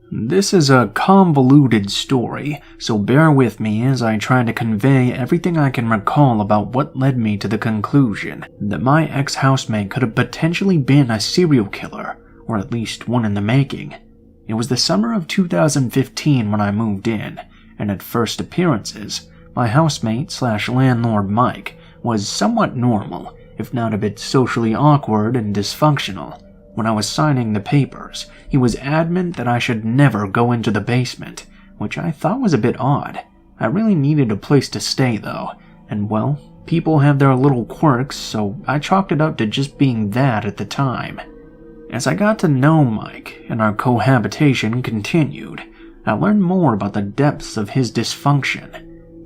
This is a convoluted story, so bear with me as I try to convey everything I can recall about what led me to the conclusion that my ex-housemate could have potentially been a serial killer, or at least one in the making. It was the summer of 2015 when I moved in, and at first appearances, my housemate/landlord Mike was somewhat normal, if not a bit socially awkward and dysfunctional. When I was signing the papers, he was adamant that I should never go into the basement, which I thought was a bit odd. I really needed a place to stay though, and well, people have their little quirks, so I chalked it up to just being that at the time. As I got to know Mike and our cohabitation continued, I learned more about the depths of his dysfunction.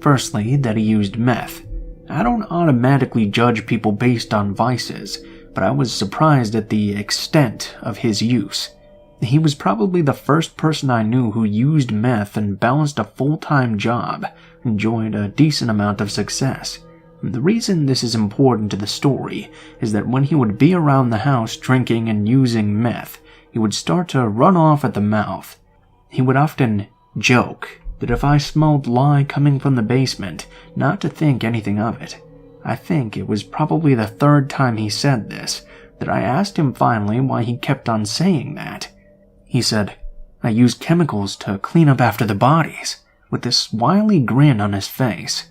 Firstly, that he used meth. I don't automatically judge people based on vices, but I was surprised at the extent of his use. He was probably the first person I knew who used meth and balanced a full-time job, enjoyed a decent amount of success. The reason this is important to the story is that when he would be around the house drinking and using meth, he would start to run off at the mouth. He would often joke that if I smelled lye coming from the basement, not to think anything of it. I think it was probably the third time he said this that I asked him finally why he kept on saying that. He said, "I use chemicals to clean up after the bodies," with this wily grin on his face.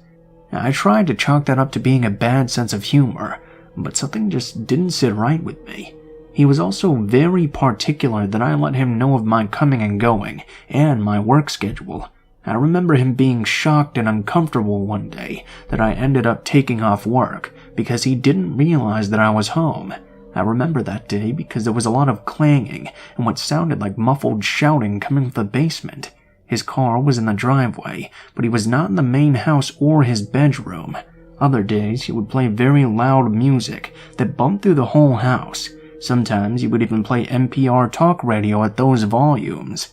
I tried to chalk that up to being a bad sense of humor, but something just didn't sit right with me. He was also very particular that I let him know of my coming and going, and my work schedule. I remember him being shocked and uncomfortable one day that I ended up taking off work because he didn't realize that I was home. I remember that day because there was a lot of clanging and what sounded like muffled shouting coming from the basement. His car was in the driveway, but he was not in the main house or his bedroom. Other days he would play very loud music that bumped through the whole house. Sometimes he would even play NPR talk radio at those volumes.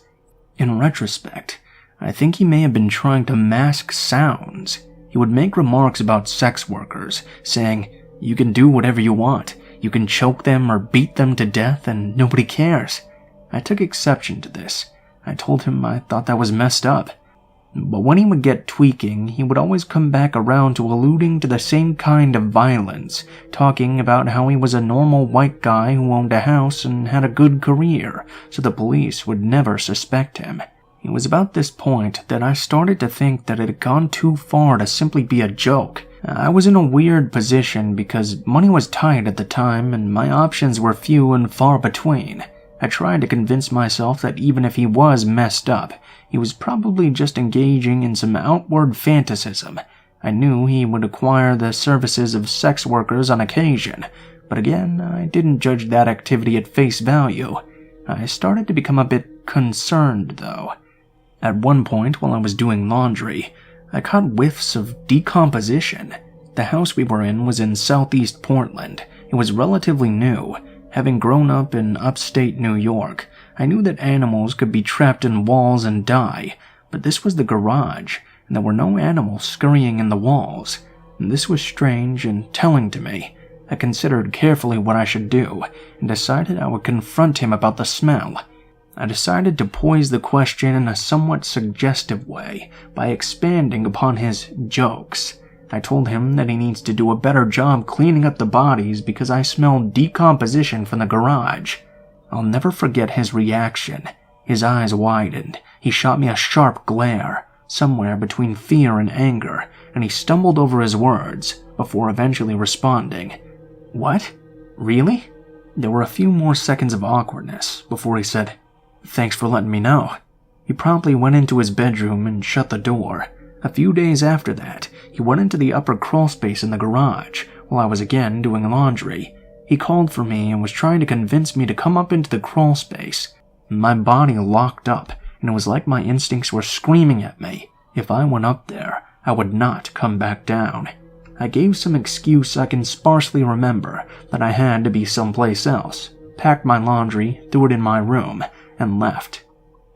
In retrospect, I think he may have been trying to mask sounds. He would make remarks about sex workers, saying, "You can do whatever you want. You can choke them or beat them to death and nobody cares." I took exception to this. I told him I thought that was messed up. But when he would get tweaking, he would always come back around to alluding to the same kind of violence, talking about how he was a normal white guy who owned a house and had a good career, so the police would never suspect him. It was about this point that I started to think that it had gone too far to simply be a joke. I was in a weird position because money was tight at the time and my options were few and far between. I tried to convince myself that even if he was messed up, he was probably just engaging in some outward fantasism. I knew he would acquire the services of sex workers on occasion, but again, I didn't judge that activity at face value. I started to become a bit concerned, though. At one point, while I was doing laundry, I caught whiffs of decomposition. The house we were in was in southeast Portland. It was relatively new. Having grown up in upstate New York, I knew that animals could be trapped in walls and die, but this was the garage, and there were no animals scurrying in the walls. This was strange and telling to me. I considered carefully what I should do, and decided I would confront him about the smell. I decided to poise the question in a somewhat suggestive way by expanding upon his jokes. I told him that he needs to do a better job cleaning up the bodies because I smelled decomposition from the garage. I'll never forget his reaction. His eyes widened. He shot me a sharp glare, somewhere between fear and anger, and he stumbled over his words before eventually responding, "What? Really?" There were a few more seconds of awkwardness before he said, "Thanks for letting me know." He promptly went into his bedroom and shut the door. A few days after that, he went into the upper crawlspace in the garage while I was again doing laundry. He called for me and was trying to convince me to come up into the crawlspace. My body locked up, and it was like my instincts were screaming at me. If I went up there, I would not come back down. I gave some excuse I can sparsely remember that I had to be someplace else, packed my laundry, threw it in my room, and left.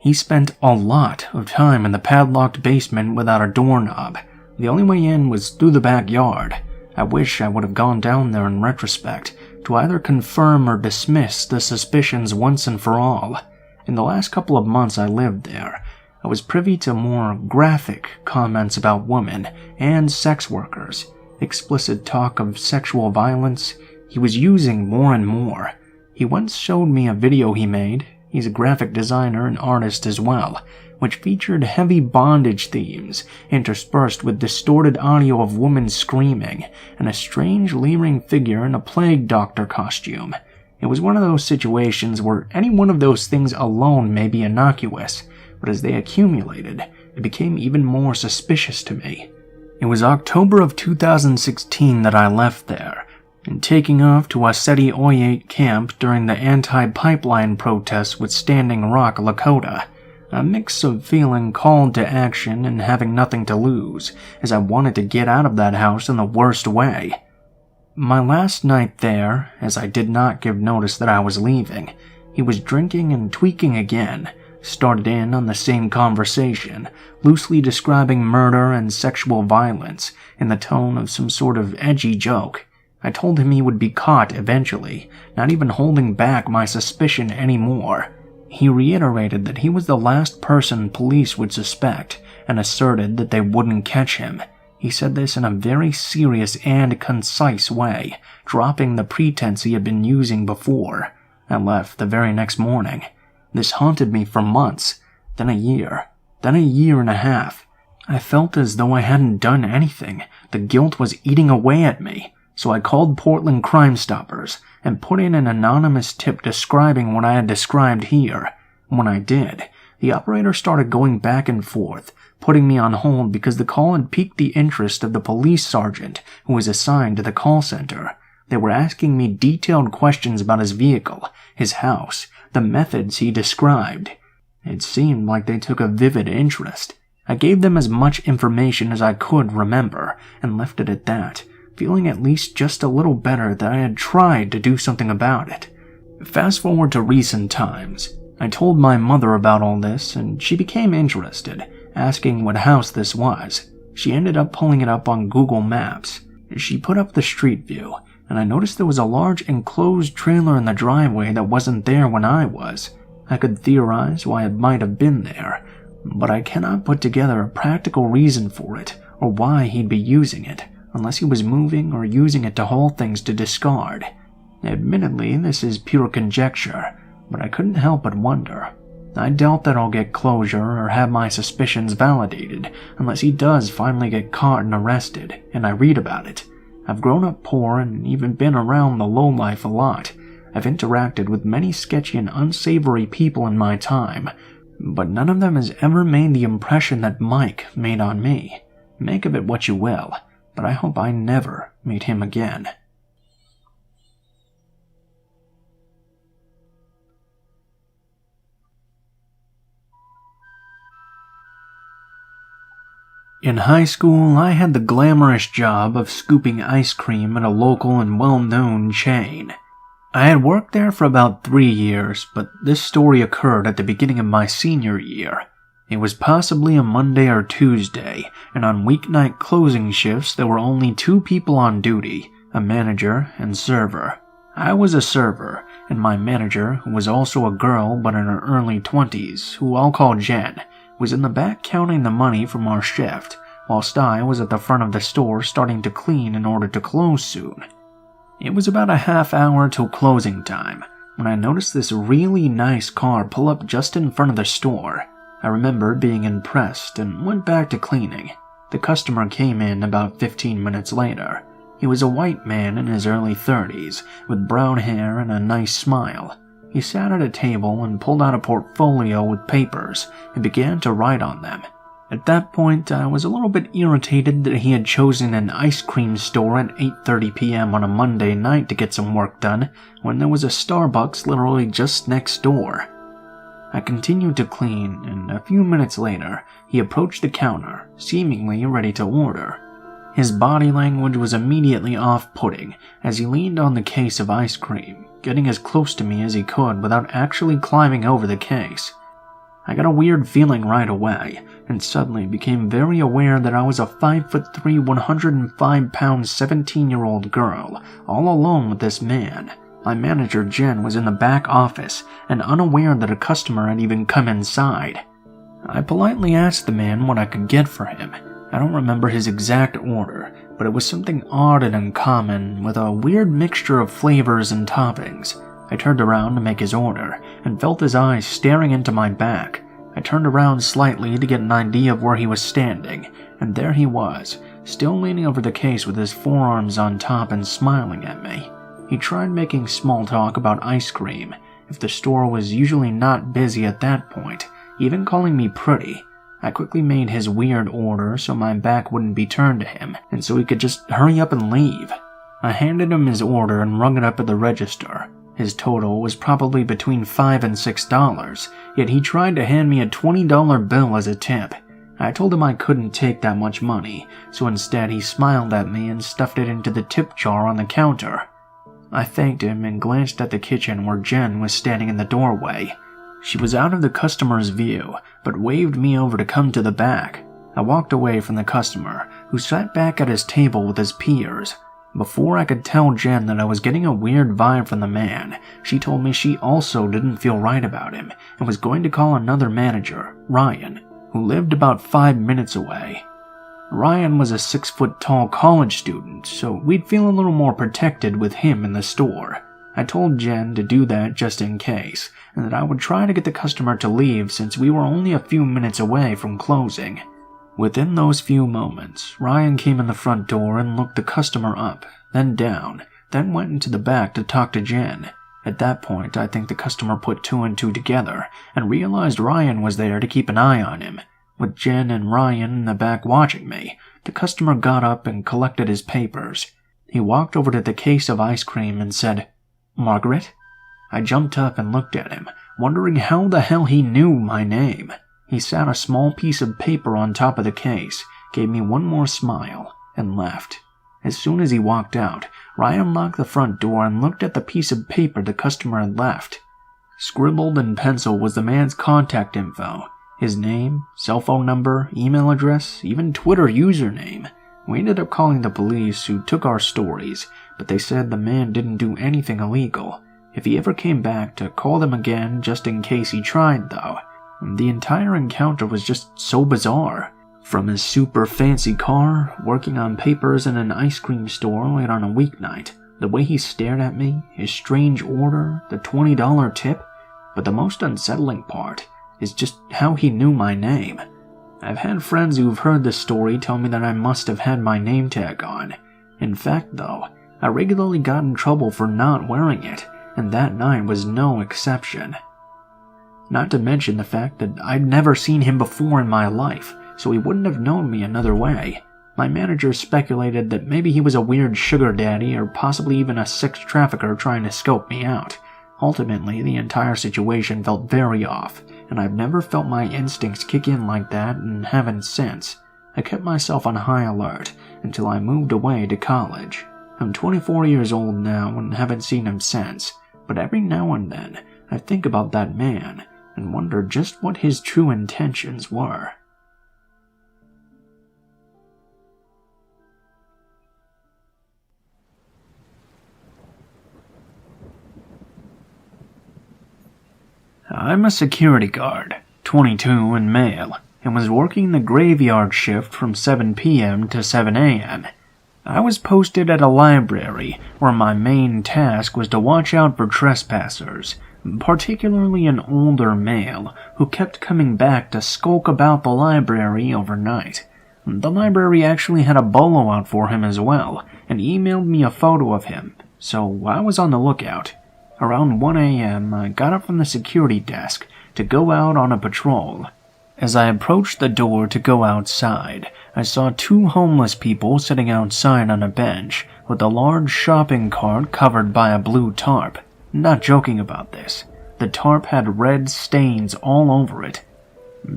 He spent a lot of time in the padlocked basement without a doorknob. The only way in was through the backyard. I wish I would have gone down there in retrospect to either confirm or dismiss the suspicions once and for all. In the last couple of months I lived there, I was privy to more graphic comments about women and sex workers, explicit talk of sexual violence he was using more and more. He once showed me a video he made, he's a graphic designer and artist as well, which featured heavy bondage themes interspersed with distorted audio of women screaming and a strange leering figure in a plague doctor costume. It was one of those situations where any one of those things alone may be innocuous, but as they accumulated, it became even more suspicious to me. It was October of 2016 that I left there, and taking off to Oseti Oyate camp during the anti-pipeline protests with Standing Rock, Lakota. A mix of feeling called to action and having nothing to lose, as I wanted to get out of that house in the worst way. My last night there, as I did not give notice that I was leaving, he was drinking and tweaking again, started in on the same conversation, loosely describing murder and sexual violence in the tone of some sort of edgy joke. I told him he would be caught eventually, not even holding back my suspicion anymore. He reiterated that he was the last person police would suspect and asserted that they wouldn't catch him. He said this in a very serious and concise way, dropping the pretense he had been using before. I left the very next morning. This haunted me for months, then a year and a half. I felt as though I hadn't done anything. The guilt was eating away at me. So I called Portland Crime Stoppers and put in an anonymous tip describing what I had described here. When I did, the operator started going back and forth, putting me on hold because the call had piqued the interest of the police sergeant who was assigned to the call center. They were asking me detailed questions about his vehicle, his house, the methods he described. It seemed like they took a vivid interest. I gave them as much information as I could remember and left it at that, feeling at least just a little better that I had tried to do something about it. Fast forward to recent times. I told my mother about all this and she became interested, asking what house this was. She ended up pulling it up on Google Maps. She put up the street view, and I noticed there was a large enclosed trailer in the driveway that wasn't there when I was. I could theorize why it might have been there, but I cannot put together a practical reason for it or why he'd be using it, unless he was moving or using it to haul things to discard. Admittedly, this is pure conjecture, but I couldn't help but wonder. I doubt that I'll get closure or have my suspicions validated unless he does finally get caught and arrested, and I read about it. I've grown up poor and even been around the lowlife a lot. I've interacted with many sketchy and unsavory people in my time, but none of them has ever made the impression that Mike made on me. Make of it what you will, but I hope I never meet him again. In high school, I had the glamorous job of scooping ice cream at a local and well-known chain. I had worked there for about 3 years, but this story occurred at the beginning of my senior year. It was possibly a Monday or Tuesday, and on weeknight closing shifts there were only 2 people on duty, a manager and server. I was a server, and my manager, who was also a girl but in her early 20s, who I'll call Jen, was in the back counting the money from our shift, whilst I was at the front of the store starting to clean in order to close soon. It was about a half hour till closing time, when I noticed this really nice car pull up just in front of the store. I remember being impressed and went back to cleaning. The customer came in about 15 minutes later. He was a white man in his early 30s, with brown hair and a nice smile. He sat at a table and pulled out a portfolio with papers and began to write on them. At that point, I was a little bit irritated that he had chosen an ice cream store at 8:30 p.m. on a Monday night to get some work done when there was a Starbucks literally just next door. I continued to clean, and a few minutes later, he approached the counter, seemingly ready to order. His body language was immediately off-putting as he leaned on the case of ice cream, getting as close to me as he could without actually climbing over the case. I got a weird feeling right away, and suddenly became very aware that I was a 5'3", 105-pound 17-year-old girl, all alone with this man. My manager Jen was in the back office and unaware that a customer had even come inside. I politely asked the man what I could get for him. I don't remember his exact order, but it was something odd and uncommon with a weird mixture of flavors and toppings. I turned around to make his order and felt his eyes staring into my back. I turned around slightly to get an idea of where he was standing, and there he was, still leaning over the case with his forearms on top and smiling at me. He tried making small talk about ice cream, if the store was usually not busy at that point, even calling me pretty. I quickly made his weird order so my back wouldn't be turned to him, and so he could just hurry up and leave. I handed him his order and rung it up at the register. His total was probably between $5 and $6, yet he tried to hand me a $20 bill as a tip. I told him I couldn't take that much money, so instead he smiled at me and stuffed it into the tip jar on the counter. I thanked him and glanced at the kitchen where Jen was standing in the doorway. She was out of the customer's view, but waved me over to come to the back. I walked away from the customer, who sat back at his table with his peers. Before I could tell Jen that I was getting a weird vibe from the man, she told me she also didn't feel right about him and was going to call another manager, Ryan, who lived about 5 minutes away. Ryan was a 6-foot-tall college student, so we'd feel a little more protected with him in the store. I told Jen to do that just in case, and that I would try to get the customer to leave since we were only a few minutes away from closing. Within those few moments, Ryan came in the front door and looked the customer up, then down, then went into the back to talk to Jen. At that point, I think the customer put 2 and 2 together and realized Ryan was there to keep an eye on him. With Jen and Ryan in the back watching me, the customer got up and collected his papers. He walked over to the case of ice cream and said, "Margaret?" I jumped up and looked at him, wondering how the hell he knew my name. He sat a small piece of paper on top of the case, gave me one more smile, and left. As soon as he walked out, Ryan locked the front door and looked at the piece of paper the customer had left. Scribbled in pencil was the man's contact info. His name, cell phone number, email address, even Twitter username. We ended up calling the police, who took our stories, but they said the man didn't do anything illegal. If he ever came back, to call them again just in case he tried, though. The entire encounter was just so bizarre. From his super fancy car, working on papers in an ice cream store late on a weeknight, the way he stared at me, his strange order, the $20 tip. But the most unsettling part is just how he knew my name. I've had friends who've heard this story tell me that I must have had my name tag on. In fact, though, I regularly got in trouble for not wearing it, and that night was no exception. Not to mention the fact that I'd never seen him before in my life, so he wouldn't have known me another way. My manager speculated that maybe he was a weird sugar daddy or possibly even a sex trafficker trying to scope me out. Ultimately, the entire situation felt very off, and I've never felt my instincts kick in like that and haven't since. I kept myself on high alert until I moved away to college. I'm 24 years old now and haven't seen him since, but every now and then I think about that man and wonder just what his true intentions were. I'm a security guard, 22 and male, and was working the graveyard shift from 7 p.m. to 7 a.m. I was posted at a library where my main task was to watch out for trespassers, particularly an older male who kept coming back to skulk about the library overnight. The library actually had a bolo out for him as well, and emailed me a photo of him, so I was on the lookout. Around 1 a.m., I got up from the security desk to go out on a patrol. As I approached the door to go outside, I saw 2 homeless people sitting outside on a bench with a large shopping cart covered by a blue tarp. Not joking about this. The tarp had red stains all over it.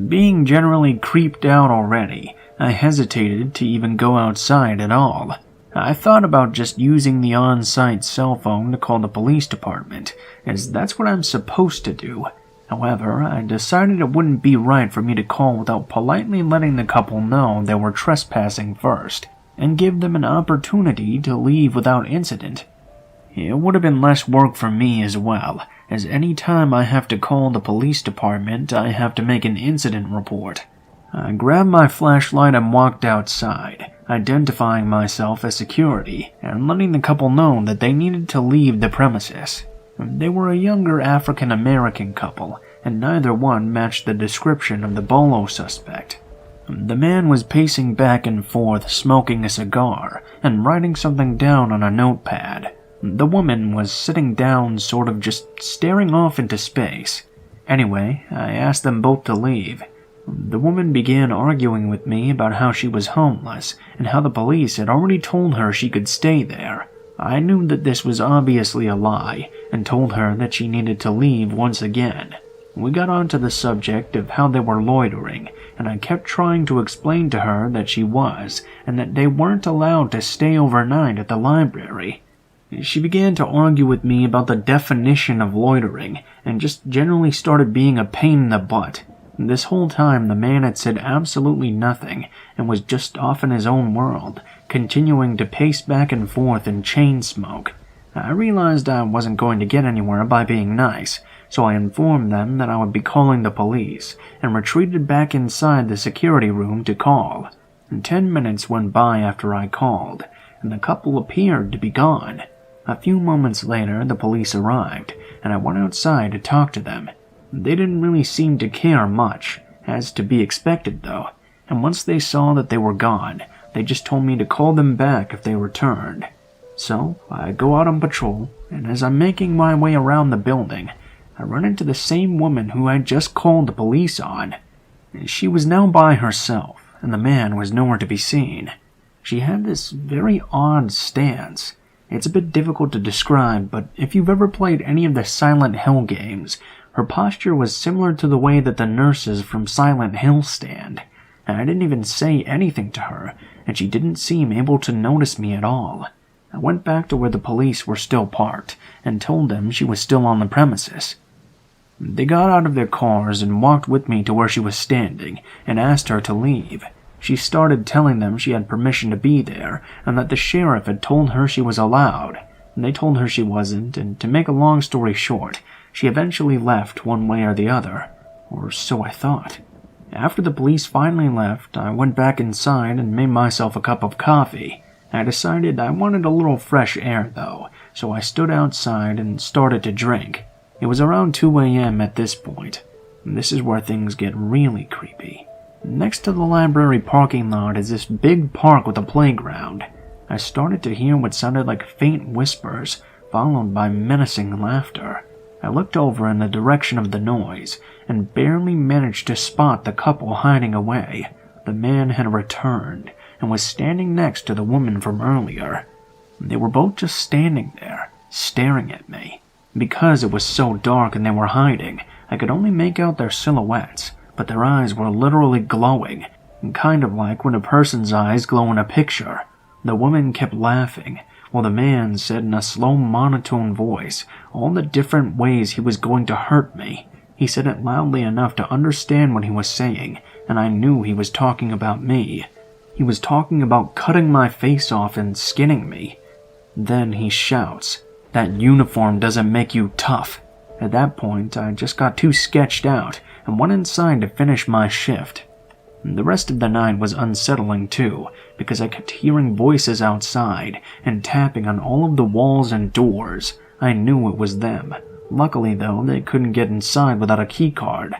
Being generally creeped out already, I hesitated to even go outside at all. I thought about just using the on-site cell phone to call the police department, as that's what I'm supposed to do. However, I decided it wouldn't be right for me to call without politely letting the couple know they were trespassing first, and give them an opportunity to leave without incident. It would have been less work for me as well, as any time I have to call the police department, I have to make an incident report. I grabbed my flashlight and walked outside, identifying myself as security and letting the couple know that they needed to leave the premises. They were a younger African-American couple, and neither one matched the description of the bolo suspect. The man was pacing back and forth, smoking a cigar and writing something down on a notepad. The woman was sitting down, sort of just staring off into space. Anyway, I asked them both to leave. The woman began arguing with me about how she was homeless and how the police had already told her she could stay there. I knew that this was obviously a lie and told her that she needed to leave once again. We got onto the subject of how they were loitering, and I kept trying to explain to her that she was, and that they weren't allowed to stay overnight at the library. She began to argue with me about the definition of loitering, and just generally started being a pain in the butt. This whole time the man had said absolutely nothing, and was just off in his own world, continuing to pace back and forth and chain smoke. I realized I wasn't going to get anywhere by being nice, so I informed them that I would be calling the police, and retreated back inside the security room to call. 10 minutes went by after I called, and the couple appeared to be gone. A few moments later, the police arrived, and I went outside to talk to them. They didn't really seem to care much, as to be expected though, and once they saw that they were gone, they just told me to call them back if they returned. So, I go out on patrol, and as I'm making my way around the building, I run into the same woman who I'd just called the police on. She was now by herself, and the man was nowhere to be seen. She had this very odd stance. It's a bit difficult to describe, but if you've ever played any of the Silent Hill games, her posture was similar to the way that the nurses from Silent Hill stand. And I didn't even say anything to her, and she didn't seem able to notice me at all. I went back to where the police were still parked, and told them she was still on the premises. They got out of their cars and walked with me to where she was standing, and asked her to leave. She started telling them she had permission to be there, and that the sheriff had told her she was allowed. They told her she wasn't, and to make a long story short, she eventually left one way or the other, or so I thought. After the police finally left, I went back inside and made myself a cup of coffee. I decided I wanted a little fresh air though, so I stood outside and started to drink. It was around 2 a.m. at this point. This is where things get really creepy. Next to the library parking lot is this big park with a playground. I started to hear what sounded like faint whispers, followed by menacing laughter. I looked over in the direction of the noise, and barely managed to spot the couple hiding away. The man had returned, and was standing next to the woman from earlier. They were both just standing there, staring at me. Because it was so dark and they were hiding, I could only make out their silhouettes, but their eyes were literally glowing, kind of like when a person's eyes glow in a picture. The woman kept laughing, while the man said in a slow monotone voice all the different ways he was going to hurt me. He said it loudly enough to understand what he was saying, and I knew he was talking about me. He was talking about cutting my face off and skinning me. Then he shouts, "That uniform doesn't make you tough." At that point, I just got too sketched out and went inside to finish my shift. The rest of the night was unsettling too, because I kept hearing voices outside and tapping on all of the walls and doors. I knew it was them. Luckily though, they couldn't get inside without a keycard.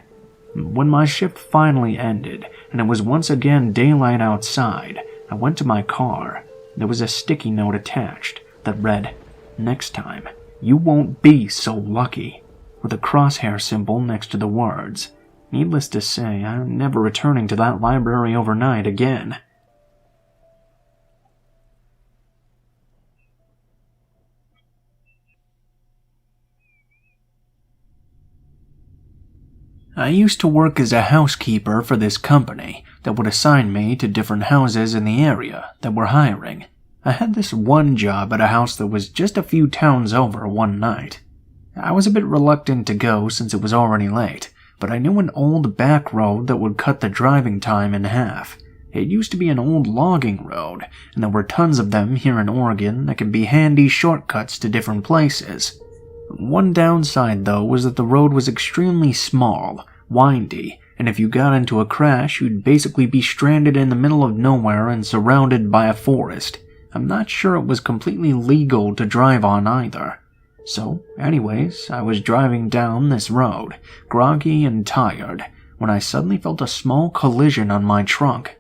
When my shift finally ended, and it was once again daylight outside, I went to my car. There was a sticky note attached that read, "Next time, you won't be so lucky," with a crosshair symbol next to the words. Needless to say, I'm never returning to that library overnight again. I used to work as a housekeeper for this company that would assign me to different houses in the area that were hiring. I had this one job at a house that was just a few towns over one night. I was a bit reluctant to go since it was already late, but I knew an old back road that would cut the driving time in half. It used to be an old logging road, and there were tons of them here in Oregon that can be handy shortcuts to different places. One downside, though, was that the road was extremely small, windy, and if you got into a crash, you'd basically be stranded in the middle of nowhere and surrounded by a forest. I'm not sure it was completely legal to drive on either. So, anyways, I was driving down this road, groggy and tired, when I suddenly felt a small collision on my trunk.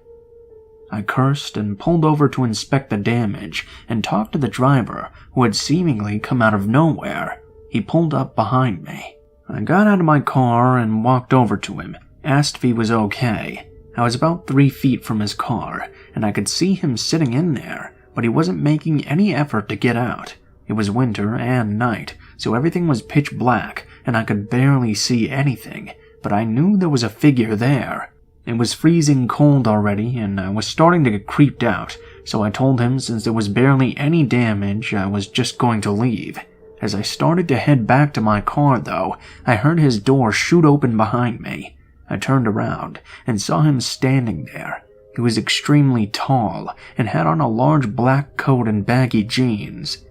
I cursed and pulled over to inspect the damage and talked to the driver, who had seemingly come out of nowhere. He pulled up behind me. I got out of my car and walked over to him, asked if he was okay. I was about 3 feet from his car, and I could see him sitting in there, but he wasn't making any effort to get out. It was winter and night, so everything was pitch black, and I could barely see anything, but I knew there was a figure there. It was freezing cold already, and I was starting to get creeped out, so I told him since there was barely any damage, I was just going to leave. As I started to head back to my car, though, I heard his door shoot open behind me. I turned around and saw him standing there. He was extremely tall and had on a large black coat and baggy jeans.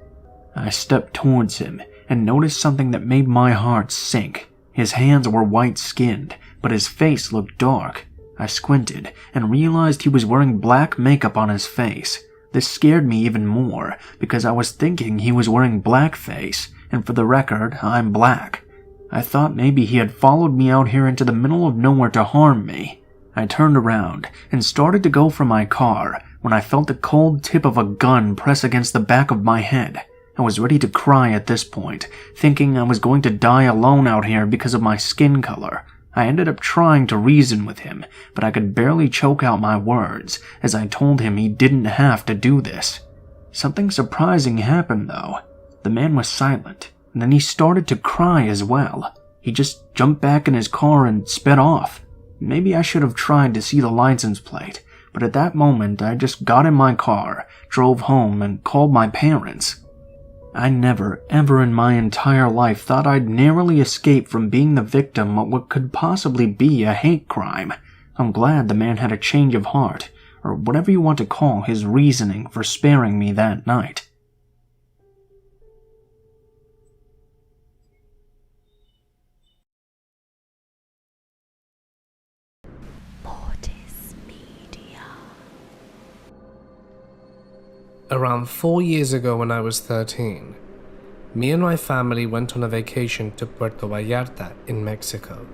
I stepped towards him and noticed something that made my heart sink. His hands were white-skinned, but his face looked dark. I squinted and realized he was wearing black makeup on his face. This scared me even more because I was thinking he was wearing blackface, and for the record, I'm black. I thought maybe he had followed me out here into the middle of nowhere to harm me. I turned around and started to go for my car when I felt the cold tip of a gun press against the back of my head. I was ready to cry at this point, thinking I was going to die alone out here because of my skin color. I ended up trying to reason with him, but I could barely choke out my words as I told him he didn't have to do this. Something surprising happened, though. The man was silent, and then he started to cry as well. He just jumped back in his car and sped off. Maybe I should have tried to see the license plate, but at that moment I just got in my car, drove home, and called my parents. I never, ever in my entire life thought I'd narrowly escape from being the victim of what could possibly be a hate crime. I'm glad the man had a change of heart, or whatever you want to call his reasoning for sparing me that night. Around 4 years ago when I was 13, me and my family went on a vacation to Puerto Vallarta in Mexico.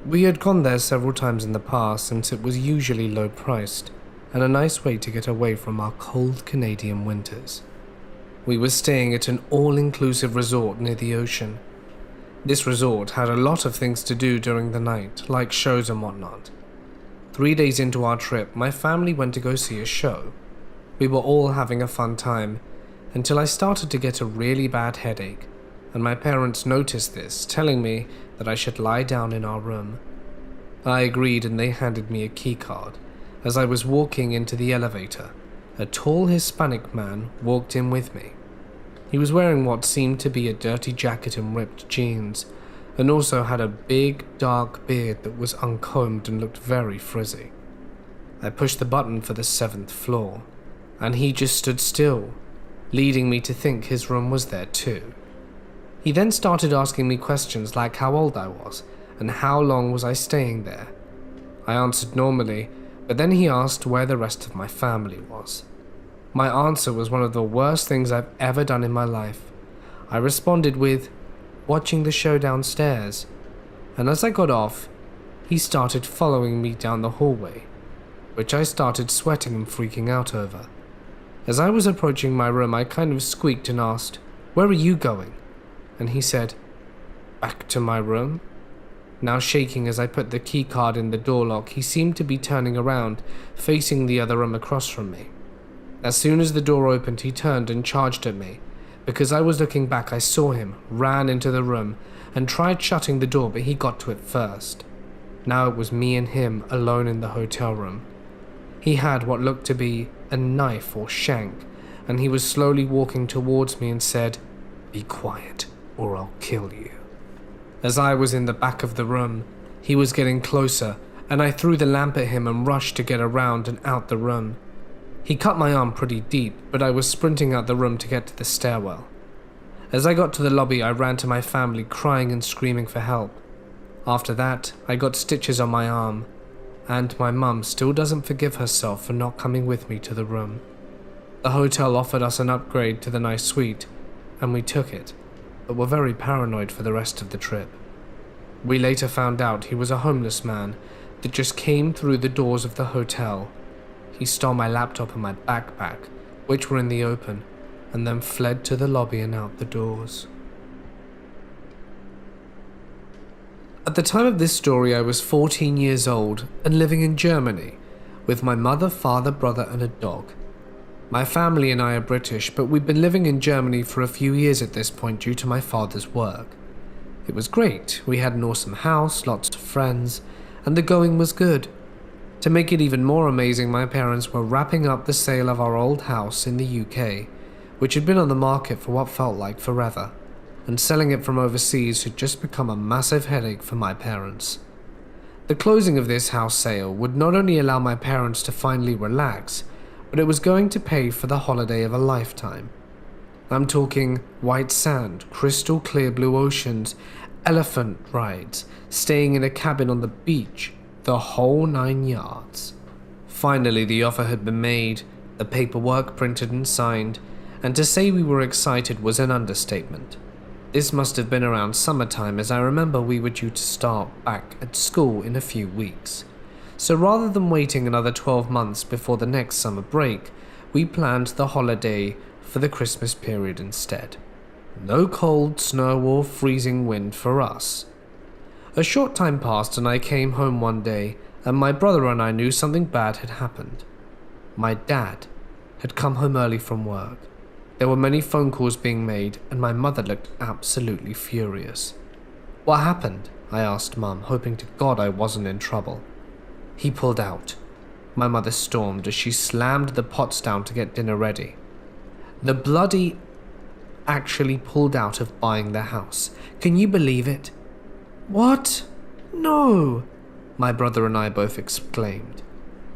We had gone there several times in the past since it was usually low priced and a nice way to get away from our cold Canadian winters. We were staying at an all-inclusive resort near the ocean. This resort had a lot of things to do during the night, like shows and whatnot. 3 days into our trip, my family went to go see a show. We were all having a fun time, until I started to get a really bad headache, and my parents noticed this, telling me that I should lie down in our room. I agreed and they handed me a key card. As I was walking into the elevator, a tall Hispanic man walked in with me. He was wearing what seemed to be a dirty jacket and ripped jeans, and also had a big, dark beard that was uncombed and looked very frizzy. I pushed the button for the 7th floor, and he just stood still, leading me to think his room was there too. He then started asking me questions like how old I was, and how long was I staying there. I answered normally, but then he asked where the rest of my family was. My answer was one of the worst things I've ever done in my life. I responded with, watching the show downstairs, and as I got off, he started following me down the hallway, which I started sweating and freaking out over. As I was approaching my room, I kind of squeaked and asked, "Where are you going?" And he said, "Back to my room." Now shaking as I put the key card in the door lock, he seemed to be turning around, facing the other room across from me. As soon as the door opened, he turned and charged at me. Because I was looking back, I saw him, ran into the room, and tried shutting the door, but he got to it first. Now it was me and him alone in the hotel room. He had what looked to be a knife or shank, and he was slowly walking towards me and said, "Be quiet, or I'll kill you." As I was in the back of the room, he was getting closer, and I threw the lamp at him and rushed to get around and out the room. He cut my arm pretty deep, but I was sprinting out the room to get to the stairwell. As I got to the lobby, I ran to my family, crying and screaming for help. After that, I got stitches on my arm, and my mum still doesn't forgive herself for not coming with me to the room. The hotel offered us an upgrade to the nice suite, and we took it, but were very paranoid for the rest of the trip. We later found out he was a homeless man that just came through the doors of the hotel. He stole my laptop and my backpack, which were in the open, and then fled to the lobby and out the doors. At the time of this story, I was 14 years old and living in Germany with my mother, father, brother, and a dog. My family and I are British, but we'd been living in Germany for a few years at this point due to my father's work. It was great. We had an awesome house, lots of friends, and the going was good. To make it even more amazing, my parents were wrapping up the sale of our old house in the UK, which had been on the market for what felt like forever, and selling it from overseas had just become a massive headache for my parents. The closing of this house sale would not only allow my parents to finally relax, but it was going to pay for the holiday of a lifetime. I'm talking white sand, crystal clear blue oceans, elephant rides, staying in a cabin on the beach, the whole 9 yards. Finally, the offer had been made, the paperwork printed and signed, and to say we were excited was an understatement. This must have been around summertime, as I remember we were due to start back at school in a few weeks. So rather than waiting another 12 months before the next summer break, we planned the holiday for the Christmas period instead. No cold, snow, or freezing wind for us. A short time passed and I came home one day, and my brother and I knew something bad had happened. My dad had come home early from work. There were many phone calls being made, and my mother looked absolutely furious. "What happened?" I asked Mum, hoping to God I wasn't in trouble. "He pulled out," my mother stormed as she slammed the pots down to get dinner ready. The bloody actually pulled out of buying the house. Can you believe it? "What? No!" my brother and I both exclaimed.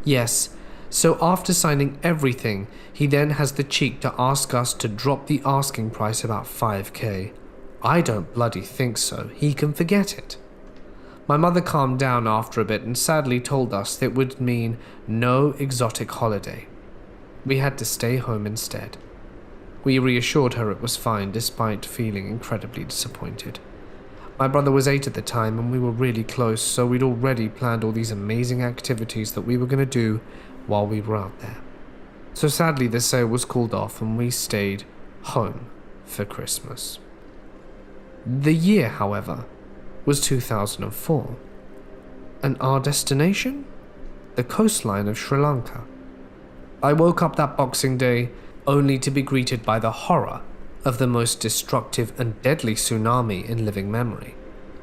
"Yes, so after signing everything, he then has the cheek to ask us to drop the asking price about 5k. I don't bloody think so. He can forget it." My mother calmed down after a bit and sadly told us that it would mean no exotic holiday. We had to stay home instead. We reassured her it was fine despite feeling incredibly disappointed. My brother was 8 at the time and we were really close, so we'd already planned all these amazing activities that we were going to do while we were out there. So sadly the sale was called off and we stayed home for Christmas. The year, however, was 2004, and our destination? The coastline of Sri Lanka. I woke up that Boxing Day only to be greeted by the horror of the most destructive and deadly tsunami in living memory.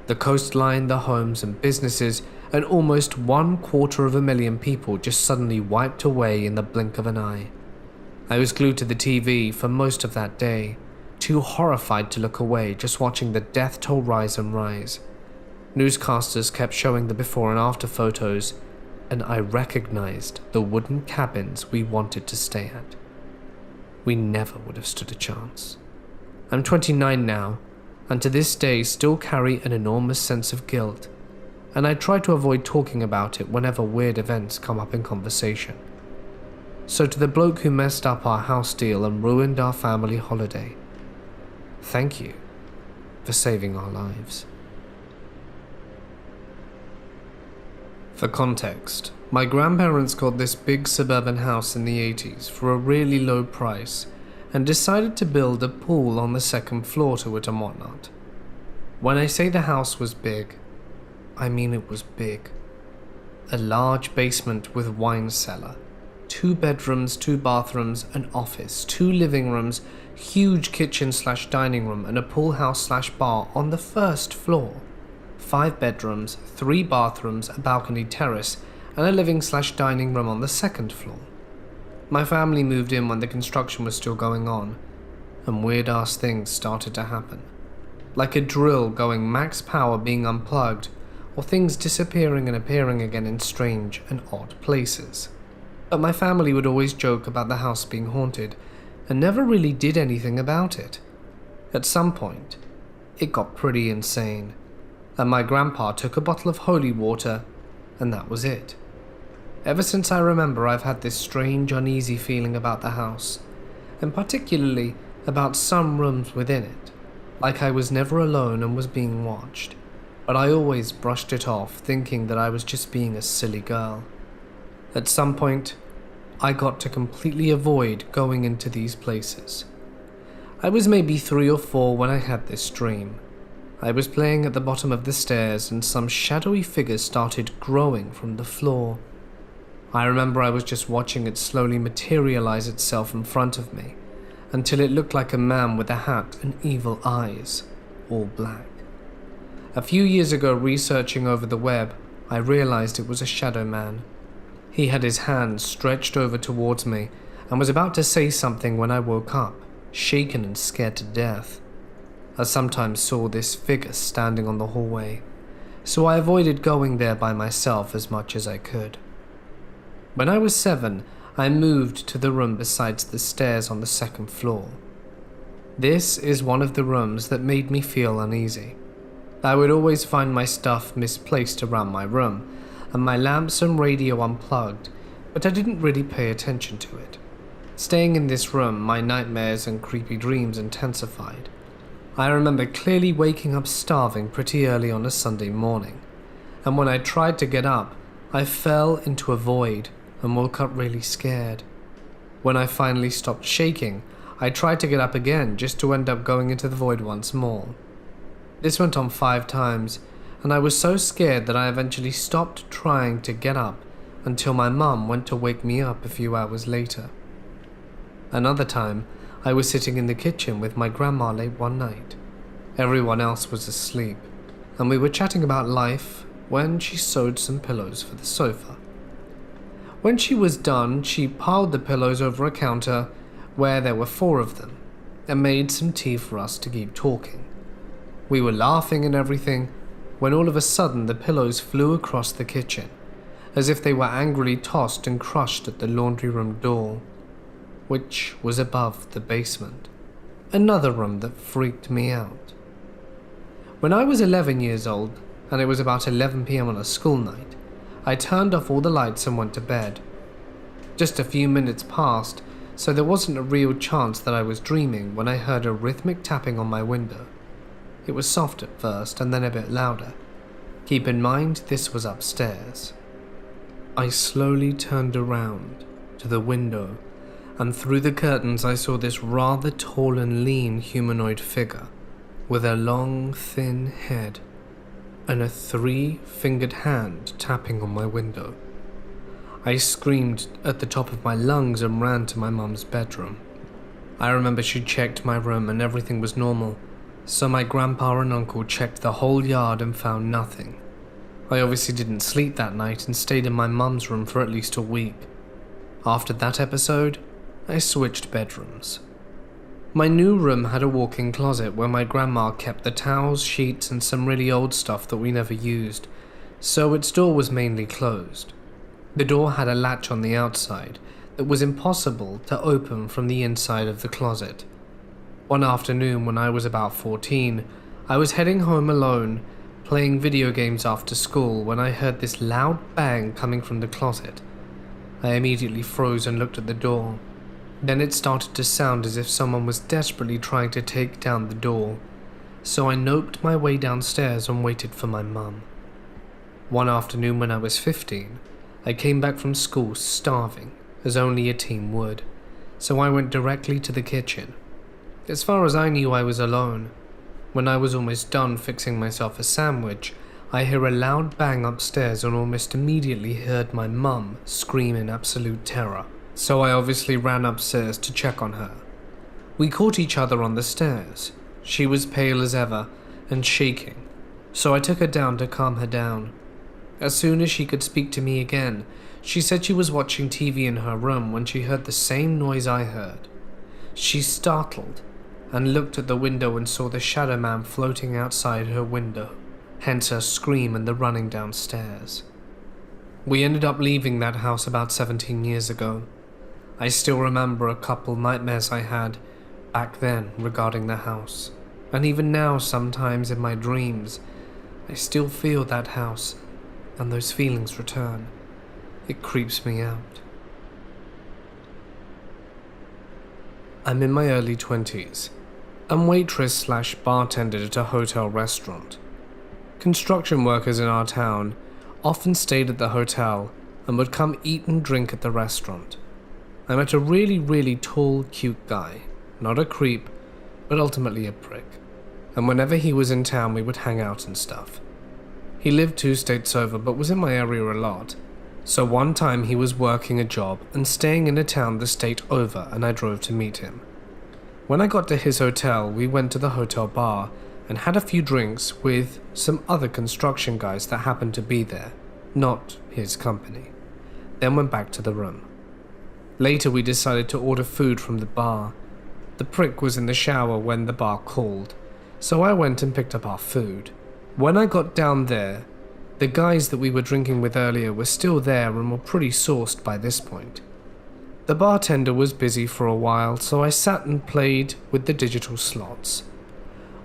The coastline, the homes and businesses, and almost 250,000 people just suddenly wiped away in the blink of an eye. I was glued to the TV for most of that day, too horrified to look away, just watching the death toll rise and rise. Newscasters kept showing the before and after photos, and I recognized the wooden cabins we wanted to stay at. We never would have stood a chance. I'm 29 now, and to this day still carry an enormous sense of guilt, and I try to avoid talking about it whenever weird events come up in conversation. So to the bloke who messed up our house deal and ruined our family holiday, thank you for saving our lives. For context, my grandparents got this big suburban house in the 80s for a really low price and decided to build a pool on the second floor to it and whatnot. When I say the house was big, I mean it was big. A large basement with wine cellar, 2 bedrooms, 2 bathrooms, an office, 2 living rooms, huge kitchen/dining room, and a pool house/bar on the first floor. 5 bedrooms, 3 bathrooms, a balcony terrace, and a living/dining room on the second floor. My family moved in when the construction was still going on, and weird-ass things started to happen. Like a drill going max power being unplugged, or things disappearing and appearing again in strange and odd places. But my family would always joke about the house being haunted and never really did anything about it. At some point, it got pretty insane, and my grandpa took a bottle of holy water, and that was it. Ever since I remember, I've had this strange, uneasy feeling about the house, and particularly about some rooms within it, like I was never alone and was being watched, but I always brushed it off, thinking that I was just being a silly girl. At some point, I got to completely avoid going into these places. I was maybe 3 or 4 when I had this dream. I was playing at the bottom of the stairs and some shadowy figures started growing from the floor. I remember I was just watching it slowly materialize itself in front of me, until it looked like a man with a hat and evil eyes, all black. A few years ago, researching over the web, I realized it was a shadow man. He had his hand stretched over towards me and was about to say something when I woke up, shaken and scared to death. I sometimes saw this figure standing on the hallway, so I avoided going there by myself as much as I could. When I was 7, I moved to the room beside the stairs on the 2nd floor. This is one of the rooms that made me feel uneasy. I would always find my stuff misplaced around my room, and my lamps and radio unplugged, but I didn't really pay attention to it. Staying in this room, my nightmares and creepy dreams intensified. I remember clearly waking up starving pretty early on a Sunday morning, and when I tried to get up, I fell into a void and woke up really scared. When I finally stopped shaking, I tried to get up again just to end up going into the void once more. This went on 5 times, and I was so scared that I eventually stopped trying to get up until my mum went to wake me up a few hours later. Another time, I was sitting in the kitchen with my grandma late one night. Everyone else was asleep, and we were chatting about life when she sewed some pillows for the sofa. When she was done, she piled the pillows over a counter where there were 4 of them, and made some tea for us to keep talking. We were laughing and everything, when all of a sudden the pillows flew across the kitchen, as if they were angrily tossed and crushed at the laundry room door, which was above the basement. Another room that freaked me out. When I was 11 years old, and it was about 11 p.m. on a school night, I turned off all the lights and went to bed. Just a few minutes passed, so there wasn't a real chance that I was dreaming when I heard a rhythmic tapping on my window. It was soft at first and then a bit louder. Keep in mind, this was upstairs. I slowly turned around to the window, and through the curtains I saw this rather tall and lean humanoid figure with a long, thin head and a 3-fingered hand tapping on my window. I screamed at the top of my lungs and ran to my mum's bedroom. I remember she checked my room and everything was normal, so my grandpa and uncle checked the whole yard and found nothing. I obviously didn't sleep that night and stayed in my mum's room for at least a week. After that episode, I switched bedrooms. My new room had a walk-in closet where my grandma kept the towels, sheets, and some really old stuff that we never used, so its door was mainly closed. The door had a latch on the outside that was impossible to open from the inside of the closet. One afternoon when I was about 14, I was heading home alone, playing video games after school when I heard this loud bang coming from the closet. I immediately froze and looked at the door. Then it started to sound as if someone was desperately trying to take down the door, so I noped my way downstairs and waited for my mum. One afternoon when I was 15, I came back from school starving, as only a teen would, so I went directly to the kitchen. As far as I knew, I was alone. When I was almost done fixing myself a sandwich, I heard a loud bang upstairs and almost immediately heard my mum scream in absolute terror. So I obviously ran upstairs to check on her. We caught each other on the stairs. She was pale as ever and shaking, so I took her down to calm her down. As soon as she could speak to me again, she said she was watching TV in her room when she heard the same noise I heard. She startled and looked at the window and saw the shadow man floating outside her window. hence her scream and the running downstairs. We ended up leaving that house about 17 years ago. I still remember a couple nightmares I had back then regarding the house, and even now sometimes in my dreams, I still feel that house, and those feelings return. It creeps me out. I'm in my early 20s. I'm waitress/bartender at a hotel restaurant. Construction workers in our town often stayed at the hotel and would come eat and drink at the restaurant. I met a really tall, cute guy. Not a creep, but ultimately a prick. And whenever he was in town, we would hang out and stuff. He lived 2 states over, but was in my area a lot. So one time he was working a job and staying in a town the state over, and I drove to meet him. When I got to his hotel, we went to the hotel bar and had a few drinks with some other construction guys that happened to be there, not his company. Then went back to the room. Later we decided to order food from the bar. The prick was in the shower when the bar called, so I went and picked up our food. When I got down there, the guys that we were drinking with earlier were still there and were pretty sauced by this point. The bartender was busy for a while, so I sat and played with the digital slots.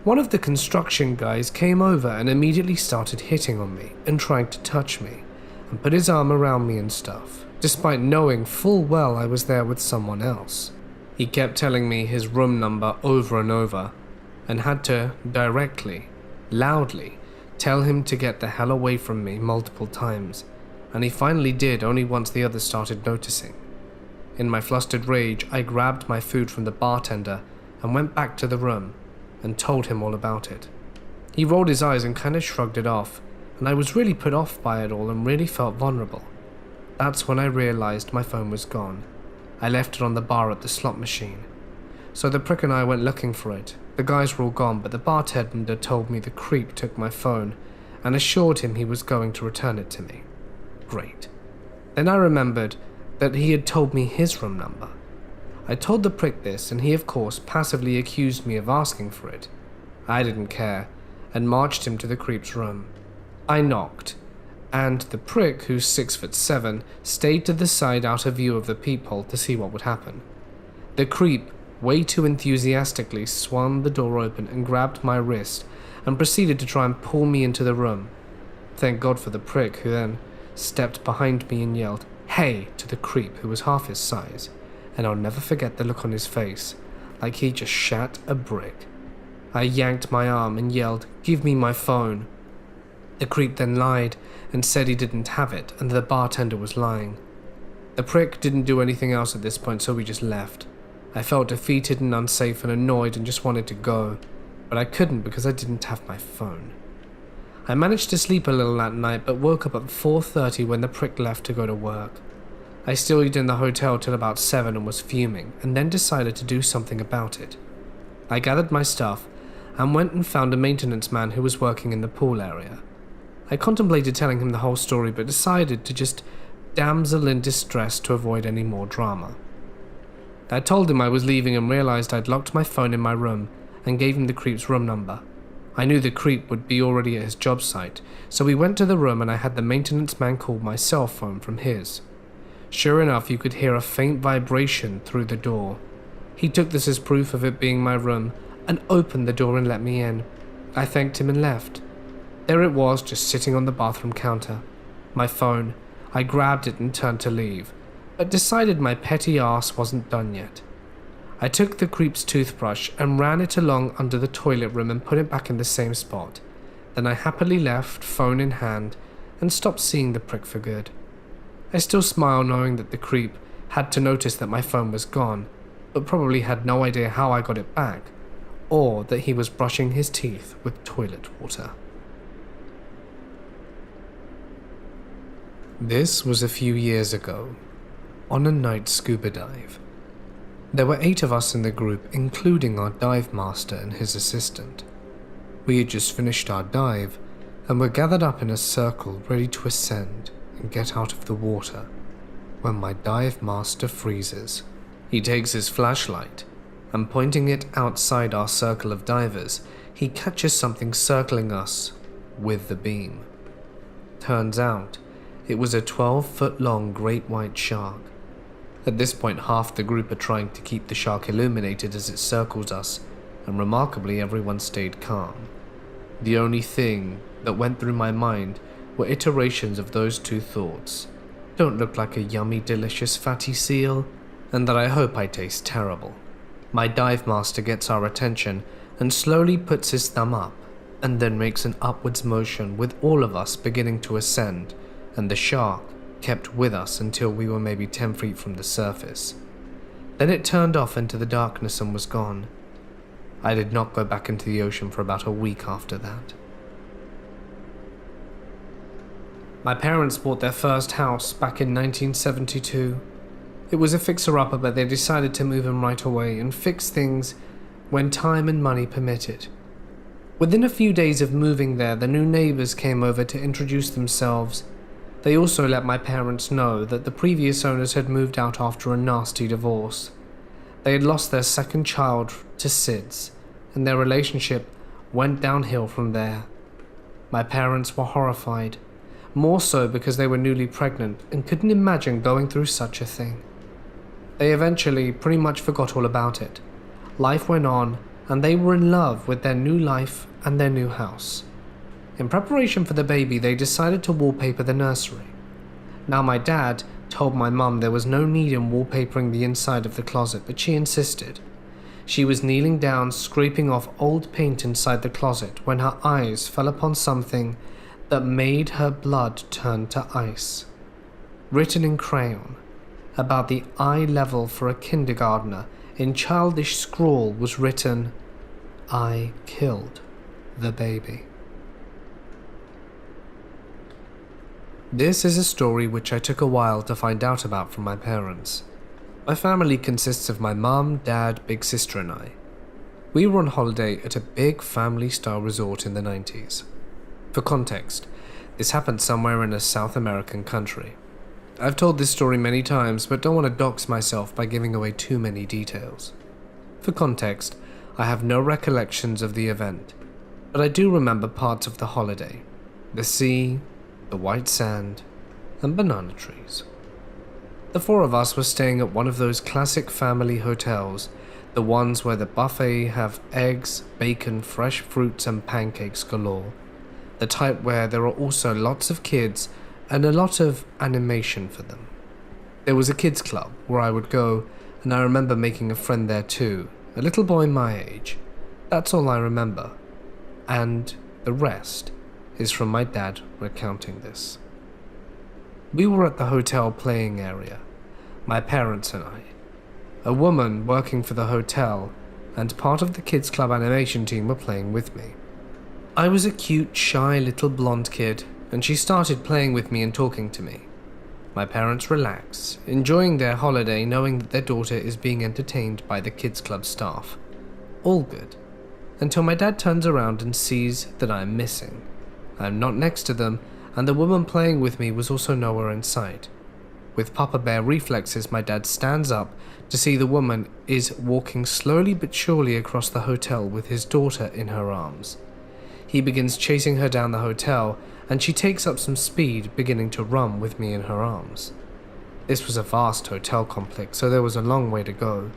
One of the construction guys came over and immediately started hitting on me and trying to touch me and put his arm around me and stuff, despite knowing full well I was there with someone else. He kept telling me his room number over and over and had to directly, loudly, tell him to get the hell away from me multiple times, and he finally did only once the others started noticing. In my flustered rage, I grabbed my food from the bartender and went back to the room and told him all about it. He rolled his eyes and kind of shrugged it off, and I was really put off by it all and really felt vulnerable. That's when I realized my phone was gone. I left it on the bar at the slot machine. So the prick and I went looking for it. The guys were all gone, but the bartender told me the creep took my phone and assured him he was going to return it to me. Great. Then I remembered that he had told me his room number. I told the prick this, and he of course passively accused me of asking for it. I didn't care, and marched him to the creep's room. I knocked, and the prick, who's 6'7", stayed to the side out of view of the peephole to see what would happen. The creep, way too enthusiastically, swung the door open and grabbed my wrist and proceeded to try and pull me into the room. Thank God for the prick, who then stepped behind me and yelled, "Hey!" to the creep, who was half his size, and I'll never forget the look on his face, like he just shat a brick. I yanked my arm and yelled, "Give me my phone." The creep then lied and said he didn't have it and the bartender was lying. The prick didn't do anything else at this point, so we just left. I felt defeated and unsafe and annoyed and just wanted to go, but I couldn't because I didn't have my phone. I managed to sleep a little that night, but woke up at 4:30 when the prick left to go to work. I stayed in the hotel till about 7 and was fuming, and then decided to do something about it. I gathered my stuff and went and found a maintenance man who was working in the pool area. I contemplated telling him the whole story, but decided to just damsel in distress to avoid any more drama. I told him I was leaving and realized I'd locked my phone in my room and gave him the creep's room number. I knew the creep would be already at his job site, so we went to the room and I had the maintenance man call my cell phone from his. Sure enough, you could hear a faint vibration through the door. He took this as proof of it being my room and opened the door and let me in. I thanked him and left. There it was, just sitting on the bathroom counter. My phone. I grabbed it and turned to leave, but decided my petty ass wasn't done yet. I took the creep's toothbrush and ran it along under the toilet room and put it back in the same spot. Then I happily left, phone in hand, and stopped seeing the prick for good. I still smile knowing that the creep had to notice that my phone was gone, but probably had no idea how I got it back, or that he was brushing his teeth with toilet water. This was a few years ago, on a night scuba dive. There were 8 of us in the group, including our dive master and his assistant. We had just finished our dive and were gathered up in a circle ready to ascend and get out of the water, when my dive master freezes. He takes his flashlight and, pointing it outside our circle of divers, he catches something circling us with the beam. Turns out, it was a 12-foot-long great white shark. At this point, half the group are trying to keep the shark illuminated as it circles us, and remarkably everyone stayed calm. The only thing that went through my mind were iterations of those two thoughts. Don't look like a yummy, delicious, fatty seal, and that I hope I taste terrible. My dive master gets our attention and slowly puts his thumb up, and then makes an upwards motion with all of us beginning to ascend, and the shark kept with us until we were maybe 10 feet from the surface. Then it turned off into the darkness and was gone. I did not go back into the ocean for about a week after that. My parents bought their first house back in 1972. It was a fixer-upper, but they decided to move in right away and fix things when time and money permitted. Within a few days of moving there, the new neighbors came over to introduce themselves. They also let my parents know that the previous owners had moved out after a nasty divorce. They had lost their second child to SIDS, and their relationship went downhill from there. My parents were horrified, more so because they were newly pregnant and couldn't imagine going through such a thing. They eventually pretty much forgot all about it. Life went on, and they were in love with their new life and their new house. In preparation for the baby, they decided to wallpaper the nursery. Now my dad told my mum there was no need in wallpapering the inside of the closet, but she insisted. She was kneeling down, scraping off old paint inside the closet when her eyes fell upon something that made her blood turn to ice. Written in crayon, about the eye level for a kindergartner, in childish scrawl was written, "I killed the baby." This is a story which I took a while to find out about from my parents. My family consists of my mum, dad, big sister and I. We were on holiday at a big family-style resort in the 90s. For context, this happened somewhere in a South American country. I've told this story many times, but don't want to dox myself by giving away too many details. For context, I have no recollections of the event, but I do remember parts of the holiday. The sea, the white sand, and banana trees. The four of us were staying at one of those classic family hotels, the ones where the buffet have eggs, bacon, fresh fruits, and pancakes galore. The type where there are also lots of kids and a lot of animation for them. There was a kids club where I would go, and I remember making a friend there too, a little boy my age. That's all I remember. And the rest is from my dad recounting this. We were at the hotel playing area, my parents and I. A woman working for the hotel and part of the kids club animation team were playing with me. I was a cute, shy little blonde kid, and she started playing with me and talking to me. My parents relax, enjoying their holiday knowing that their daughter is being entertained by the kids club staff. All good, until my dad turns around and sees that I'm missing. I'm not next to them, and the woman playing with me was also nowhere in sight. With Papa Bear reflexes, my dad stands up to see the woman is walking slowly but surely across the hotel with his daughter in her arms. He begins chasing her down the hotel, and she takes up some speed, beginning to run with me in her arms. This was a vast hotel complex, so there was a long way to go.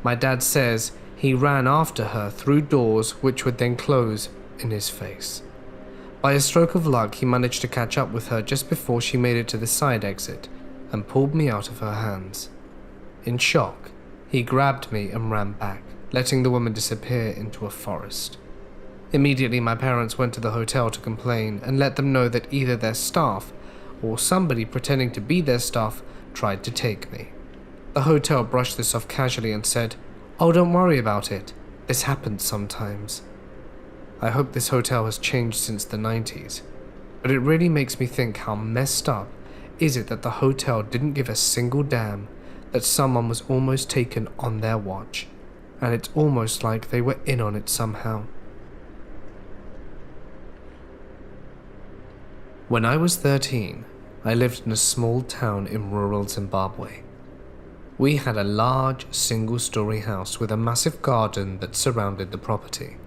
My dad says he ran after her through doors which would then close in his face. By a stroke of luck, he managed to catch up with her just before she made it to the side exit and pulled me out of her hands. In shock, he grabbed me and ran back, letting the woman disappear into a forest. Immediately, my parents went to the hotel to complain and let them know that either their staff or somebody pretending to be their staff tried to take me. The hotel brushed this off casually and said, "Oh, don't worry about it. This happens sometimes." I hope this hotel has changed since the 90s, but it really makes me think how messed up is it that the hotel didn't give a single damn that someone was almost taken on their watch, and it's almost like they were in on it somehow. When I was 13, I lived in a small town in rural Zimbabwe. We had a large single-story house with a massive garden that surrounded the property.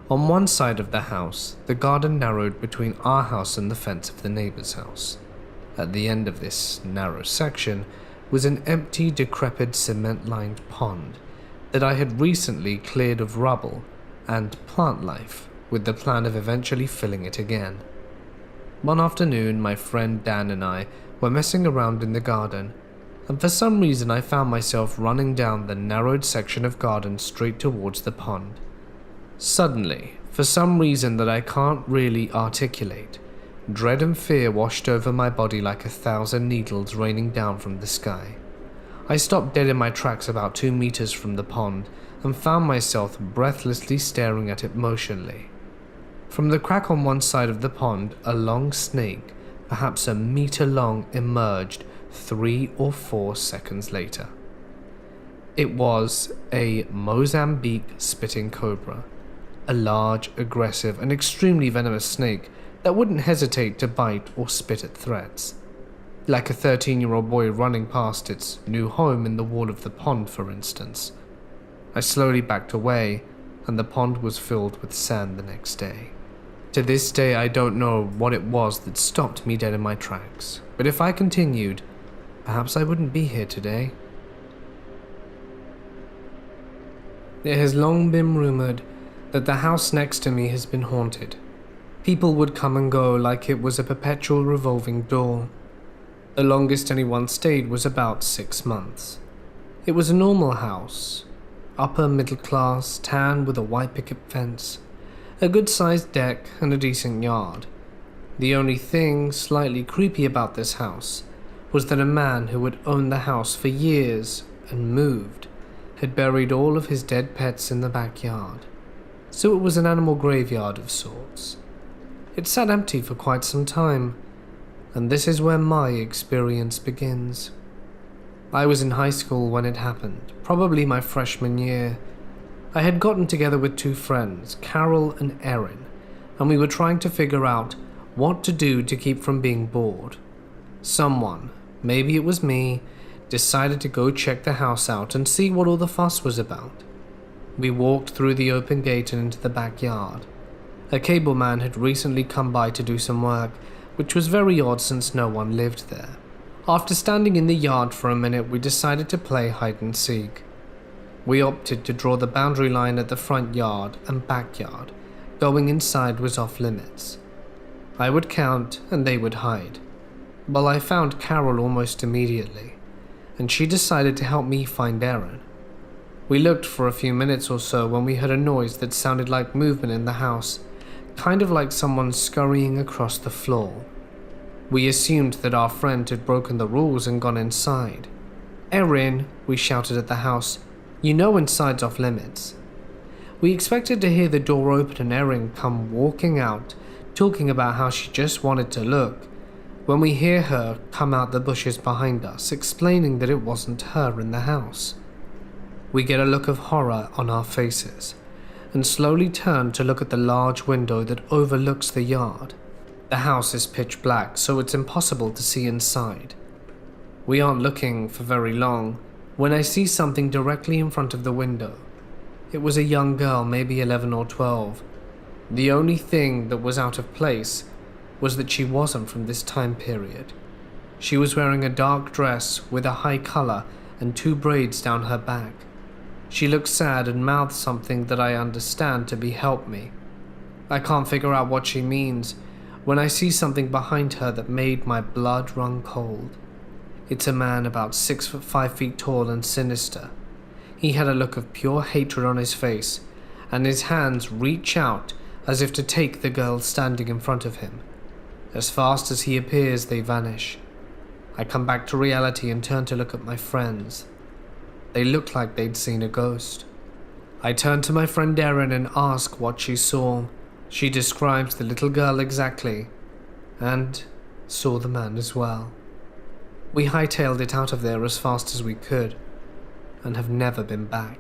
On one side of the house, the garden narrowed between our house and the fence of the neighbor's house. At the end of this narrow section was an empty, decrepit, cement-lined pond that I had recently cleared of rubble and plant life with the plan of eventually filling it again. One afternoon, my friend Dan and I were messing around in the garden, and for some reason I found myself running down the narrowed section of garden straight towards the pond. Suddenly, for some reason that I can't really articulate, dread and fear washed over my body like 1,000 needles raining down from the sky. I stopped dead in my tracks about 2 meters from the pond and found myself breathlessly staring at it motionlessly. From the crack on one side of the pond, a long snake, perhaps a meter long, emerged 3 or 4 seconds later. It was a Mozambique spitting cobra, a large, aggressive, and extremely venomous snake that wouldn't hesitate to bite or spit at threats. Like a 13-year-old boy running past its new home in the wall of the pond, for instance. I slowly backed away, and the pond was filled with sand the next day. To this day, I don't know what it was that stopped me dead in my tracks, but if I continued, perhaps I wouldn't be here today. It has long been rumored that the house next to me has been haunted. People would come and go like it was a perpetual revolving door. The longest anyone stayed was about 6 months. It was a normal house, upper middle class, tan with a white picket fence, a good-sized deck and a decent yard. The only thing slightly creepy about this house was that a man who had owned the house for years and moved had buried all of his dead pets in the backyard. So it was an animal graveyard of sorts. It sat empty for quite some time, and this is where my experience begins. I was in high school when it happened, probably my freshman year. I had gotten together with 2 friends, Carol and Erin, and we were trying to figure out what to do to keep from being bored. Someone, maybe it was me, decided to go check the house out and see what all the fuss was about. We walked through the open gate and into the backyard. A cable man had recently come by to do some work, which was very odd since no one lived there. After standing in the yard for a minute, we decided to play hide and seek. We opted to draw the boundary line at the front yard and backyard. Going inside was off limits. I would count and they would hide. Well, I found Carol almost immediately, and she decided to help me find Erin. We looked for a few minutes or so when we heard a noise that sounded like movement in the house, kind of like someone scurrying across the floor. We assumed that our friend had broken the rules and gone inside. "Erin," we shouted at the house, "you know inside's off limits." We expected to hear the door open and Erin come walking out, talking about how she just wanted to look, when we hear her come out the bushes behind us, explaining that it wasn't her in the house. We get a look of horror on our faces, and slowly turn to look at the large window that overlooks the yard. The house is pitch black, so it's impossible to see inside. We aren't looking for very long when I see something directly in front of the window. It was a young girl, maybe 11 or 12. The only thing that was out of place was that she wasn't from this time period. She was wearing a dark dress with a high collar and 2 braids down her back. She looked sad and mouthed something that I understand to be "help me." I can't figure out what she means when I see something behind her that made my blood run cold. It's a man about 6 foot 5 feet tall and sinister. He had a look of pure hatred on his face, and his hands reach out as if to take the girl standing in front of him. As fast as he appears, they vanish. I come back to reality and turn to look at my friends. They looked like they'd seen a ghost. I turn to my friend Erin and ask what she saw. She describes the little girl exactly, and saw the man as well. We hightailed it out of there as fast as we could, and have never been back.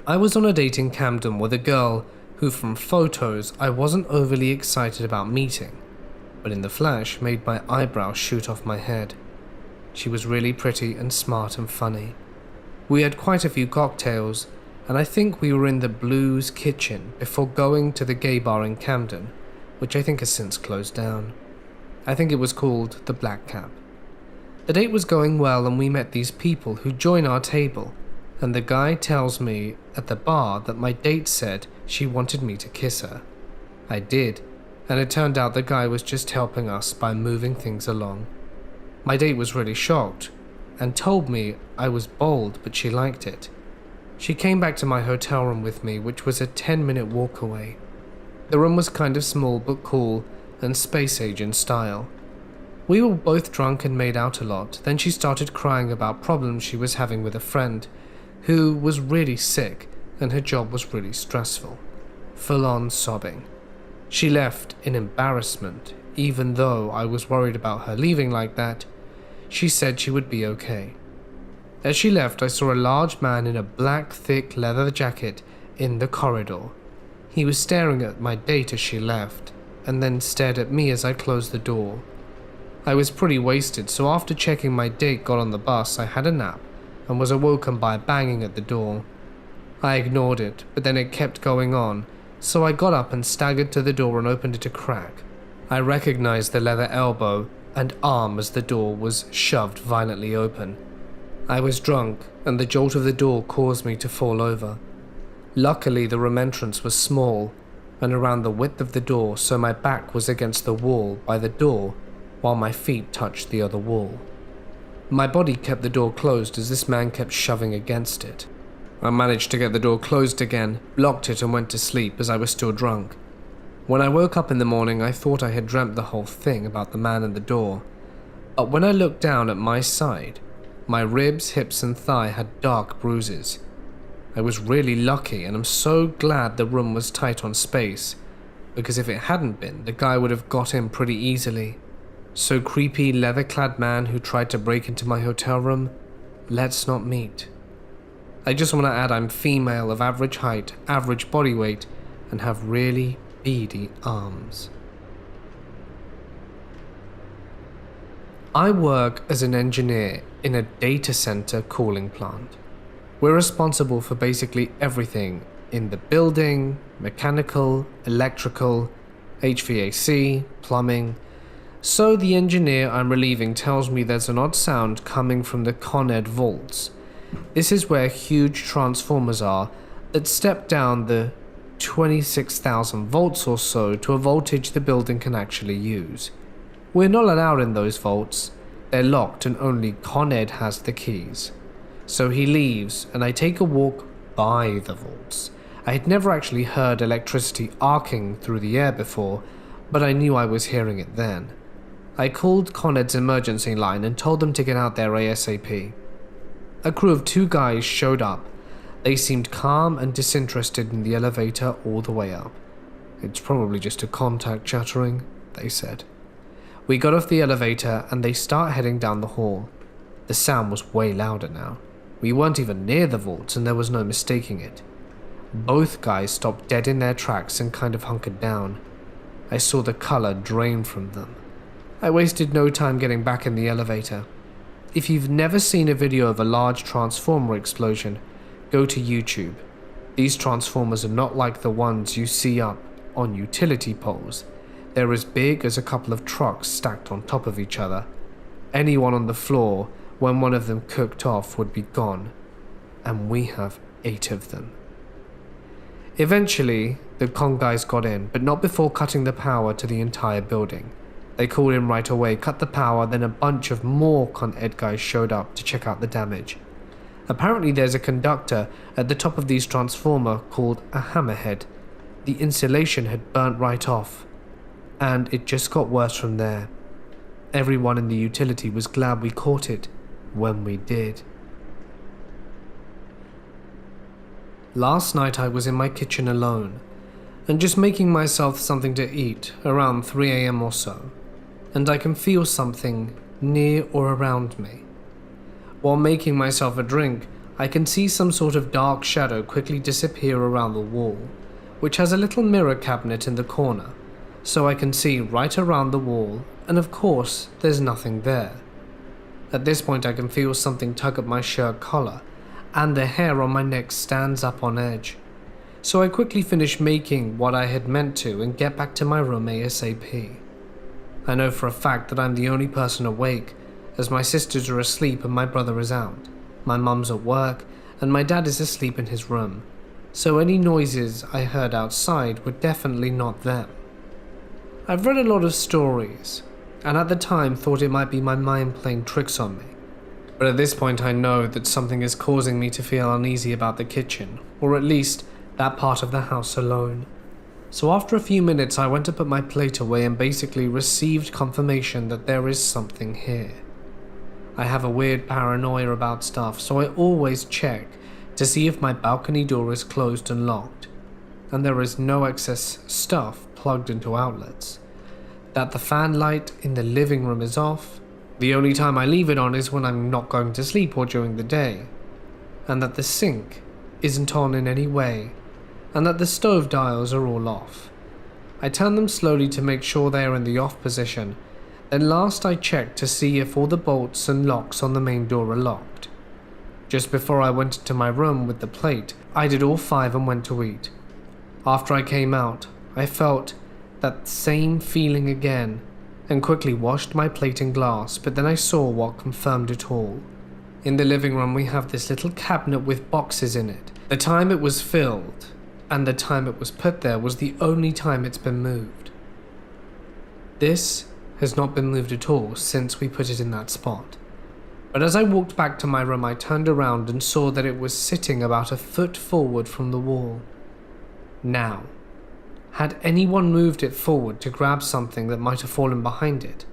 I was on a date in Camden with a girl who from photos I wasn't overly excited about meeting, but in the flesh made my eyebrows shoot off my head. She was really pretty and smart and funny. We had quite a few cocktails, and I think we were in the Blues Kitchen before going to the gay bar in Camden, which I think has since closed down. I think it was called the Black Cap. The date was going well, and we met these people who join our table, and the guy tells me at the bar that my date said she wanted me to kiss her. I did, and it turned out the guy was just helping us by moving things along. My date was really shocked and told me I was bold, but she liked it. She came back to my hotel room with me, which was a 10-minute walk away. The room was kind of small but cool and space agent style. We were both drunk and made out a lot. Then she started crying about problems she was having with a friend who was really sick and her job was really stressful. Full on sobbing. She left in embarrassment, even though I was worried about her leaving like that. She said she would be okay. As she left, I saw a large man in a black, thick leather jacket in the corridor. He was staring at my date as she left, and then stared at me as I closed the door. I was pretty wasted, so after checking my date got on the bus, I had a nap and was awoken by a banging at the door. I ignored it, but then it kept going on, so I got up and staggered to the door and opened it a crack. I recognized the leather elbow and arm as the door was shoved violently open. I was drunk, and the jolt of the door caused me to fall over. Luckily, the room entrance was small and around the width of the door, so my back was against the wall by the door while my feet touched the other wall. My body kept the door closed as this man kept shoving against it. I managed to get the door closed again, locked it, and went to sleep as I was still drunk. When I woke up in the morning, I thought I had dreamt the whole thing about the man and the door. But when I looked down at my side, my ribs, hips, and thigh had dark bruises. I was really lucky, and I'm so glad the room was tight on space, because if it hadn't been, the guy would have got in pretty easily. So creepy, leather-clad man who tried to break into my hotel room, let's not meet. I just want to add I'm female, of average height, average body weight, and have really beady arms. I work as an engineer in a data center cooling plant. We're responsible for basically everything in the building: mechanical, electrical, HVAC, plumbing. So the engineer I'm relieving tells me there's an odd sound coming from the Con Ed vaults. This is where huge transformers are that step down the 26,000 volts or so to a voltage the building can actually use. We're not allowed in those vaults. They're locked and only Con Ed has the keys. So he leaves and I take a walk by the vaults. I had never actually heard electricity arcing through the air before, but I knew I was hearing it then. I called Con Ed's emergency line and told them to get out there ASAP. A crew of 2 guys showed up. They seemed calm and disinterested in the elevator all the way up. It's probably just a contact chattering, they said. We got off the elevator and they start heading down the hall. The sound was way louder now. We weren't even near the vaults and there was no mistaking it. Both guys stopped dead in their tracks and kind of hunkered down. I saw the color drain from them. I wasted no time getting back in the elevator. If you've never seen a video of a large transformer explosion, go to YouTube. These transformers are not like the ones you see up on utility poles. They're as big as a couple of trucks stacked on top of each other. Anyone on the floor, when one of them cooked off, would be gone. And we have 8 of them. Eventually, the con guys got in, but not before cutting the power to the entire building. They called in right away, cut the power, then a bunch of more Con Ed guys showed up to check out the damage. Apparently there's a conductor at the top of these transformer called a hammerhead. The insulation had burnt right off, and it just got worse from there. Everyone in the utility was glad we caught it when we did. Last night I was in my kitchen alone, and just making myself something to eat around 3 AM or so, and I can feel something near or around me. While making myself a drink, I can see some sort of dark shadow quickly disappear around the wall, which has a little mirror cabinet in the corner, so I can see right around the wall, and of course there's nothing there. At this point I can feel something tug at my shirt collar, and the hair on my neck stands up on edge. So I quickly finish making what I had meant to and get back to my room ASAP. I know for a fact that I'm the only person awake, as my sisters are asleep and my brother is out. My mum's at work, and my dad is asleep in his room, so any noises I heard outside were definitely not them. I've read a lot of stories, and at the time thought it might be my mind playing tricks on me. But at this point I know that something is causing me to feel uneasy about the kitchen, or at least that part of the house alone. So after a few minutes I went to put my plate away and basically received confirmation that there is something here. I have a weird paranoia about stuff, so I always check to see if my balcony door is closed and locked, and there is no excess stuff plugged into outlets, that the fan light in the living room is off, the only time I leave it on is when I'm not going to sleep or during the day, and that the sink isn't on in any way, and that the stove dials are all off. I turn them slowly to make sure they are in the off position, then last I checked to see if all the bolts and locks on the main door are locked. Just before I went into my room with the plate, I did all 5 and went to eat. After I came out, I felt that same feeling again and quickly washed my plate and glass, but then I saw what confirmed it all. In the living room we have this little cabinet with boxes in it. The time it was filled and the time it was put there was the only time it's been moved. This has not been moved at all since we put it in that spot. But as I walked back to my room I turned around and saw that it was sitting about a foot forward from the wall. Now, had anyone moved it forward to grab something that might have fallen behind it,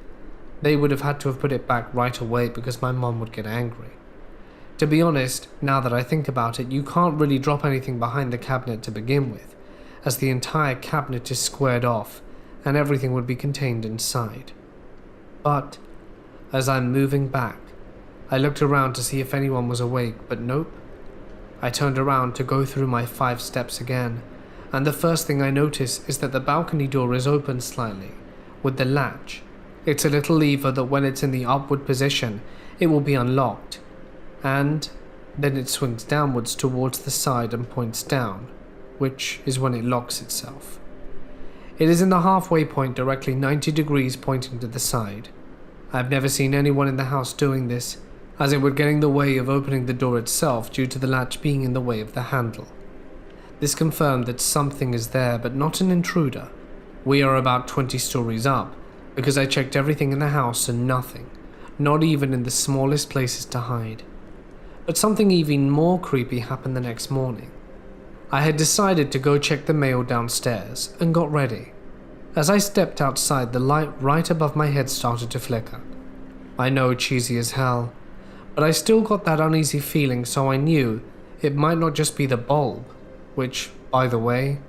they would have had to have put it back right away because my mom would get angry. To be honest, now that I think about it, you can't really drop anything behind the cabinet to begin with, as the entire cabinet is squared off and everything would be contained inside. But, as I'm moving back, I looked around to see if anyone was awake, but nope. I turned around to go through my 5 steps again, and the first thing I notice is that the balcony door is open slightly, with the latch. It's a little lever that when it's in the upward position, it will be unlocked, and then it swings downwards towards the side and points down, which is when it locks itself. It is in the halfway point directly 90 degrees pointing to the side. I've never seen anyone in the house doing this, as it would get in the way of opening the door itself due to the latch being in the way of the handle. This confirmed that something is there, but not an intruder. We are about 20 stories up, because I checked everything in the house and nothing, not even in the smallest places to hide. But something even more creepy happened the next morning. I had decided to go check the mail downstairs and got ready. As I stepped outside, the light right above my head started to flicker. I know, cheesy as hell, but I still got that uneasy feeling, so I knew it might not just be the bulb, which, by the way,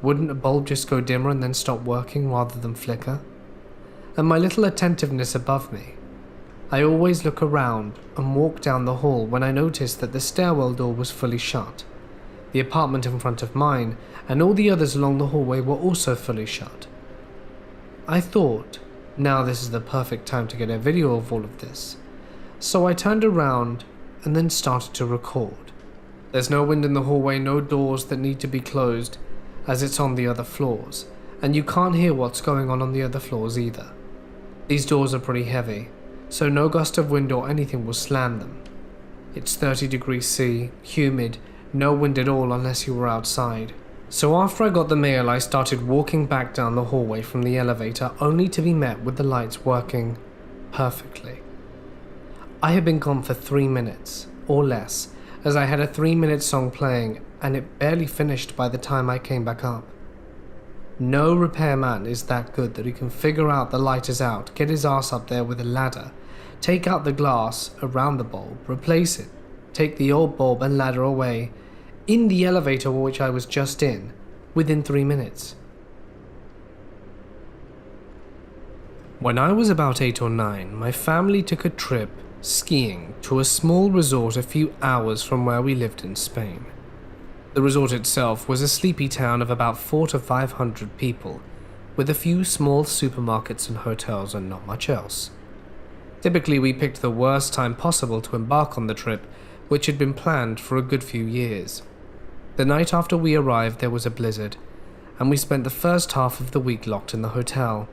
wouldn't a bulb just go dimmer and then stop working rather than flicker? And my little attentiveness above me. I always look around and walk down the hall when I noticed that the stairwell door was fully shut. The apartment in front of mine and all the others along the hallway were also fully shut. I thought, now this is the perfect time to get a video of all of this. So I turned around and then started to record. There's no wind in the hallway, no doors that need to be closed, as it's on the other floors, and you can't hear what's going on the other floors either. These doors are pretty heavy, so no gust of wind or anything will slam them. It's 30 degrees C, humid, no wind at all unless you were outside. So after I got the mail, I started walking back down the hallway from the elevator, only to be met with the lights working perfectly. I had been gone for 3 minutes, or less, as I had a 3-minute song playing, and it barely finished by the time I came back up. No repairman is that good that he can figure out the light is out, get his ass up there with a ladder, take out the glass around the bulb, replace it, take the old bulb and ladder away, in the elevator which I was just in, within 3 minutes. When I was about 8 or 9, my family took a trip skiing to a small resort a few hours from where we lived in Spain. The resort itself was a sleepy town of about 400 to 500 people, with a few small supermarkets and hotels and not much else. Typically, we picked the worst time possible to embark on the trip, which had been planned for a good few years. The night after we arrived, there was a blizzard, and we spent the first half of the week locked in the hotel.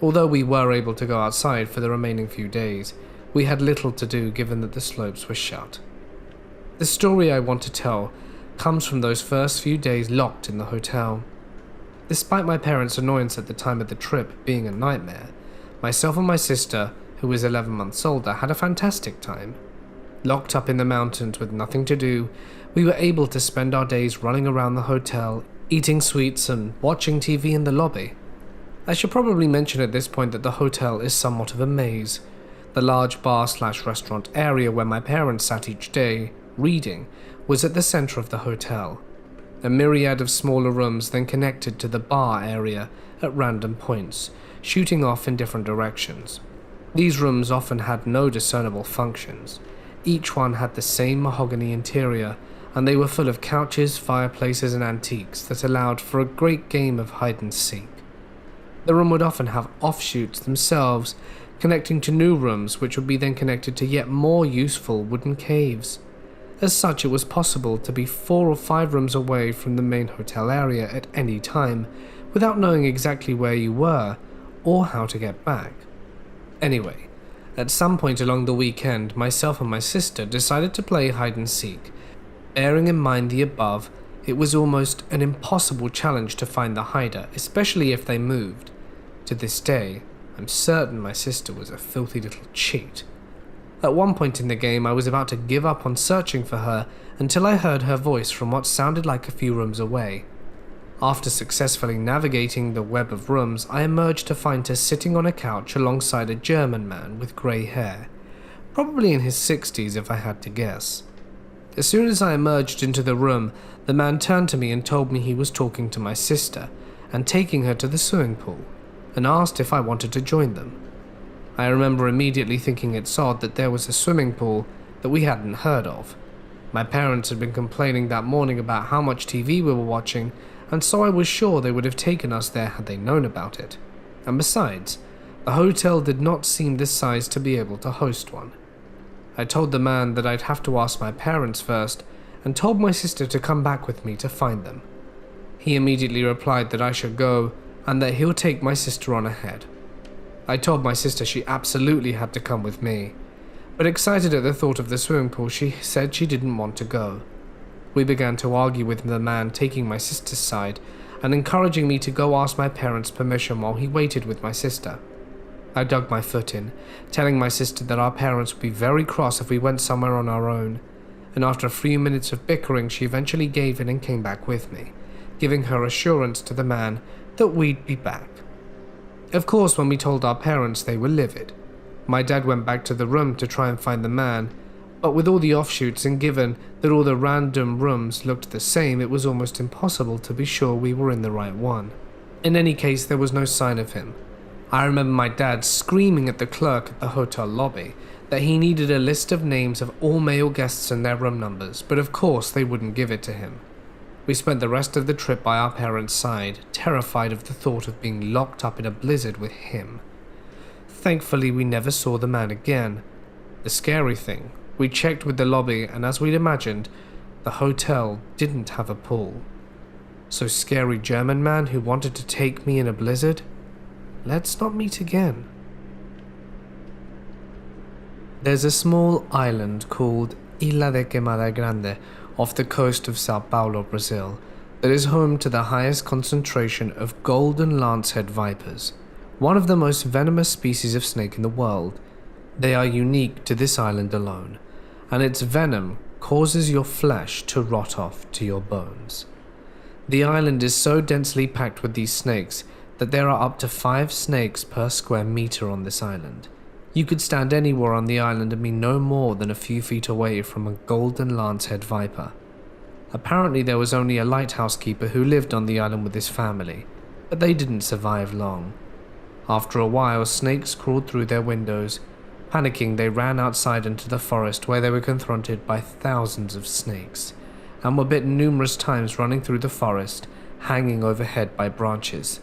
Although we were able to go outside for the remaining few days, we had little to do given that the slopes were shut. The story I want to tell comes from those first few days locked in the hotel. Despite my parents' annoyance at the time of the trip being a nightmare, myself and my sister, who was 11 months older, had a fantastic time. Locked up in the mountains with nothing to do, we were able to spend our days running around the hotel, eating sweets and watching TV in the lobby. I should probably mention at this point that the hotel is somewhat of a maze. The large bar/restaurant area where my parents sat each day, reading, was at the center of the hotel. A myriad of smaller rooms then connected to the bar area at random points, shooting off in different directions. These rooms often had no discernible functions. Each one had the same mahogany interior, and they were full of couches, fireplaces, and antiques that allowed for a great game of hide and seek. The room would often have offshoots themselves, connecting to new rooms which would be then connected to yet more useful wooden caves. As such, it was possible to be 4 or 5 rooms away from the main hotel area at any time, without knowing exactly where you were or how to get back. Anyway, at some point along the weekend, myself and my sister decided to play hide and seek. Bearing in mind the above, it was almost an impossible challenge to find the hider, especially if they moved. To this day, I'm certain my sister was a filthy little cheat. At one point in the game, I was about to give up on searching for her until I heard her voice from what sounded like a few rooms away. After successfully navigating the web of rooms, I emerged to find her sitting on a couch alongside a German man with grey hair, probably in his 60s if I had to guess. As soon as I emerged into the room, the man turned to me and told me he was talking to my sister and taking her to the swimming pool, and asked if I wanted to join them. I remember immediately thinking it's odd that there was a swimming pool that we hadn't heard of. My parents had been complaining that morning about how much TV we were watching, and so I was sure they would have taken us there had they known about it. And besides, the hotel did not seem this size to be able to host one. I told the man that I'd have to ask my parents first, and told my sister to come back with me to find them. He immediately replied that I should go, and that he'll take my sister on ahead. I told my sister she absolutely had to come with me, but excited at the thought of the swimming pool, she said she didn't want to go. We began to argue with the man taking my sister's side and encouraging me to go ask my parents' permission while he waited with my sister. I dug my foot in, telling my sister that our parents would be very cross if we went somewhere on our own, and after a few minutes of bickering she eventually gave in and came back with me, giving her assurance to the man that we'd be back. Of course, when we told our parents, they were livid. My dad went back to the room to try and find the man, but with all the offshoots and given that all the random rooms looked the same, it was almost impossible to be sure we were in the right one. In any case, there was no sign of him. I remember my dad screaming at the clerk at the hotel lobby that he needed a list of names of all male guests and their room numbers, but of course they wouldn't give it to him. We spent the rest of the trip by our parents' side, terrified of the thought of being locked up in a blizzard with him. Thankfully, we never saw the man again. The scary thing, we checked with the lobby, and as we'd imagined, the hotel didn't have a pool. So scary German man who wanted to take me in a blizzard? Let's not meet again. There's a small island called Ilha de Queimada Grande off the coast of Sao Paulo, Brazil, that is home to the highest concentration of golden lancehead vipers, one of the most venomous species of snake in the world. They are unique to this island alone, and its venom causes your flesh to rot off to your bones. The island is so densely packed with these snakes that there are up to 5 snakes per square meter on this island. You could stand anywhere on the island and be no more than a few feet away from a golden lancehead viper. Apparently there was only a lighthouse keeper who lived on the island with his family, but they didn't survive long. After a while, snakes crawled through their windows. Panicking, they ran outside into the forest where they were confronted by thousands of snakes, and were bitten numerous times running through the forest, hanging overhead by branches.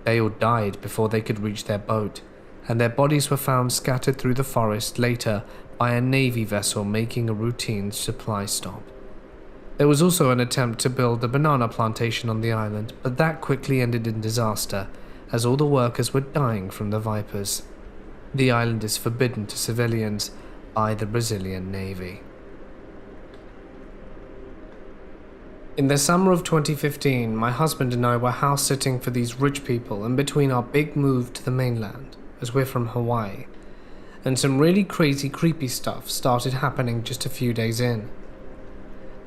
They all died before they could reach their boat, and their bodies were found scattered through the forest later by a Navy vessel making a routine supply stop. There was also an attempt to build a banana plantation on the island, but that quickly ended in disaster as all the workers were dying from the vipers. The island is forbidden to civilians by the Brazilian Navy. In the summer of 2015, my husband and I were house sitting for these rich people in between our big move to the mainland, as we're from Hawaii, and some really crazy creepy stuff started happening just a few days in.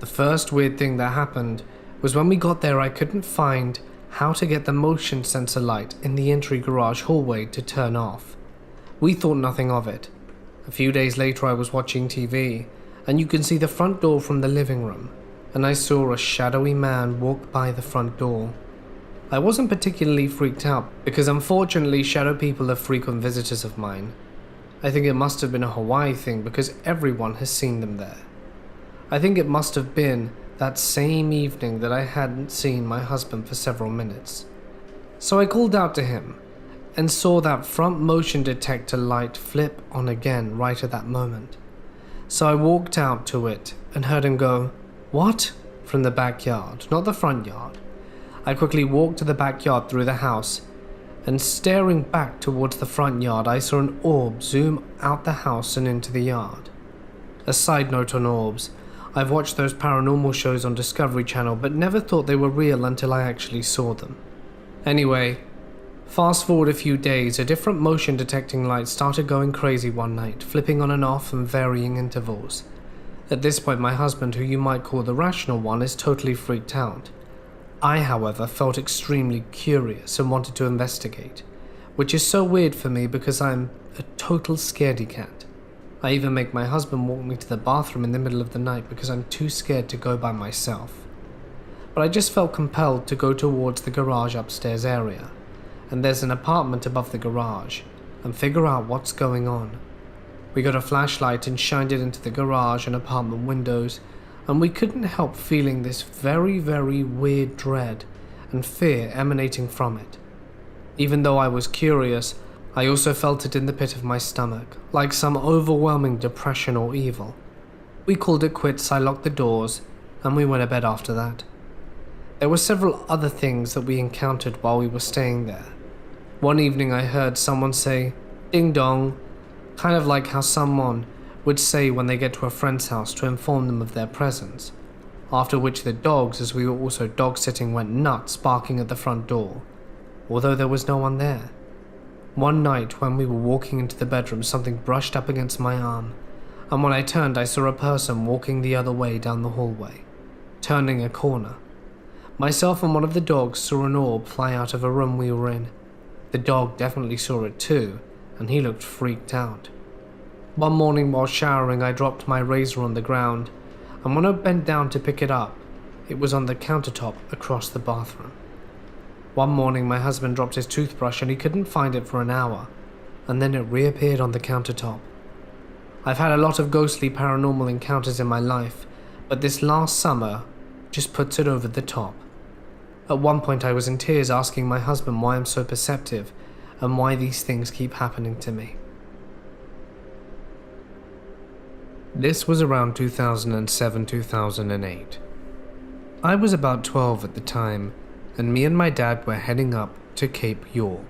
The first weird thing that happened was when we got there I couldn't find how to get the motion sensor light in the entry garage hallway to turn off. We thought nothing of it. A few days later I was watching TV, and you can see the front door from the living room, and I saw a shadowy man walk by the front door. I wasn't particularly freaked out because unfortunately shadow people are frequent visitors of mine. I think it must have been a Hawaii thing because everyone has seen them there. I think it must have been that same evening that I hadn't seen my husband for several minutes. So I called out to him and saw that front motion detector light flip on again right at that moment. So I walked out to it and heard him go, "What?" from the backyard, not the front yard. I quickly walked to the backyard through the house, and staring back towards the front yard I saw an orb zoom out the house and into the yard. A side note on orbs, I've watched those paranormal shows on Discovery Channel but never thought they were real until I actually saw them. Anyway, fast forward a few days, a different motion detecting light started going crazy one night, flipping on and off in varying intervals. At this point my husband, who you might call the rational one, is totally freaked out. I, however, felt extremely curious and wanted to investigate, which is so weird for me because I'm a total scaredy cat. I even make my husband walk me to the bathroom in the middle of the night because I'm too scared to go by myself. But I just felt compelled to go towards the garage upstairs area, and there's an apartment above the garage, and figure out what's going on. We got a flashlight and shined it into the garage and apartment windows, and we couldn't help feeling this very, very weird dread and fear emanating from it. Even though I was curious, I also felt it in the pit of my stomach, like some overwhelming depression or evil. We called it quits, I locked the doors, and we went to bed after that. There were several other things that we encountered while we were staying there. One evening I heard someone say, "Ding dong," kind of like how someone would say when they get to a friend's house to inform them of their presence, after which the dogs, as we were also dog-sitting, went nuts barking at the front door, although there was no one there. One night when we were walking into the bedroom, something brushed up against my arm, and when I turned I saw a person walking the other way down the hallway, turning a corner. Myself and one of the dogs saw an orb fly out of a room we were in. The dog definitely saw it too, and he looked freaked out. One morning while showering I dropped my razor on the ground, and when I bent down to pick it up, it was on the countertop across the bathroom. One morning my husband dropped his toothbrush and he couldn't find it for an hour, and then it reappeared on the countertop. I've had a lot of ghostly paranormal encounters in my life, but this last summer just puts it over the top. At one point I was in tears asking my husband why I'm so perceptive and why these things keep happening to me. This was around 2007-2008. I was about 12 at the time, and me and my dad were heading up to Cape York.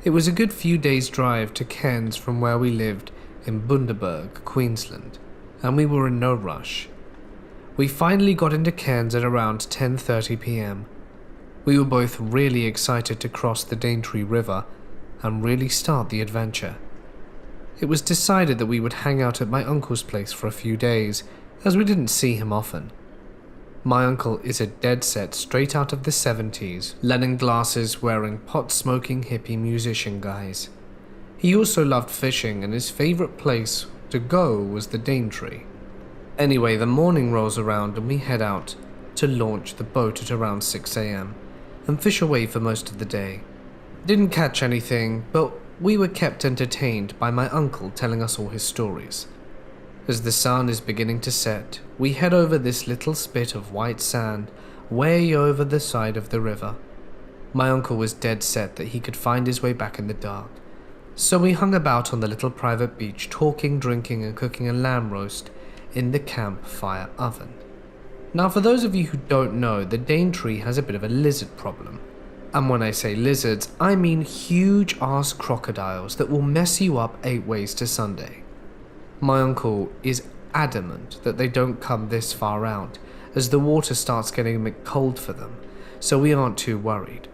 It was a good few days' drive to Cairns from where we lived in Bundaberg, Queensland, and we were in no rush. We finally got into Cairns at around 10:30 p.m. We were both really excited to cross the Daintree River and really start the adventure. It was decided that we would hang out at my uncle's place for a few days, as we didn't see him often. My uncle is a dead set straight out of the 70s, Lennon glasses wearing pot-smoking hippie musician guys. He also loved fishing, and his favourite place to go was the Daintree. Anyway, the morning rolls around and we head out to launch the boat at around 6 a.m. and fish away for most of the day. Didn't catch anything, but we were kept entertained by my uncle telling us all his stories. As the sun is beginning to set, we head over this little spit of white sand way over the side of the river. My uncle was dead set that he could find his way back in the dark, So we hung about on the little private beach, talking, drinking, and cooking a lamb roast in the campfire oven. Now, for those of you who don't know, the Daintree has a bit of a lizard problem. And when I say lizards, I mean huge ass crocodiles that will mess you up 8 ways to Sunday. My uncle is adamant that they don't come this far out, as the water starts getting a bit cold for them, so we aren't too worried.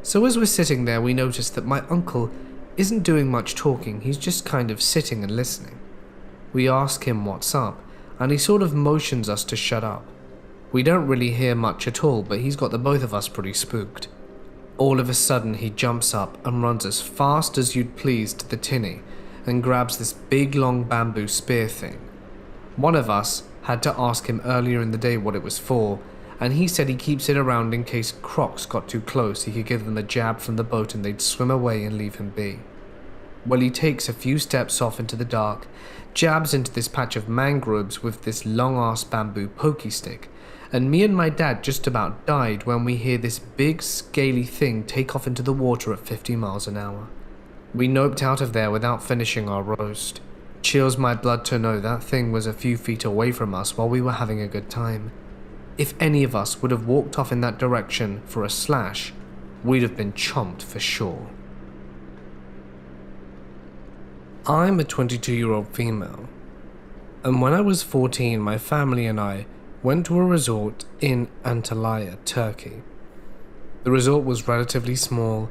So as we're sitting there, we notice that my uncle isn't doing much talking, he's just kind of sitting and listening. We ask him what's up, and he sort of motions us to shut up. We don't really hear much at all, but he's got the both of us pretty spooked. All of a sudden he jumps up and runs as fast as you'd please to the tinny and grabs this big long bamboo spear thing. One of us had to ask him earlier in the day what it was for, and he said he keeps it around in case crocs got too close. He could give them a jab from the boat and they'd swim away and leave him be. Well, he takes a few steps off into the dark, jabs into this patch of mangroves with this long-ass bamboo pokey stick, and me and my dad just about died when we hear this big scaly thing take off into the water at 50 miles an hour. We noped out of there without finishing our roast. Chills my blood to know that thing was a few feet away from us while we were having a good time. If any of us would have walked off in that direction for a slash, we'd have been chomped for sure. I'm a 22-year-old female, and when I was 14, my family and I went to a resort in Antalya, Turkey. The resort was relatively small,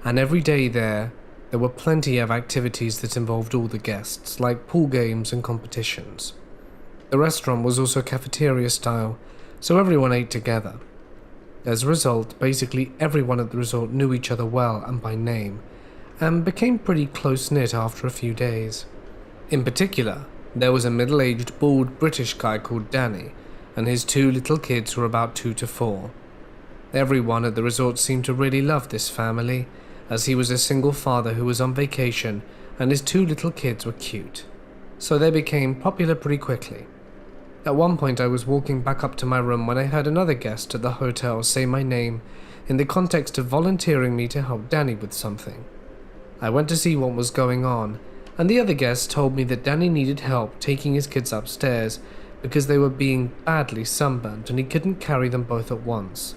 and every day there were plenty of activities that involved all the guests, like pool games and competitions. The restaurant was also cafeteria style, so everyone ate together. As a result, basically everyone at the resort knew each other well and by name, and became pretty close-knit after a few days. In particular, there was a middle-aged, bald British guy called Danny, and his 2 little kids were about 2 to 4. Everyone at the resort seemed to really love this family, as he was a single father who was on vacation and his 2 little kids were cute. So they became popular pretty quickly. At one point I was walking back up to my room when I heard another guest at the hotel say my name in the context of volunteering me to help Danny with something. I went to see what was going on, and the other guest told me that Danny needed help taking his kids upstairs because they were being badly sunburnt and he couldn't carry them both at once.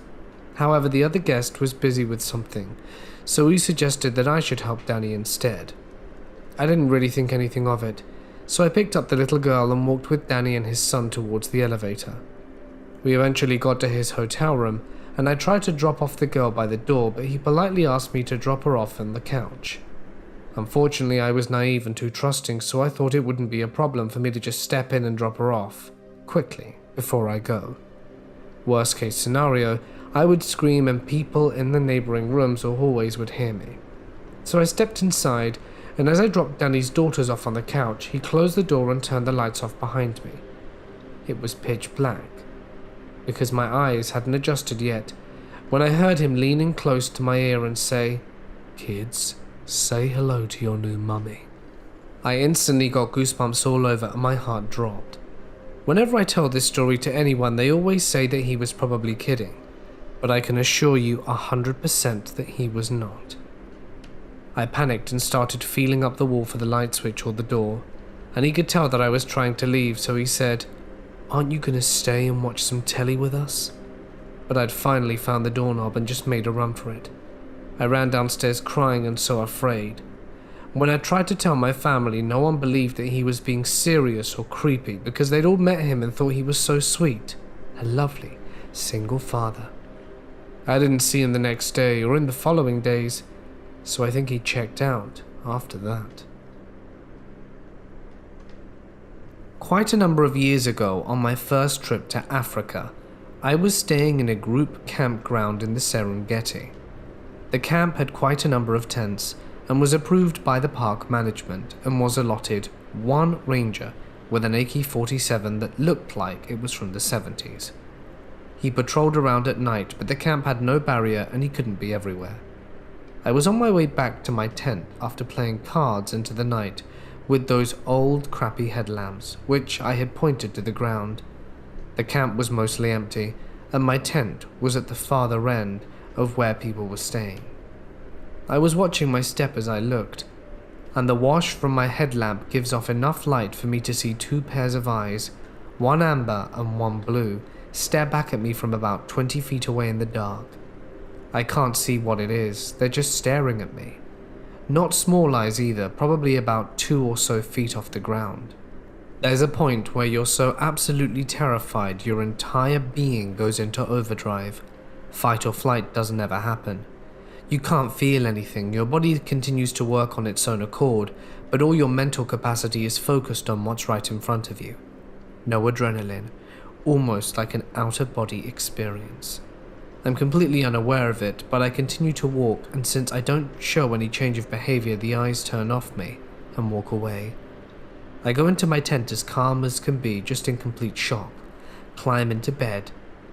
However, the other guest was busy with something, so he suggested that I should help Danny instead. I didn't really think anything of it, so I picked up the little girl and walked with Danny and his son towards the elevator. We eventually got to his hotel room, and I tried to drop off the girl by the door, but he politely asked me to drop her off on the couch. Unfortunately, I was naive and too trusting, so I thought it wouldn't be a problem for me to just step in and drop her off, quickly, before I go. Worst case scenario, I would scream and people in the neighboring rooms or hallways would hear me. So I stepped inside, and as I dropped Danny's daughters off on the couch, he closed the door and turned the lights off behind me. It was pitch black, because my eyes hadn't adjusted yet, when I heard him leaning close to my ear and say, "Kids, say hello to your new mummy." I instantly got goosebumps all over and my heart dropped. Whenever I tell this story to anyone, they always say that he was probably kidding, but I can assure you 100% that he was not. I panicked and started feeling up the wall for the light switch or the door, and he could tell that I was trying to leave, so he said, "Aren't you gonna stay and watch some telly with us?" But I'd finally found the doorknob and just made a run for it. I ran downstairs crying and so afraid. When I tried to tell my family, no one believed that he was being serious or creepy because they'd all met him and thought he was so sweet, a lovely, single father. I didn't see him the next day or in the following days, so I think he checked out after that. Quite a number of years ago, on my first trip to Africa, I was staying in a group campground in the Serengeti. The camp had quite a number of tents and was approved by the park management and was allotted one ranger with an AK-47 that looked like it was from the 70s. He patrolled around at night, but the camp had no barrier and he couldn't be everywhere. I was on my way back to my tent after playing cards into the night with those old crappy headlamps, which I had pointed to the ground. The camp was mostly empty, and my tent was at the farther end of where people were staying. I was watching my step as I looked, and the wash from my headlamp gives off enough light for me to see two pairs of eyes, one amber and one blue, stare back at me from about 20 feet away in the dark. I can't see what it is, they're just staring at me. Not small eyes either, probably about 2 or so feet off the ground. There's a point where you're so absolutely terrified your entire being goes into overdrive. Fight or flight doesn't ever happen. You can't feel anything, your body continues to work on its own accord, but all your mental capacity is focused on what's right in front of you. No adrenaline, almost like an out-of-body experience. I'm completely unaware of it, but I continue to walk, and since I don't show any change of behavior, the eyes turn off me and walk away. I go into my tent as calm as can be, just in complete shock, climb into bed,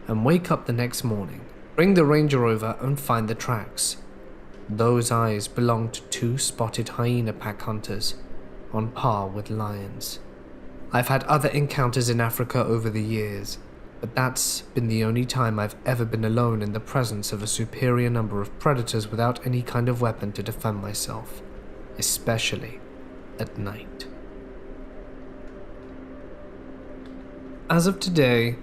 and wake up the next morning, bring the ranger over and find the tracks. Those eyes belong to 2 spotted hyena pack hunters, on par with lions. I've had other encounters in Africa over the years, but that's been the only time I've ever been alone in the presence of a superior number of predators without any kind of weapon to defend myself, especially at night. As of today,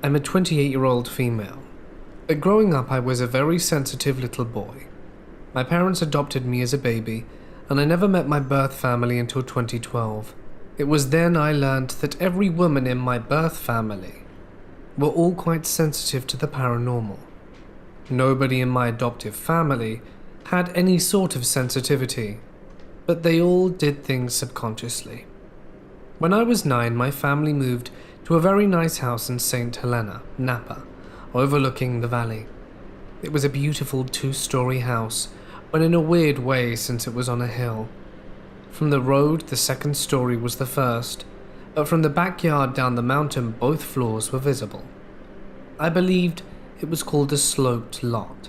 I'm a 28-year-old female, but growing up I was a very sensitive little boy. My parents adopted me as a baby, and I never met my birth family until 2012. It was then I learned that every woman in my birth family were all quite sensitive to the paranormal. Nobody in my adoptive family had any sort of sensitivity, but they all did things subconsciously. When I was 9, my family moved to a very nice house in St. Helena, Napa, overlooking the valley. It was a beautiful 2-story house, but in a weird way since it was on a hill. From the road, the 2nd story was the first, but from the backyard down the mountain, both floors were visible. I believed it was called a sloped lot.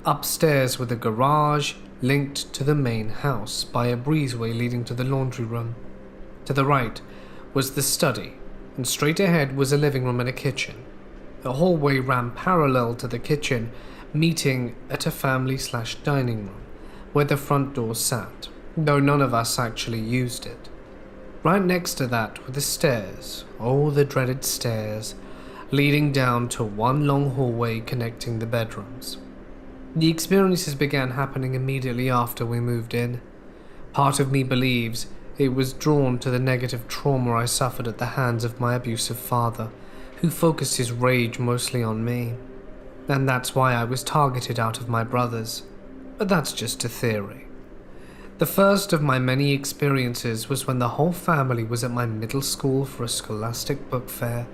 Upstairs were the garage, linked to the main house by a breezeway leading to the laundry room. To the right was the study, and straight ahead was a living room and a kitchen. The hallway ran parallel to the kitchen, meeting at a family/dining room, where the front door sat, though none of us actually used it. Right next to that were the stairs, oh the dreaded stairs, leading down to one long hallway connecting the bedrooms. The experiences began happening immediately after we moved in. Part of me believes it was drawn to the negative trauma I suffered at the hands of my abusive father, who focused his rage mostly on me. And that's why I was targeted out of my brothers. But that's just a theory. The first of my many experiences was when the whole family was at my middle school for a scholastic book fair.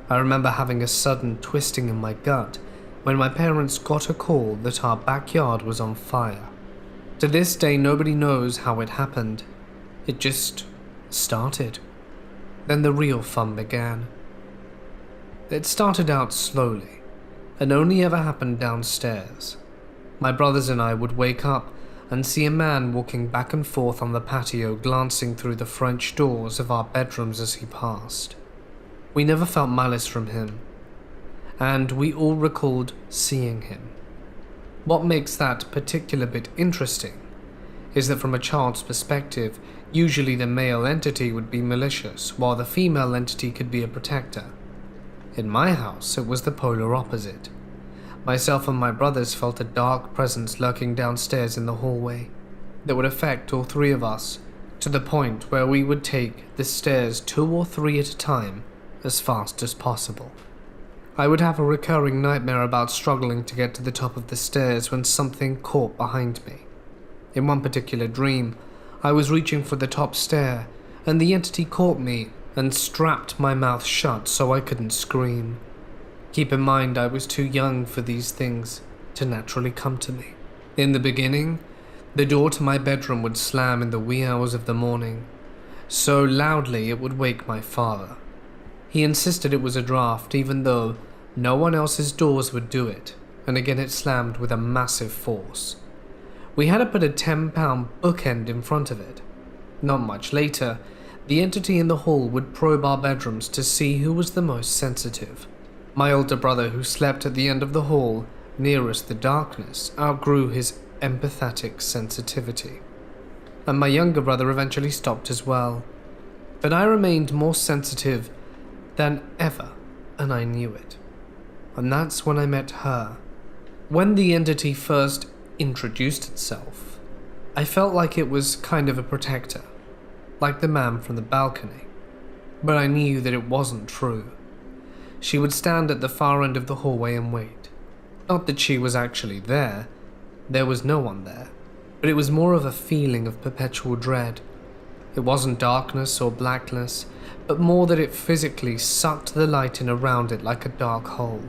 I remember having a sudden twisting in my gut when my parents got a call that our backyard was on fire. To this day, nobody knows how it happened. It just started. Then the real fun began. It started out slowly, and only ever happened downstairs. My brothers and I would wake up and see a man walking back and forth on the patio, glancing through the French doors of our bedrooms as he passed. We never felt malice from him, and we all recalled seeing him. What makes that particular bit interesting is that from a child's perspective, usually the male entity would be malicious, while the female entity could be a protector. In my house, it was the polar opposite. Myself and my brothers felt a dark presence lurking downstairs in the hallway that would affect all 3 of us, to the point where we would take the stairs 2 or 3 at a time as fast as possible. I would have a recurring nightmare about struggling to get to the top of the stairs when something caught behind me. In one particular dream, I was reaching for the top stair, and the entity caught me and strapped my mouth shut so I couldn't scream. Keep in mind, I was too young for these things to naturally come to me. In the beginning, the door to my bedroom would slam in the wee hours of the morning, so loudly it would wake my father. He insisted it was a draft, even though no one else's doors would do it, and again it slammed with a massive force. We had to put a 10-pound bookend in front of it. Not much later, the entity in the hall would probe our bedrooms to see who was the most sensitive. My older brother, who slept at the end of the hall, nearest the darkness, outgrew his empathetic sensitivity. and my younger brother eventually stopped as well. But I remained more sensitive than ever, and I knew it. And that's when I met her. When the entity first introduced itself, I felt like it was kind of a protector, like the man from the balcony. But I knew that it wasn't true. She would stand at the far end of the hallway and wait. Not that she was actually there. There was no one there. But it was more of a feeling of perpetual dread. It wasn't darkness or blackness, but more that it physically sucked the light in around it like a dark hole.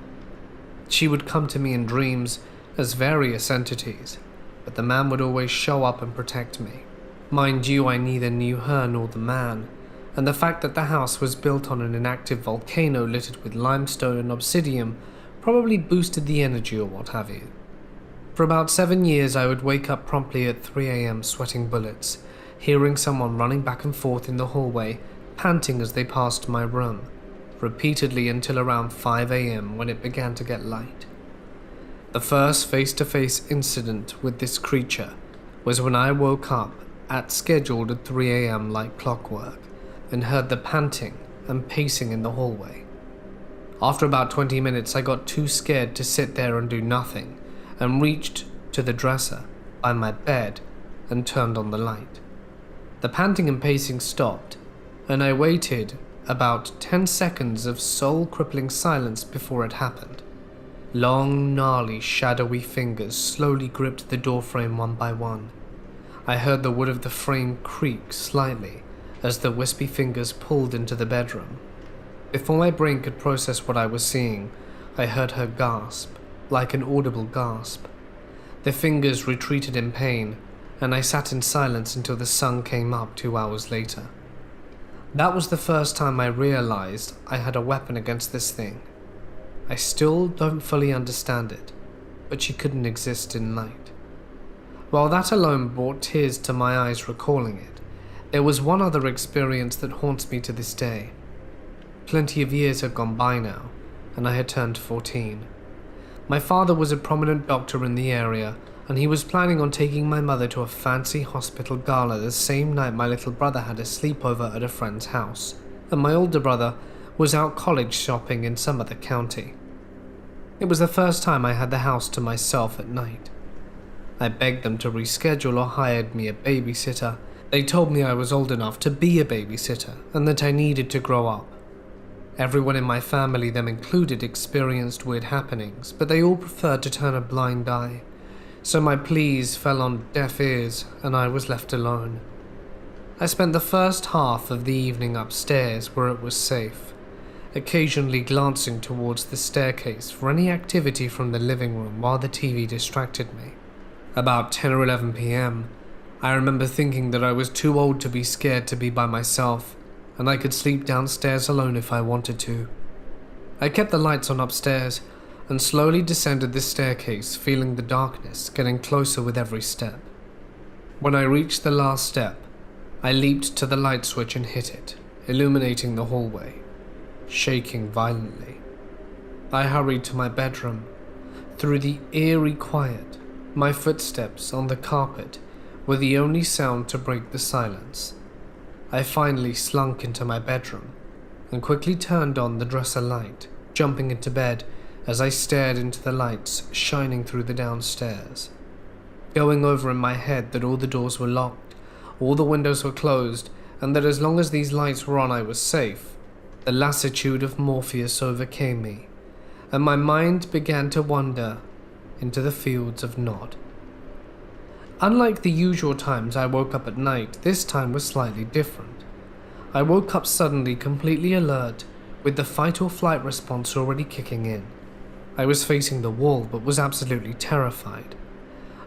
She would come to me in dreams as various entities, but the man would always show up and protect me. Mind you, I neither knew her nor the man, and the fact that the house was built on an inactive volcano littered with limestone and obsidian probably boosted the energy or what have you. For about 7 years I would wake up promptly at 3 a.m. sweating bullets, hearing someone running back and forth in the hallway, panting as they passed my room, repeatedly until around 5 a.m. when it began to get light. The first face-to-face incident with this creature was when I woke up at scheduled at 3 a.m. like clockwork and heard the panting and pacing in the hallway. After about 20 minutes I got too scared to sit there and do nothing, and reached to the dresser by my bed and turned on the light. The panting and pacing stopped, and I waited about 10 seconds of soul-crippling silence before it happened. Long, gnarly, shadowy fingers slowly gripped the doorframe one by one. I heard the wood of the frame creak slightly as the wispy fingers pulled into the bedroom. Before my brain could process what I was seeing, I heard her gasp, like an audible gasp. The fingers retreated in pain, and I sat in silence until the sun came up 2 hours later. That was the first time I realized I had a weapon against this thing. I still don't fully understand it, but she couldn't exist in light. While that alone brought tears to my eyes recalling it, there was one other experience that haunts me to this day. Plenty of years had gone by now, and I had turned 14. My father was a prominent doctor in the area, and he was planning on taking my mother to a fancy hospital gala the same night my little brother had a sleepover at a friend's house, and my older brother was out college shopping in some other county. It was the first time I had the house to myself at night. I begged them to reschedule or hired me a babysitter. They told me I was old enough to be a babysitter and that I needed to grow up. Everyone in my family, them included, experienced weird happenings, but they all preferred to turn a blind eye. So my pleas fell on deaf ears, and I was left alone. I spent the first half of the evening upstairs where it was safe, occasionally glancing towards the staircase for any activity from the living room while the TV distracted me. About 10 or 11 p.m., I remember thinking that I was too old to be scared to be by myself, and I could sleep downstairs alone if I wanted to. I kept the lights on upstairs and slowly descended the staircase, feeling the darkness getting closer with every step. When I reached the last step, I leaped to the light switch and hit it, illuminating the hallway, shaking violently. I hurried to my bedroom. Through the eerie quiet, my footsteps on the carpet were the only sound to break the silence. I finally slunk into my bedroom and quickly turned on the dresser light, jumping into bed as I stared into the lights shining through the downstairs. Going over in my head that all the doors were locked, all the windows were closed, and that as long as these lights were on I was safe, the lassitude of Morpheus overcame me, and my mind began to wander into the fields of Nod. Unlike the usual times I woke up at night, this time was slightly different. I woke up suddenly completely alert, with the fight or flight response already kicking in. I was facing the wall, but was absolutely terrified.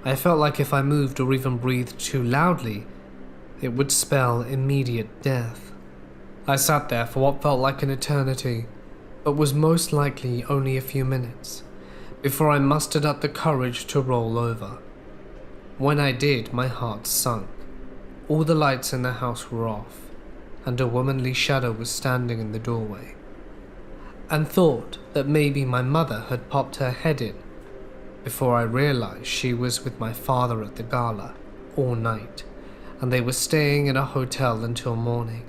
I felt like if I moved or even breathed too loudly, it would spell immediate death. I sat there for what felt like an eternity, but was most likely only a few minutes, before I mustered up the courage to roll over. When I did, my heart sunk. All the lights in the house were off, and a womanly shadow was standing in the doorway. And thought that maybe my mother had popped her head in, before I realized she was with my father at the gala all night, and they were staying in a hotel until morning.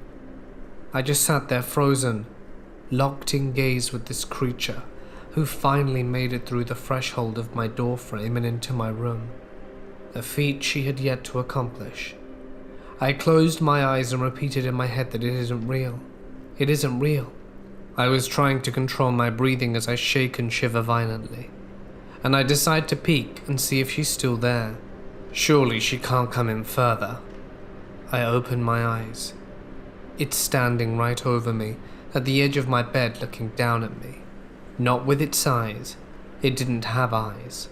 I just sat there frozen, locked in gaze with this creature who finally made it through the threshold of my doorframe and into my room, a feat she had yet to accomplish. I closed my eyes and repeated in my head that it isn't real. It isn't real. I was trying to control my breathing as I shake and shiver violently, and I decide to peek and see if she's still there. Surely she can't come in further. I open my eyes. It's standing right over me, at the edge of my bed, looking down at me. Not with its eyes. It didn't have eyes.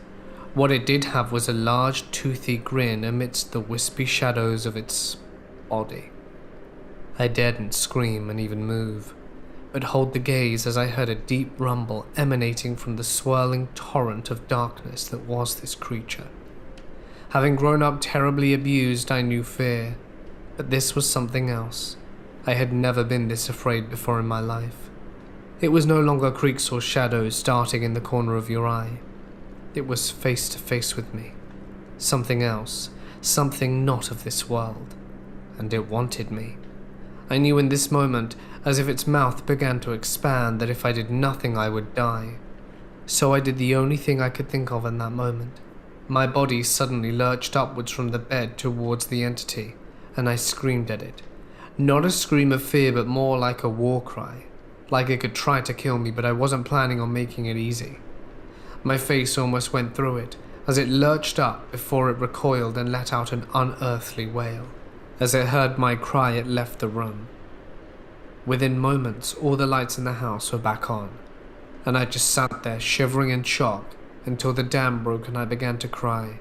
What it did have was a large, toothy grin amidst the wispy shadows of its body. I daredn't scream and even move, but hold the gaze as I heard a deep rumble emanating from the swirling torrent of darkness that was this creature. Having grown up terribly abused, I knew fear, but this was something else. I had never been this afraid before in my life. It was no longer creaks or shadows darting in the corner of your eye. It was face to face with me. Something else, something not of this world. And it wanted me. I knew in this moment, as if its mouth began to expand, that if I did nothing I would die. So I did the only thing I could think of in that moment. My body suddenly lurched upwards from the bed towards the entity, and I screamed at it. Not a scream of fear, but more like a war cry. Like it could try to kill me, but I wasn't planning on making it easy. My face almost went through it, as it lurched up before it recoiled and let out an unearthly wail. As it heard my cry, it left the room. Within moments, all the lights in the house were back on, and I just sat there shivering in shock until the dam broke and I began to cry.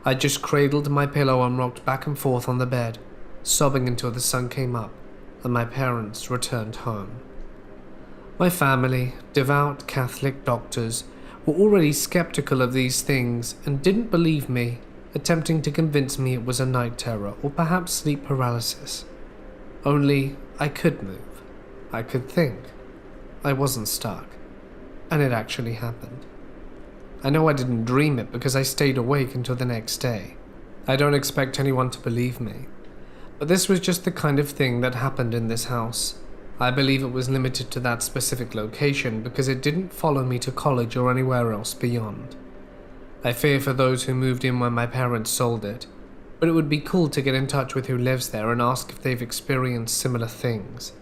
I just cradled my pillow and rocked back and forth on the bed, sobbing until the sun came up and my parents returned home. My family, devout Catholic doctors, were already skeptical of these things and didn't believe me, attempting to convince me it was a night terror or perhaps sleep paralysis. Only I could move. I could think. I wasn't stuck. And it actually happened. I know I didn't dream it because I stayed awake until the next day. I don't expect anyone to believe me. But this was just the kind of thing that happened in this house. I believe it was limited to that specific location because it didn't follow me to college or anywhere else beyond. I fear for those who moved in when my parents sold it, but it would be cool to get in touch with who lives there and ask if they've experienced similar things.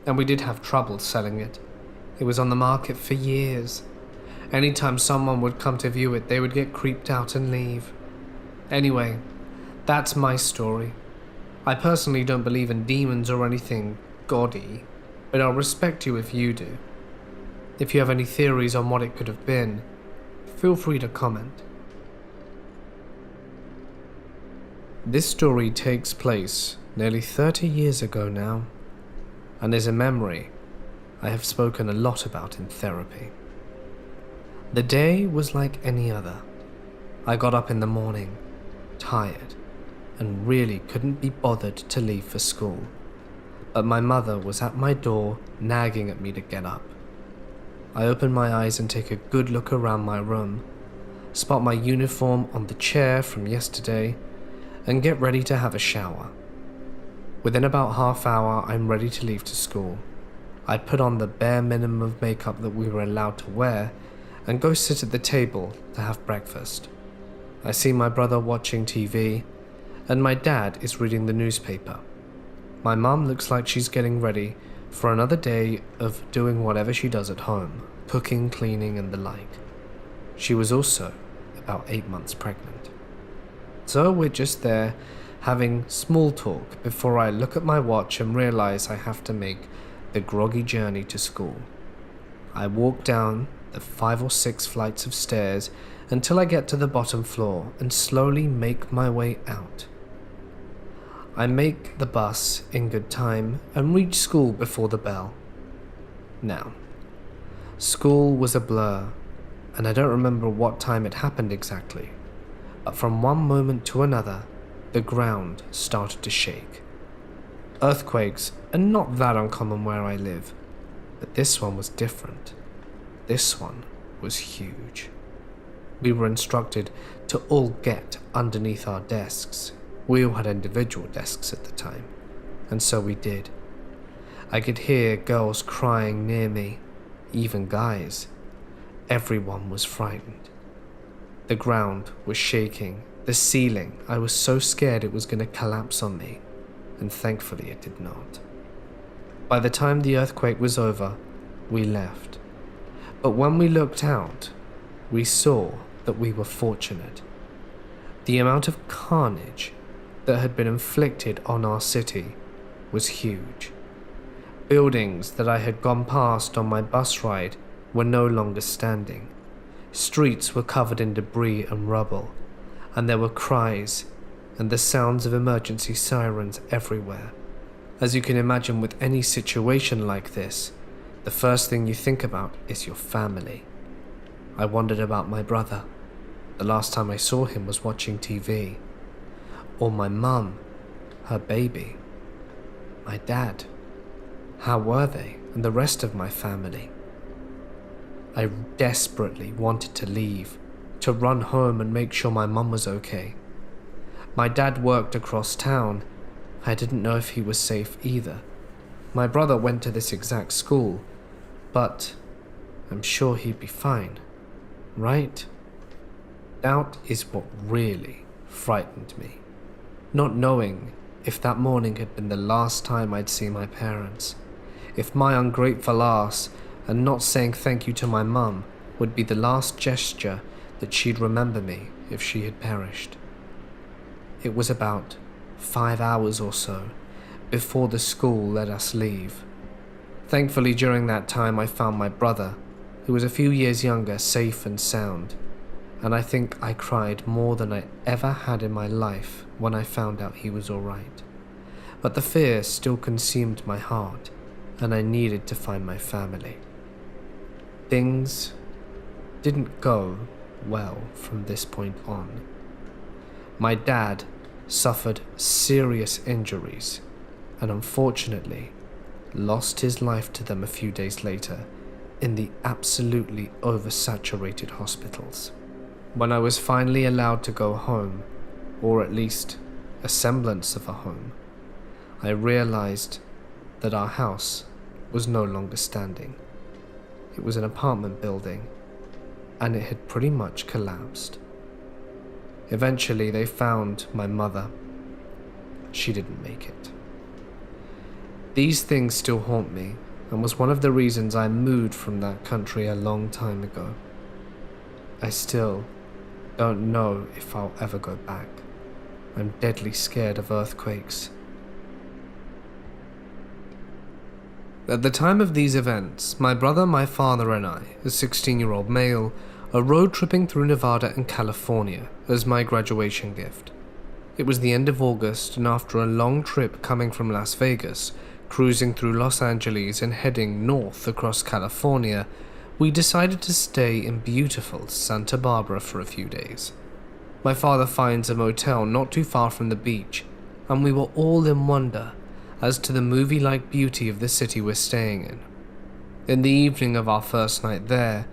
And we did have trouble selling it. It was on the market for years. Anytime someone would come to view it, they would get creeped out and leave. Anyway, that's my story. I personally don't believe in demons or anything gaudy, but I'll respect you if you do. If you have any theories on what it could have been, feel free to comment. This story takes place nearly 30 years ago now, and is a memory I have spoken a lot about in therapy. The day was like any other. I got up in the morning, tired, and really couldn't be bothered to leave for school. But my mother was at my door, nagging at me to get up. I open my eyes and take a good look around my room, spot my uniform on the chair from yesterday, and get ready to have a shower. Within about half hour, I'm ready to leave to school. I put on the bare minimum of makeup that we were allowed to wear and go sit at the table to have breakfast. I see my brother watching TV, and my dad is reading the newspaper. My mum looks like she's getting ready for another day of doing whatever she does at home, cooking, cleaning, and the like. She was also about 8 months pregnant. So we're just there having small talk before I look at my watch and realize I have to make the groggy journey to school. I walk down the 5 or 6 flights of stairs until I get to the bottom floor and slowly make my way out. I make the bus in good time and reach school before the bell. Now, school was a blur, and I don't remember what time it happened exactly, but from one moment to another, the ground started to shake. Earthquakes are not that uncommon where I live, but this one was different. This one was huge. We were instructed to all get underneath our desks, We all had individual desks at the time, and so we did. I could hear girls crying near me, even guys. Everyone was frightened. The ground was shaking, the ceiling, I was so scared it was going to collapse on me, and thankfully it did not. By the time the earthquake was over, we left. But when we looked out, we saw that we were fortunate. The amount of carnage that had been inflicted on our city was huge. Buildings that I had gone past on my bus ride were no longer standing. Streets were covered in debris and rubble, and there were cries and the sounds of emergency sirens everywhere. As you can imagine, with any situation like this, the first thing you think about is your family. I wondered about my brother. The last time I saw him was watching TV. Or my mum, her baby. My dad. How were they, and the rest of my family? I desperately wanted to leave, to run home and make sure my mum was okay. My dad worked across town. I didn't know if he was safe either. My brother went to this exact school, but I'm sure he'd be fine, right? Doubt is what really frightened me. Not knowing if that morning had been the last time I'd see my parents, if my ungrateful ass and not saying thank you to my mum would be the last gesture that she'd remember me if she had perished. It was about 5 hours or so before the school let us leave. Thankfully, during that time I found my brother, who was a few years younger, safe and sound, and I think I cried more than I ever had in my life when I found out he was alright. But the fear still consumed my heart, and I needed to find my family. Things didn't go well from this point on. My dad suffered serious injuries and unfortunately lost his life to them a few days later in the absolutely oversaturated hospitals. When I was finally allowed to go home, or at least a semblance of a home, I realized that our house was no longer standing. It was an apartment building, and it had pretty much collapsed. Eventually, they found my mother. She didn't make it. These things still haunt me, and was one of the reasons I moved from that country a long time ago. I still don't know if I'll ever go back. I'm deadly scared of earthquakes. At the time of these events, my brother, my father, and I, a 16-year-old male, are road tripping through Nevada and California as my graduation gift. It was the end of August, and after a long trip coming from Las Vegas, cruising through Los Angeles and heading north across California, we decided to stay in beautiful Santa Barbara for a few days. My father finds a motel not too far from the beach, and we were all in wonder as to the movie-like beauty of the city we're staying in. In the evening of our first night there,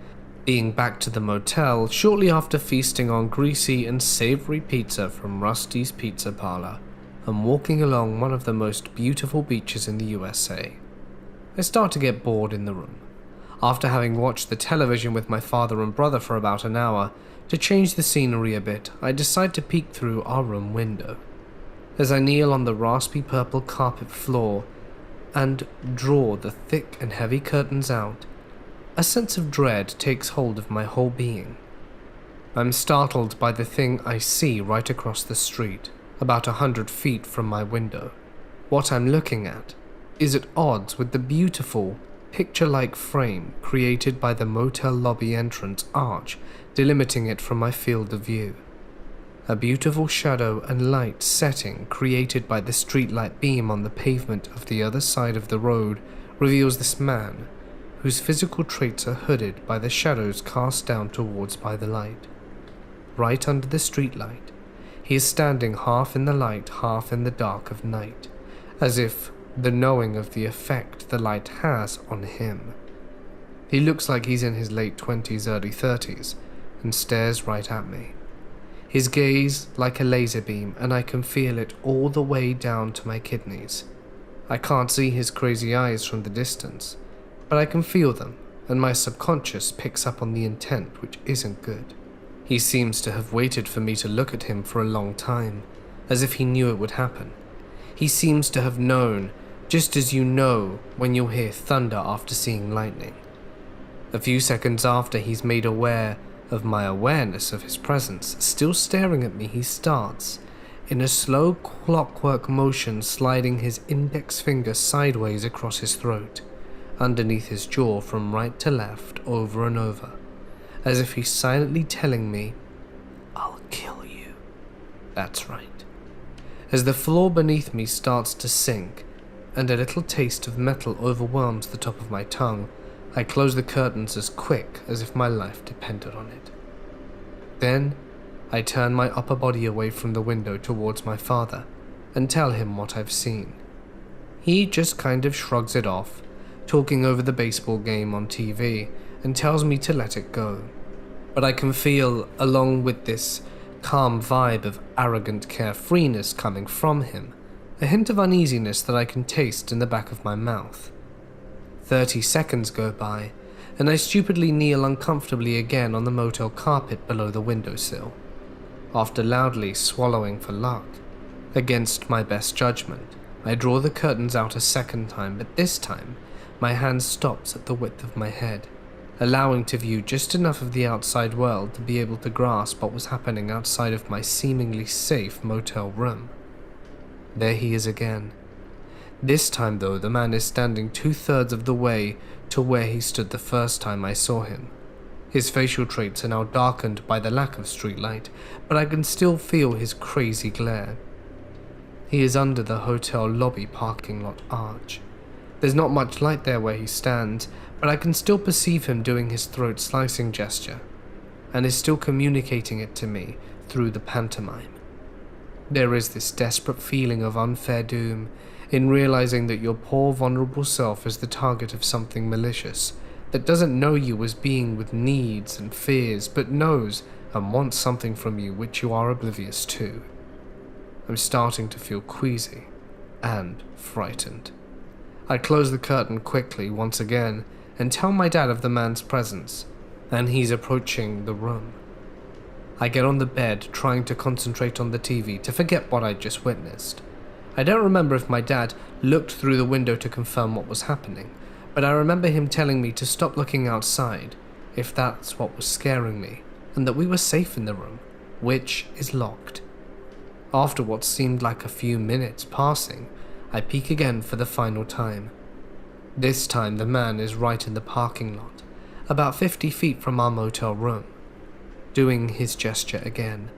being back to the motel shortly after feasting on greasy and savory pizza from Rusty's Pizza Parlor, and walking along one of the most beautiful beaches in the USA, I start to get bored in the room. After having watched the television with my father and brother for about an hour, to change the scenery a bit, I decide to peek through our room window. As I kneel on the raspy purple carpet floor and draw the thick and heavy curtains out, a sense of dread takes hold of my whole being. I'm startled by the thing I see right across the street, about 100 feet from my window. What I'm looking at is at odds with the beautiful, picture-like frame created by the motel lobby entrance arch, delimiting it from my field of view. A beautiful shadow and light setting created by the streetlight beam on the pavement of the other side of the road reveals this man, whose physical traits are hooded by the shadows cast down towards by the light. Right under the streetlight, he is standing half in the light, half in the dark of night, as if the knowing of the effect the light has on him. He looks like he's in his late 20s, early 30s, and stares right at me. his gaze like a laser beam, and I can feel it all the way down to my kidneys. I can't see his crazy eyes from the distance, but I can feel them, and my subconscious picks up on the intent, which isn't good. He seems to have waited for me to look at him for a long time, as if he knew it would happen. He seems to have known, just as you know when you'll hear thunder after seeing lightning. A few seconds after he's made aware of my awareness of his presence, still staring at me, he starts, in a slow clockwork motion, sliding his index finger sideways across his throat, underneath his jaw from right to left, over and over, as if he's silently telling me, "I'll kill you." That's right. As the floor beneath me starts to sink, and a little taste of metal overwhelms the top of my tongue, I close the curtains as quick as if my life depended on it. Then, I turn my upper body away from the window towards my father, and tell him what I've seen. He just kind of shrugs it off, talking over the baseball game on TV, and tells me to let it go. But I can feel, along with this calm vibe of arrogant carefreeness coming from him, a hint of uneasiness that I can taste in the back of my mouth. 30 seconds go by, and I stupidly kneel uncomfortably again on the motel carpet below the windowsill. After loudly swallowing for luck, against my best judgment, I draw the curtains out a second time, but this time my hand stops at the width of my head, allowing to view just enough of the outside world to be able to grasp what was happening outside of my seemingly safe motel room. There he is again. This time though, the man is standing 2/3 of the way to where he stood the first time I saw him. His facial traits are now darkened by the lack of streetlight, but I can still feel his crazy glare. He is under the hotel lobby parking lot arch. There's not much light there where he stands, but I can still perceive him doing his throat-slicing gesture, and is still communicating it to me through the pantomime. There is this desperate feeling of unfair doom in realizing that your poor vulnerable self is the target of something malicious, that doesn't know you as being with needs and fears, but knows and wants something from you which you are oblivious to. I'm starting to feel queasy and frightened. I close the curtain quickly once again and tell my dad of the man's presence, and he's approaching the room. I get on the bed, trying to concentrate on the TV to forget what I'd just witnessed. I don't remember if my dad looked through the window to confirm what was happening, but I remember him telling me to stop looking outside, if that's what was scaring me, and that we were safe in the room, which is locked. After what seemed like a few minutes passing, I peek again for the final time. This time the man is right in the parking lot, about 50 feet from our motel room, doing his gesture again.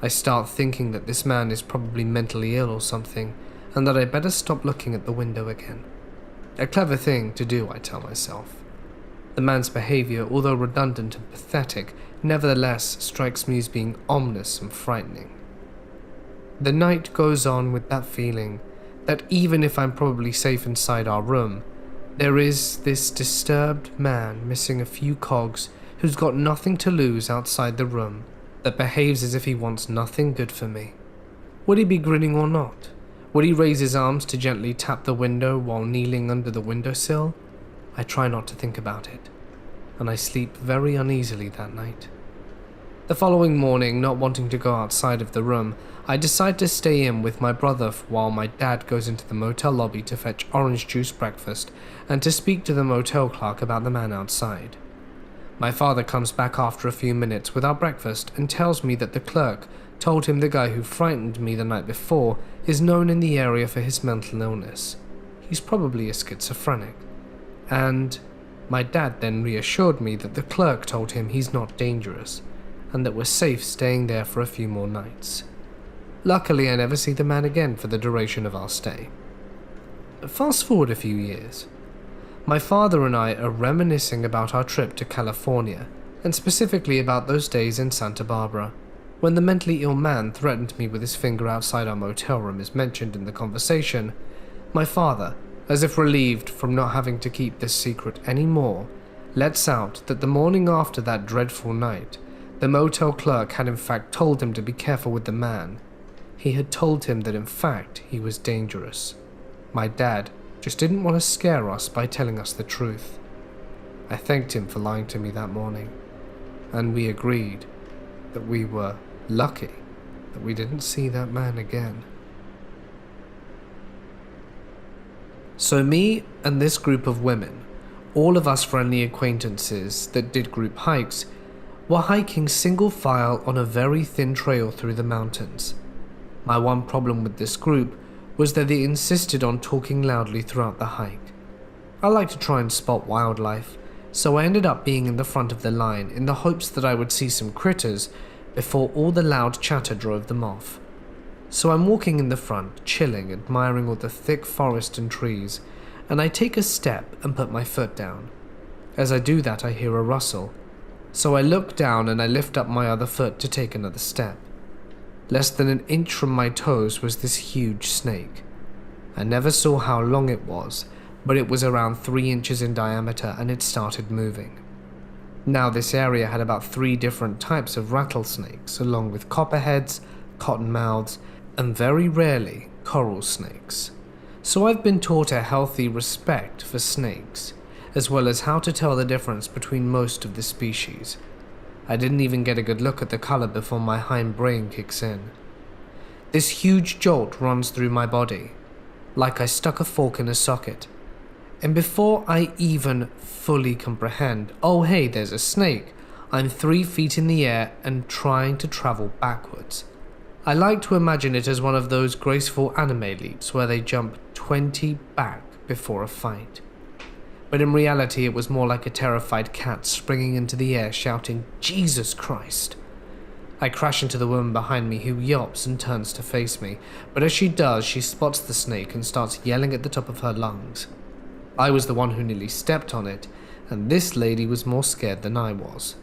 I start thinking that this man is probably mentally ill or something, and that I better stop looking at the window again. A clever thing to do, I tell myself. The man's behavior, although redundant and pathetic, nevertheless strikes me as being ominous and frightening. The night goes on with that feeling that even if I'm probably safe inside our room, there is this disturbed man missing a few cogs who's got nothing to lose outside the room, that behaves as if he wants nothing good for me. Would he be grinning or not? Would he raise his arms to gently tap the window while kneeling under the windowsill? I try not to think about it, and I sleep very uneasily that night. The following morning, not wanting to go outside of the room, I decide to stay in with my brother while my dad goes into the motel lobby to fetch orange juice breakfast and to speak to the motel clerk about the man outside. My father comes back after a few minutes with our breakfast and tells me that the clerk told him the guy who frightened me the night before is known in the area for his mental illness. He's probably a schizophrenic. And my dad then reassured me that the clerk told him he's not dangerous, and that we're safe staying there for a few more nights. Luckily, I never see the man again for the duration of our stay. Fast forward a few years. My father and I are reminiscing about our trip to California, and specifically about those days in Santa Barbara, when the mentally ill man threatened me with his finger outside our motel room as mentioned in the conversation. My father, as if relieved from not having to keep this secret anymore, lets out that the morning after that dreadful night, The motel clerk had in fact told him to be careful with the man. He had told him that in fact he was dangerous. My dad just didn't want to scare us by telling us the truth. I thanked him for lying to me that morning, and we agreed that we were lucky that we didn't see that man again. So me and this group of women, all of us friendly acquaintances that did group hikes, were hiking single file on a very thin trail through the mountains. My one problem with this group was that they insisted on talking loudly throughout the hike. I like to try and spot wildlife, so I ended up being in the front of the line in the hopes that I would see some critters before all the loud chatter drove them off. So I'm walking in the front, chilling, admiring all the thick forest and trees, and I take a step and put my foot down. As I do that, I hear a rustle, so I look down and I lift up my other foot to take another step. Less than an inch from my toes was this huge snake. I never saw how long it was, but it was around 3 inches in diameter and it started moving. Now this area had about 3 different types of rattlesnakes, along with copperheads, cottonmouths, and very rarely coral snakes. So I've been taught a healthy respect for snakes, as well as how to tell the difference between most of the species. I didn't even get a good look at the color before my hindbrain kicks in. This huge jolt runs through my body, like I stuck a fork in a socket. And before I even fully comprehend, oh hey, there's a snake, I'm 3 feet in the air and trying to travel backwards. I like to imagine it as one of those graceful anime leaps where they jump 20 back before a fight. But in reality it was more like a terrified cat springing into the air shouting, "Jesus Christ!" I crash into the woman behind me who yelps and turns to face me, but as she does, she spots the snake and starts yelling at the top of her lungs. I was the one who nearly stepped on it, and this lady was more scared than I was.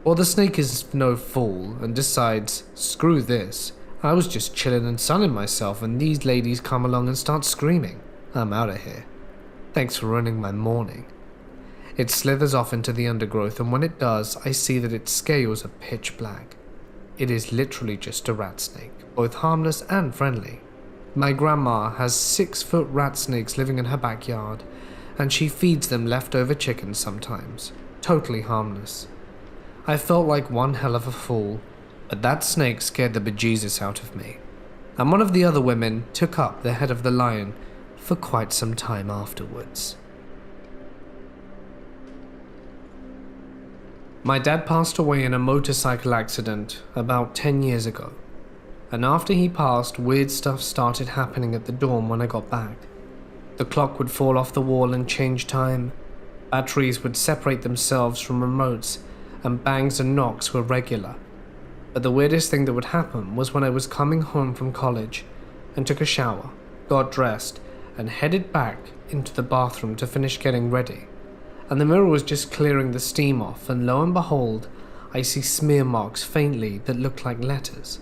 Well, the snake is no fool and decides, screw this, I was just chilling and sunning myself and these ladies come along and start screaming. I'm out of here. Thanks for ruining my morning. It slithers off into the undergrowth, and when it does, I see that its scales are pitch black. It is literally just a rat snake, both harmless and friendly. My grandma has 6-foot rat snakes living in her backyard, and she feeds them leftover chickens sometimes. Totally harmless. I felt like one hell of a fool, but that snake scared the bejesus out of me. And one of the other women took up the head of the lion for quite some time afterwards. My dad passed away in a motorcycle accident about 10 years ago, and after he passed, weird stuff started happening at the dorm when I got back. The clock would fall off the wall and change time, batteries would separate themselves from remotes, and bangs and knocks were regular. But the weirdest thing that would happen was when I was coming home from college and took a shower, got dressed, and headed back into the bathroom to finish getting ready. And the mirror was just clearing the steam off, and lo and behold, I see smear marks faintly that look like letters.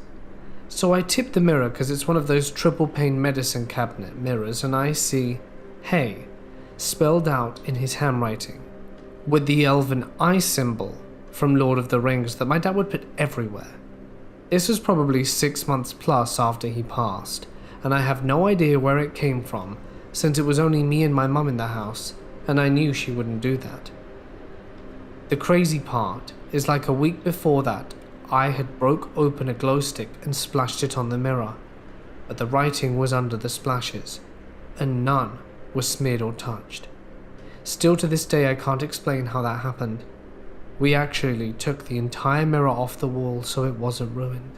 So I tip the mirror because it's one of those triple pane medicine cabinet mirrors, and I see, "Hey," spelled out in his handwriting, with the elven eye symbol from Lord of the Rings that my dad would put everywhere. This was probably 6 months plus after he passed, and I have no idea where it came from, since it was only me and my mum in the house, and I knew she wouldn't do that. The crazy part is like a week before that, I had broke open a glow stick and splashed it on the mirror, but the writing was under the splashes, and none was smeared or touched. Still to this day I can't explain how that happened. We actually took the entire mirror off the wall so it wasn't ruined.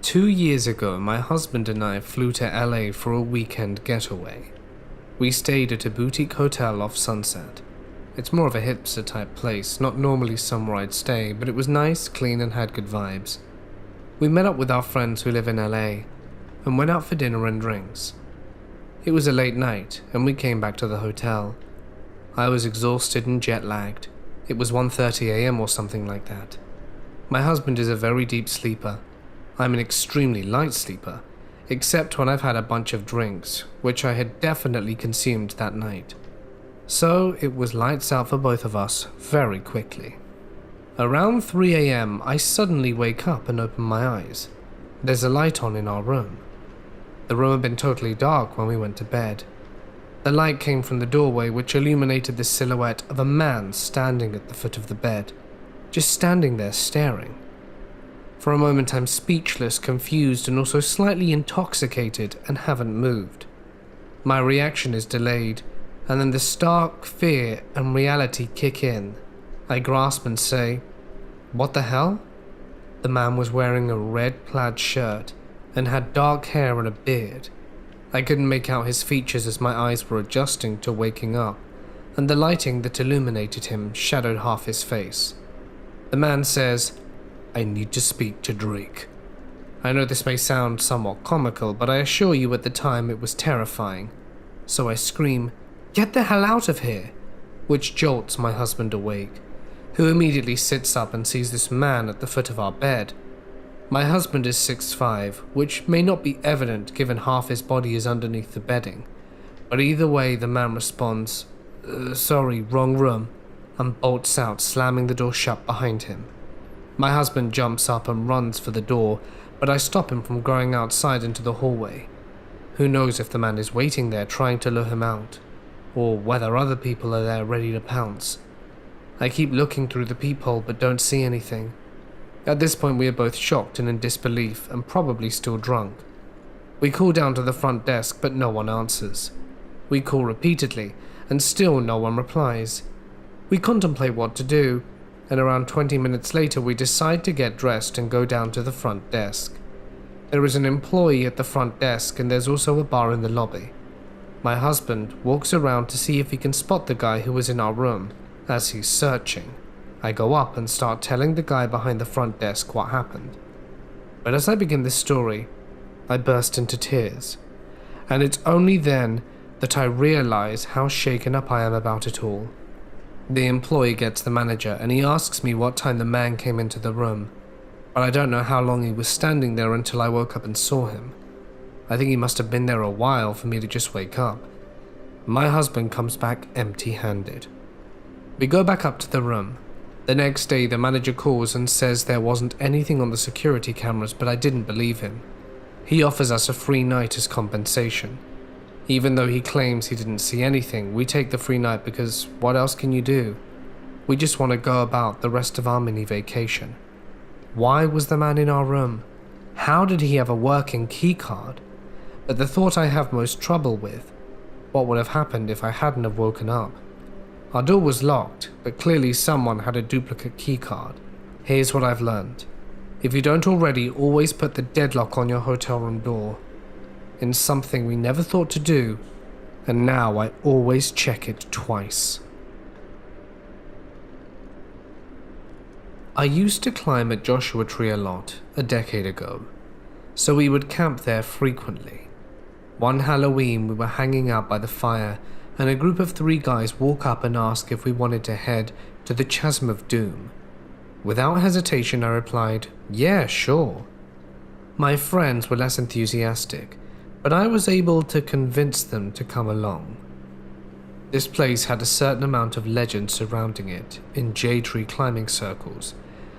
2 years ago, my husband and I flew to LA for a weekend getaway. We stayed at a boutique hotel off Sunset. It's more of a hipster type place, not normally somewhere I'd stay, but it was nice, clean, and had good vibes. We met up with our friends who live in LA and went out for dinner and drinks. It was a late night and we came back to the hotel. I was exhausted and jet-lagged. It was 1:30 a.m. or something like that. My husband is a very deep sleeper. I'm an extremely light sleeper, except when I've had a bunch of drinks, which I had definitely consumed that night. So it was lights out for both of us very quickly. Around 3 a.m, I suddenly wake up and open my eyes. There's a light on in our room. The room had been totally dark when we went to bed. The light came from the doorway, which illuminated the silhouette of a man standing at the foot of the bed, just standing there staring. For a moment I'm speechless, confused, and also slightly intoxicated and haven't moved. My reaction is delayed, and then the stark fear and reality kick in. I grasp and say, "What the hell?" The man was wearing a red plaid shirt and had dark hair and a beard. I couldn't make out his features as my eyes were adjusting to waking up, and the lighting that illuminated him shadowed half his face. The man says, "I need to speak to Drake." I know this may sound somewhat comical, but I assure you at the time it was terrifying. So I scream, "Get the hell out of here!" which jolts my husband awake, who immediately sits up and sees this man at the foot of our bed. My husband is 6'5", which may not be evident given half his body is underneath the bedding, but either way the man responds, "Sorry, wrong room," and bolts out, slamming the door shut behind him. My husband jumps up and runs for the door, but I stop him from going outside into the hallway. Who knows if the man is waiting there trying to lure him out, or whether other people are there ready to pounce. I keep looking through the peephole but don't see anything. At this point we are both shocked and in disbelief and probably still drunk. We call down to the front desk but no one answers. We call repeatedly and still no one replies. We contemplate what to do, and around 20 minutes later we decide to get dressed and go down to the front desk. There is an employee at the front desk and there's also a bar in the lobby. My husband walks around to see if he can spot the guy who was in our room. As he's searching, I go up and start telling the guy behind the front desk what happened. But as I begin this story, I burst into tears, and it's only then that I realize how shaken up I am about it all. The employee gets the manager and he asks me what time the man came into the room, but I don't know how long he was standing there until I woke up and saw him. I think he must have been there a while for me to just wake up. My husband comes back empty-handed. We go back up to the room. The next day the manager calls and says there wasn't anything on the security cameras, but I didn't believe him. He offers us a free night as compensation. Even though he claims he didn't see anything, we take the free night because what else can you do? We just want to go about the rest of our mini vacation. Why was the man in our room? How did he have a working key card? But the thought I have most trouble with, what would have happened if I hadn't have woken up? Our door was locked, but clearly someone had a duplicate key card. Here's what I've learned. If you don't already, always put the deadlock on your hotel room door. In something we never thought to do, and now I always check it twice. I used to climb at Joshua Tree a lot a decade ago, so we would camp there frequently. One Halloween we were hanging out by the fire and a group of 3 guys walk up and ask if we wanted to head to the Chasm of Doom. Without hesitation I replied, "Yeah, sure." My friends were less enthusiastic, but I was able to convince them to come along. This place had a certain amount of legend surrounding it in Jade Tree climbing circles,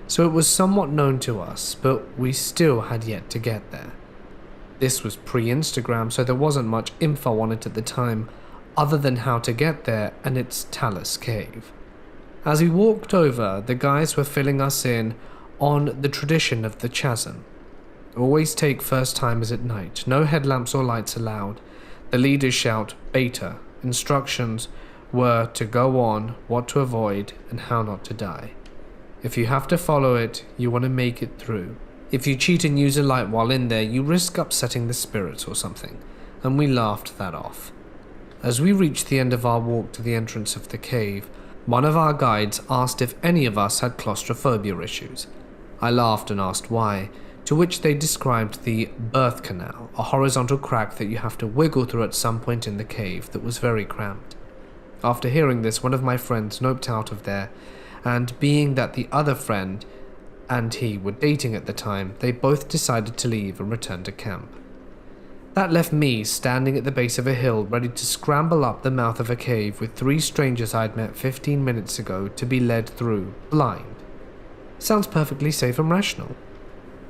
so it was somewhat known to us, but we still had yet to get there. This was pre-Instagram, so there wasn't much info on it at the time, other than how to get there and its Talus Cave. As we walked over, the guys were filling us in on the tradition of the chasm. Always take first timers at night, no headlamps or lights allowed. The leaders shout beta. Instructions were to go on, what to avoid, and how not to die. If you have to follow it, you want to make it through. If you cheat and use a light while in there, you risk upsetting the spirits or something, and we laughed that off. As we reached the end of our walk to the entrance of the cave, one of our guides asked if any of us had claustrophobia issues. I laughed and asked why, to which they described the birth canal, a horizontal crack that you have to wiggle through at some point in the cave that was very cramped. After hearing this, one of my friends noped out of there, and being that the other friend and he were dating at the time, they both decided to leave and return to camp. That left me standing at the base of a hill ready to scramble up the mouth of a cave with 3 strangers I'd met 15 minutes ago to be led through, blind. Sounds perfectly safe and rational.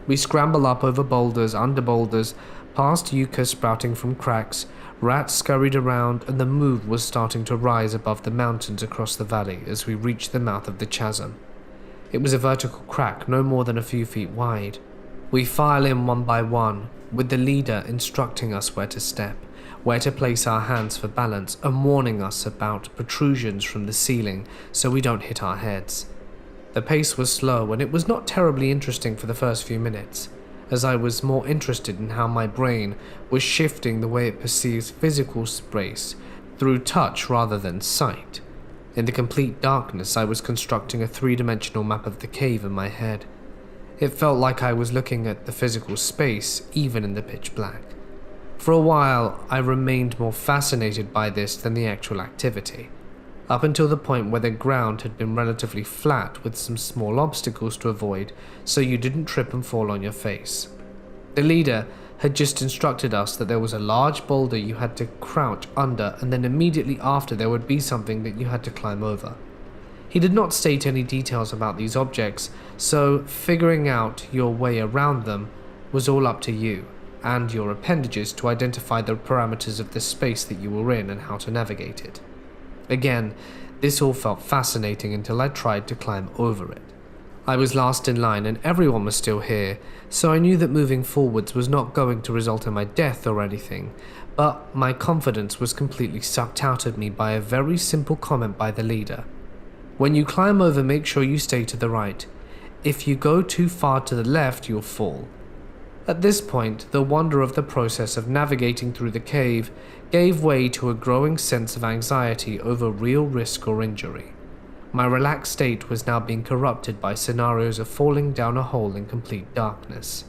We scramble up over boulders, under boulders, past yucca sprouting from cracks, rats scurried around, and the mood was starting to rise above the mountains across the valley as we reached the mouth of the chasm. It was a vertical crack no more than a few feet wide. We file in one by one, with the leader instructing us where to step, where to place our hands for balance, and warning us about protrusions from the ceiling so we don't hit our heads. The pace was slow, and it was not terribly interesting for the first few minutes, as I was more interested in how my brain was shifting the way it perceives physical space through touch rather than sight. In the complete darkness, I was constructing a 3-dimensional map of the cave in my head. It felt like I was looking at the physical space, even in the pitch black. For a while, I remained more fascinated by this than the actual activity, up until the point where the ground had been relatively flat with some small obstacles to avoid so you didn't trip and fall on your face. The leader had just instructed us that there was a large boulder you had to crouch under, and then immediately after there would be something that you had to climb over. He did not state any details about these objects, so figuring out your way around them was all up to you and your appendages to identify the parameters of the space that you were in and how to navigate it. Again, this all felt fascinating until I tried to climb over it. I was last in line and everyone was still here, so I knew that moving forwards was not going to result in my death or anything, but my confidence was completely sucked out of me by a very simple comment by the leader. When you climb over, make sure you stay to the right. If you go too far to the left, you'll fall. At this point, the wonder of the process of navigating through the cave gave way to a growing sense of anxiety over real risk or injury. My relaxed state was now being corrupted by scenarios of falling down a hole in complete darkness.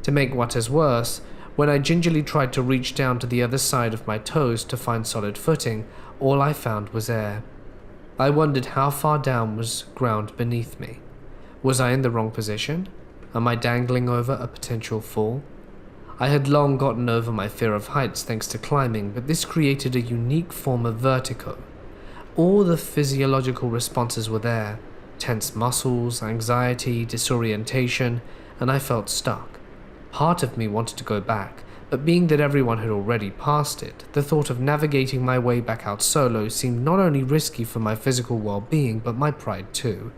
To make matters worse, when I gingerly tried to reach down to the other side of my toes to find solid footing, all I found was air. I wondered how far down was ground beneath me. Was I in the wrong position? Am I dangling over a potential fall? I had long gotten over my fear of heights thanks to climbing, but this created a unique form of vertigo. All the physiological responses were there: tense muscles, anxiety, disorientation, and I felt stuck. Part of me wanted to go back, but being that everyone had already passed it, the thought of navigating my way back out solo seemed not only risky for my physical well-being, but my pride too.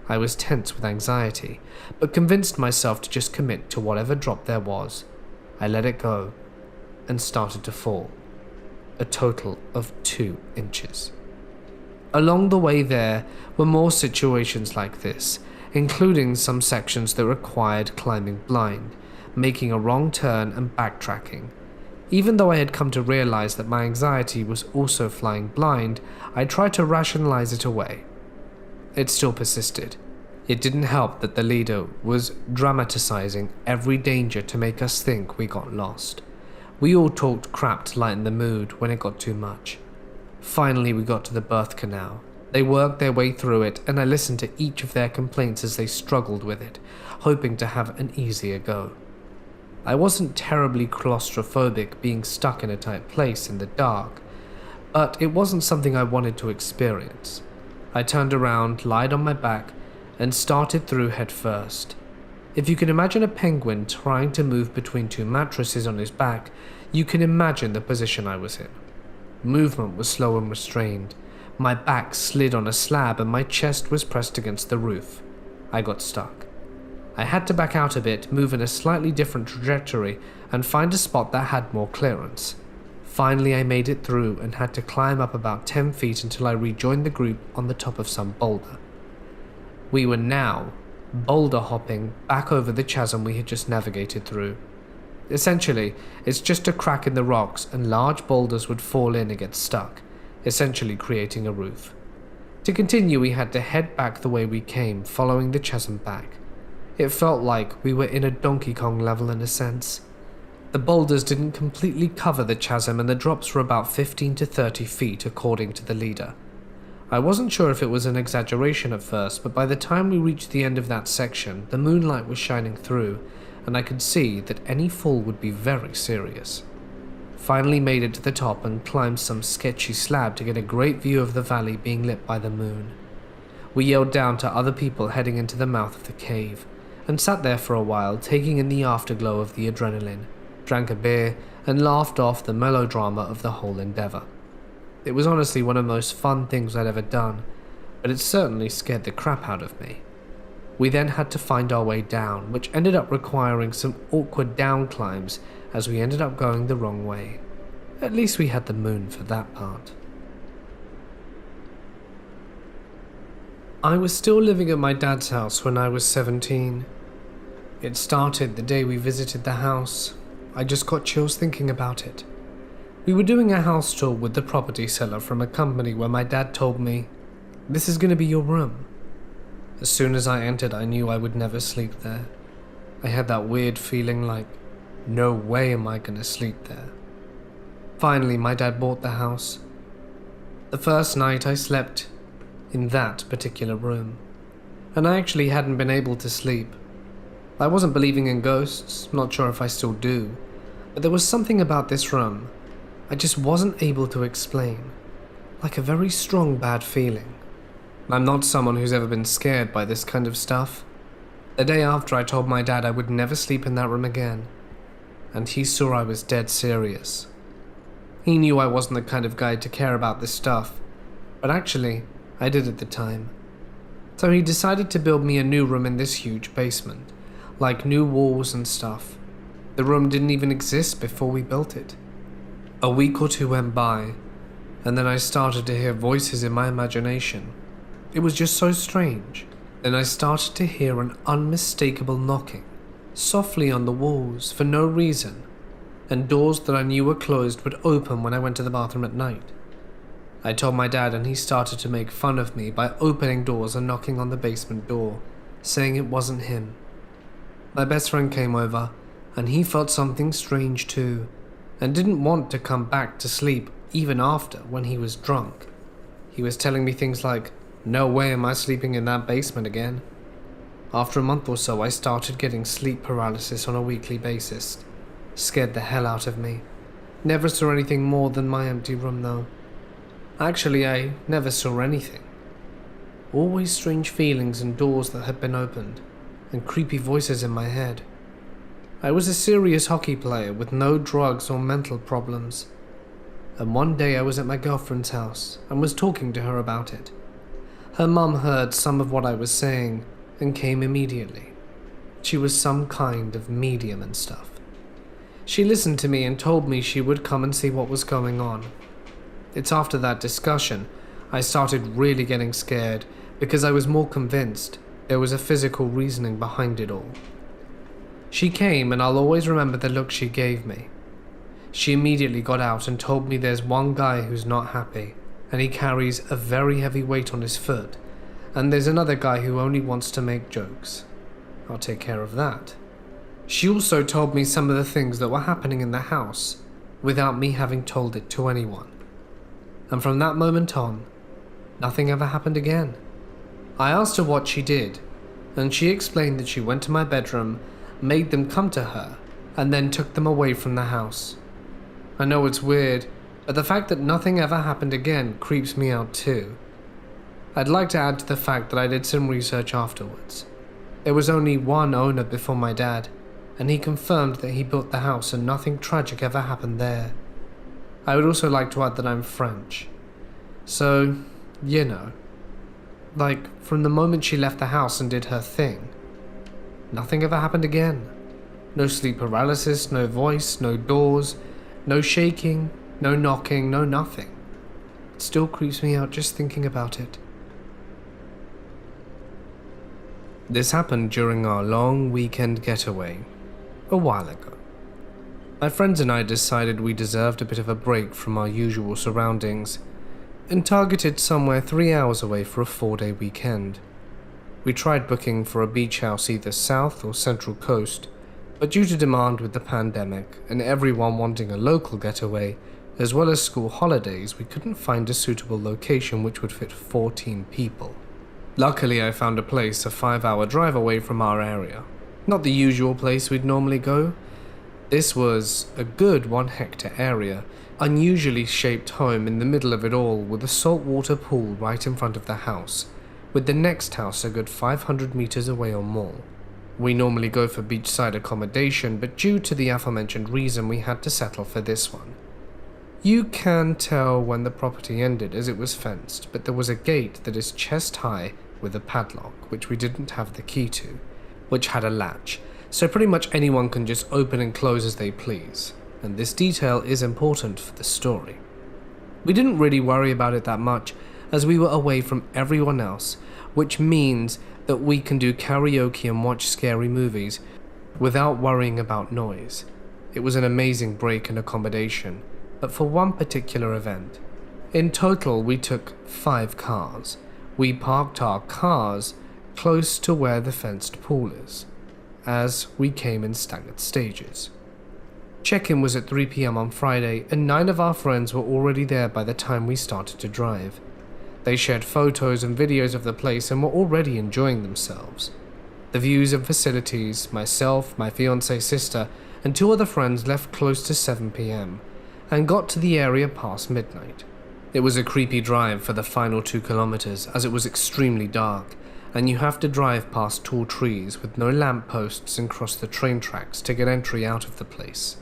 I was tense with anxiety, but convinced myself to just commit to whatever drop there was. I let it go, and started to fall. A total of 2 inches. Along the way there were more situations like this, including some sections that required climbing blind, making a wrong turn and backtracking. Even though I had come to realize that my anxiety was also flying blind, I tried to rationalize it away. It still persisted. It didn't help that the leader was dramatizing every danger to make us think we got lost. We all talked crap to lighten the mood when it got too much. Finally, we got to the birth canal. They worked their way through it, and I listened to each of their complaints as they struggled with it, hoping to have an easier go. I wasn't terribly claustrophobic being stuck in a tight place in the dark, but it wasn't something I wanted to experience. I turned around, lied on my back, and started through head first. If you can imagine a penguin trying to move between 2 mattresses on his back, you can imagine the position I was in. Movement was slow and restrained. My back slid on a slab and my chest was pressed against the roof. I got stuck. I had to back out a bit, move in a slightly different trajectory, and find a spot that had more clearance. Finally, I made it through and had to climb up about 10 feet until I rejoined the group on the top of some boulder. We were now boulder hopping back over the chasm we had just navigated through. Essentially, it's just a crack in the rocks and large boulders would fall in and get stuck, essentially creating a roof. To continue, we had to head back the way we came, following the chasm back. It felt like we were in a Donkey Kong level in a sense. The boulders didn't completely cover the chasm and the drops were about 15 to 30 feet according to the leader. I wasn't sure if it was an exaggeration at first, but by the time we reached the end of that section, the moonlight was shining through, and I could see that any fall would be very serious. Finally made it to the top and climbed some sketchy slab to get a great view of the valley being lit by the moon. We yelled down to other people heading into the mouth of the cave, and sat there for a while taking in the afterglow of the adrenaline, drank a beer, and laughed off the melodrama of the whole endeavor. It was honestly one of the most fun things I'd ever done, but it certainly scared the crap out of me. We then had to find our way down, which ended up requiring some awkward down climbs as we ended up going the wrong way. At least we had the moon for that part. I was still living at my dad's house when I was 17. It started the day we visited the house. I just got chills thinking about it. We were doing a house tour with the property seller from a company where my dad told me, "This is going to be your room." As soon as I entered, I knew I would never sleep there. I had that weird feeling like, no way am I going to sleep there. Finally, my dad bought the house. The first night I slept in that particular room, and I actually hadn't been able to sleep. I wasn't believing in ghosts, not sure if I still do, but there was something about this room I just wasn't able to explain, like a very strong bad feeling. I'm not someone who's ever been scared by this kind of stuff. The day after, I told my dad I would never sleep in that room again, and he saw I was dead serious. He knew I wasn't the kind of guy to care about this stuff, but actually, I did at the time. So he decided to build me a new room in this huge basement, like new walls and stuff. The room didn't even exist before we built it. A week or two went by, and then I started to hear voices in my imagination. It was just so strange. Then I started to hear an unmistakable knocking, softly on the walls for no reason, and doors that I knew were closed would open when I went to the bathroom at night. I told my dad and he started to make fun of me by opening doors and knocking on the basement door, saying it wasn't him. My best friend came over and he felt something strange too, and didn't want to come back to sleep even after when he was drunk. He was telling me things like, "No way am I sleeping in that basement again." After a month or so, I started getting sleep paralysis on a weekly basis. Scared the hell out of me. Never saw anything more than my empty room though. Actually, I never saw anything. Always strange feelings and doors that had been opened, and creepy voices in my head. I was a serious hockey player with no drugs or mental problems. And one day I was at my girlfriend's house and was talking to her about it. Her mum heard some of what I was saying and came immediately. She was some kind of medium and stuff. She listened to me and told me she would come and see what was going on. It's after that discussion I started really getting scared because I was more convinced there was a physical reasoning behind it all. She came and I'll always remember the look she gave me. She immediately got out and told me there's one guy who's not happy and he carries a very heavy weight on his foot, and there's another guy who only wants to make jokes. I'll take care of that. She also told me some of the things that were happening in the house without me having told it to anyone. And from that moment on, nothing ever happened again. I asked her what she did, and she explained that she went to my bedroom, made them come to her, and then took them away from the house. I know it's weird, but the fact that nothing ever happened again creeps me out too. I'd like to add to the fact that I did some research afterwards. There was only one owner before my dad, and he confirmed that he built the house and nothing tragic ever happened there. I would also like to add that I'm French. So, you know, like from the moment she left the house and did her thing, nothing ever happened again. No sleep paralysis, no voice, no doors, no shaking, no knocking, no nothing. It still creeps me out just thinking about it. This happened during our long weekend getaway, a while ago. My friends and I decided we deserved a bit of a break from our usual surroundings and targeted somewhere 3 hours away for a 4-day weekend. We tried booking for a beach house either south or central coast, but due to demand with the pandemic and everyone wanting a local getaway, as well as school holidays, we couldn't find a suitable location which would fit 14 people. Luckily, I found a place a 5-hour drive away from our area. Not the usual place we'd normally go, This was a good 1 hectare area, unusually shaped home in the middle of it all with a saltwater pool right in front of the house, with the next house a good 500 meters away or more. We normally go for beachside accommodation, but due to the aforementioned reason we had to settle for this one. You can tell when the property ended as it was fenced, but there was a gate that is chest high with a padlock, which we didn't have the key to, which had a latch, so pretty much anyone can just open and close as they please, and this detail is important for the story. We didn't really worry about it that much as we were away from everyone else, which means that we can do karaoke and watch scary movies without worrying about noise. It was an amazing break in accommodation, but for one particular event. In total, we took 5 cars. We parked our cars close to where the fenced pool is, as we came in staggered stages. Check-in was at 3 p.m. on Friday, and 9 of our friends were already there by the time we started to drive. They shared photos and videos of the place and were already enjoying themselves. The views and facilities, myself, my fiance's sister, and 2 other friends left close to 7 p.m. and got to the area past midnight. It was a creepy drive for the final 2 kilometers as it was extremely dark, and you have to drive past tall trees with no lampposts and cross the train tracks to get entry out of the place.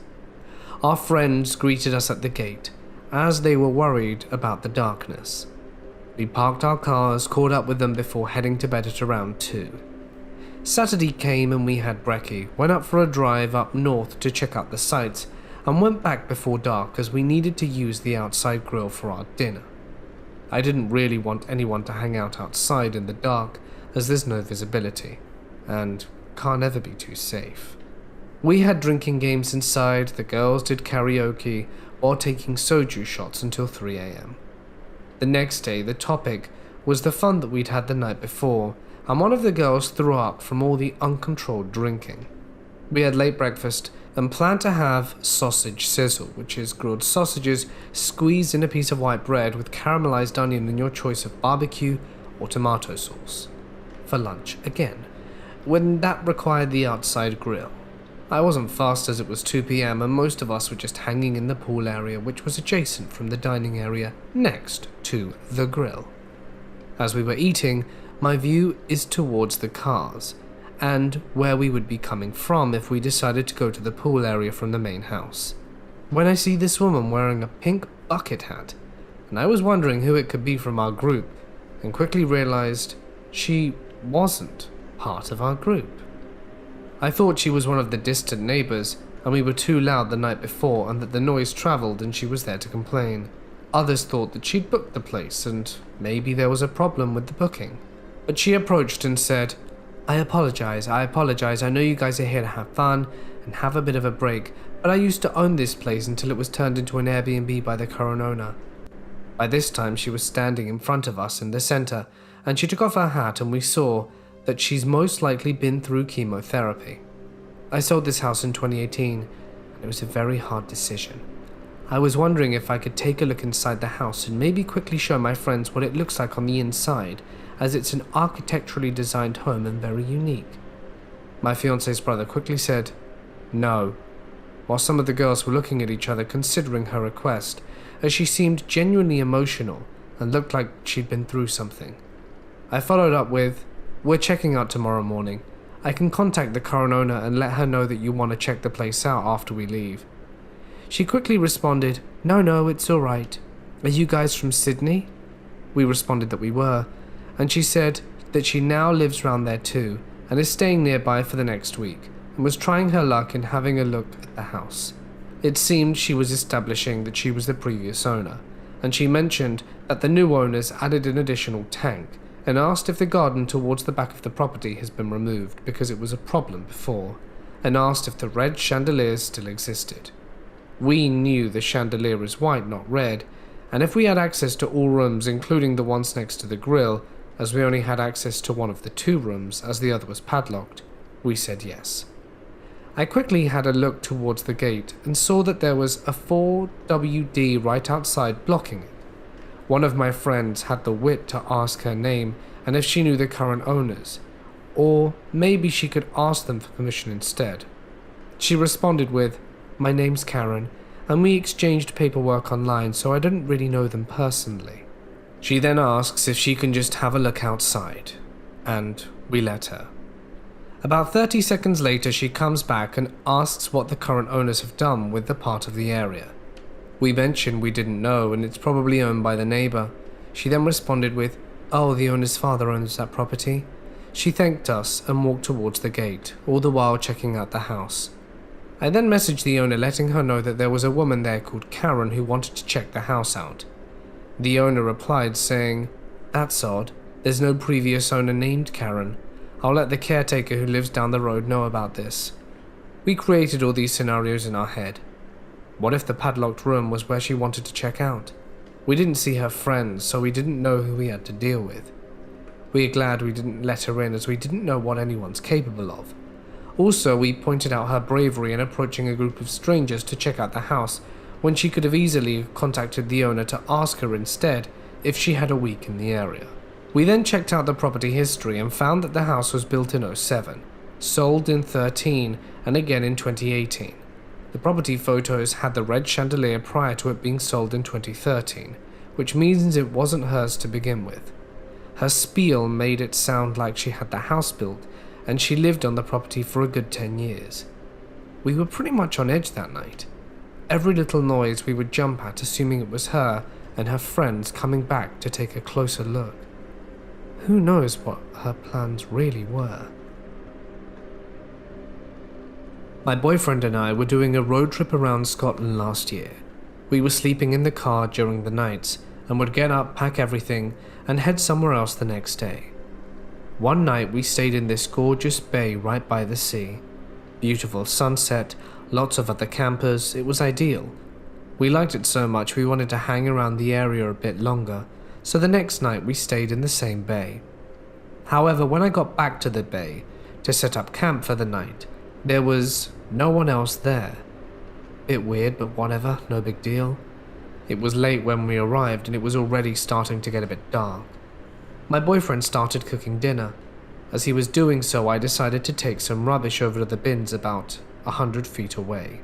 Our friends greeted us at the gate, as they were worried about the darkness. We parked our cars, caught up with them before heading to bed at around 2. Saturday came and we had brekkie, went up for a drive up north to check out the sights, and went back before dark as we needed to use the outside grill for our dinner. I didn't really want anyone to hang out outside in the dark as there's no visibility, and can't ever be too safe. We had drinking games inside, the girls did karaoke, while taking soju shots until 3 a.m. The next day, the topic was the fun that we'd had the night before, and one of the girls threw up from all the uncontrolled drinking. We had late breakfast and planned to have sausage sizzle, which is grilled sausages squeezed in a piece of white bread with caramelized onion and your choice of barbecue or tomato sauce. For lunch again, when that required the outside grill. I wasn't fast as it was 2 p.m. and most of us were just hanging in the pool area, which was adjacent from the dining area next to the grill. As we were eating, my view is towards the cars, and where we would be coming from if we decided to go to the pool area from the main house, when I see this woman wearing a pink bucket hat, and I was wondering who it could be from our group, and quickly realized she wasn't part of our group. I thought she was one of the distant neighbors, and we were too loud the night before and that the noise traveled and she was there to complain. Others thought that she'd booked the place and maybe there was a problem with the booking. But she approached and said, I apologize, I know you guys are here to have fun and have a bit of a break, but I used to own this place until it was turned into an Airbnb by the current owner. By this time she was standing in front of us in the center, and she took off her hat and we saw that she's most likely been through chemotherapy. I sold this house in 2018, and it was a very hard decision. I was wondering if I could take a look inside the house and maybe quickly show my friends what it looks like on the inside, as it's an architecturally designed home and very unique. My fiance's brother quickly said, no, while some of the girls were looking at each other considering her request, as she seemed genuinely emotional and looked like she'd been through something. I followed up with, we're checking out tomorrow morning. I can contact the current owner and let her know that you want to check the place out after we leave. She quickly responded, no, it's alright. Are you guys from Sydney? We responded that we were, and she said that she now lives round there too, and is staying nearby for the next week, and was trying her luck in having a look at the house. It seemed she was establishing that she was the previous owner, and she mentioned that the new owners added an additional tank, and asked if the garden towards the back of the property has been removed because it was a problem before, and asked if the red chandeliers still existed. We knew the chandelier is white, not red, and if we had access to all rooms including the ones next to the grill, as we only had access to one of the 2 rooms as the other was padlocked, we said yes. I quickly had a look towards the gate and saw that there was a 4WD right outside blocking it. One of my friends had the wit to ask her name and if she knew the current owners, or maybe she could ask them for permission instead. She responded with, My name's Karen, and we exchanged paperwork online, so I didn't really know them personally. She then asks if she can just have a look outside, and we let her. About 30 seconds later, she comes back and asks what the current owners have done with the part of the area. We mentioned we didn't know, and it's probably owned by the neighbor. She then responded with, "Oh, the owner's father owns that property." She thanked us and walked towards the gate, all the while checking out the house. I then messaged the owner letting her know that there was a woman there called Karen who wanted to check the house out. The owner replied saying, "That's odd, there's no previous owner named Karen. I'll let the caretaker who lives down the road know about this." We created all these scenarios in our head. What if the padlocked room was where she wanted to check out? We didn't see her friends, so we didn't know who we had to deal with. We are glad we didn't let her in, as we didn't know what anyone's capable of. Also, we pointed out her bravery in approaching a group of strangers to check out the house, when she could have easily contacted the owner to ask her instead if she had a week in the area. We then checked out the property history and found that the house was built in 07, sold in 13, and again in 2018. The property photos had the red chandelier prior to it being sold in 2013, which means it wasn't hers to begin with. Her spiel made it sound like she had the house built, and she lived on the property for a good 10 years. We were pretty much on edge that night. Every little noise we would jump at, assuming it was her and her friends coming back to take a closer look. Who knows what her plans really were? My boyfriend and I were doing a road trip around Scotland last year. We were sleeping in the car during the nights and would get up, pack everything, and head somewhere else the next day. One night we stayed in this gorgeous bay right by the sea. Beautiful sunset, lots of other campers, it was ideal. We liked it so much we wanted to hang around the area a bit longer, so the next night we stayed in the same bay. However, when I got back to the bay to set up camp for the night, there was no one else there. Bit weird, but whatever, no big deal. It was late when we arrived and it was already starting to get a bit dark. My boyfriend started cooking dinner. As he was doing so, I decided to take some rubbish over to the bins about 100 feet away.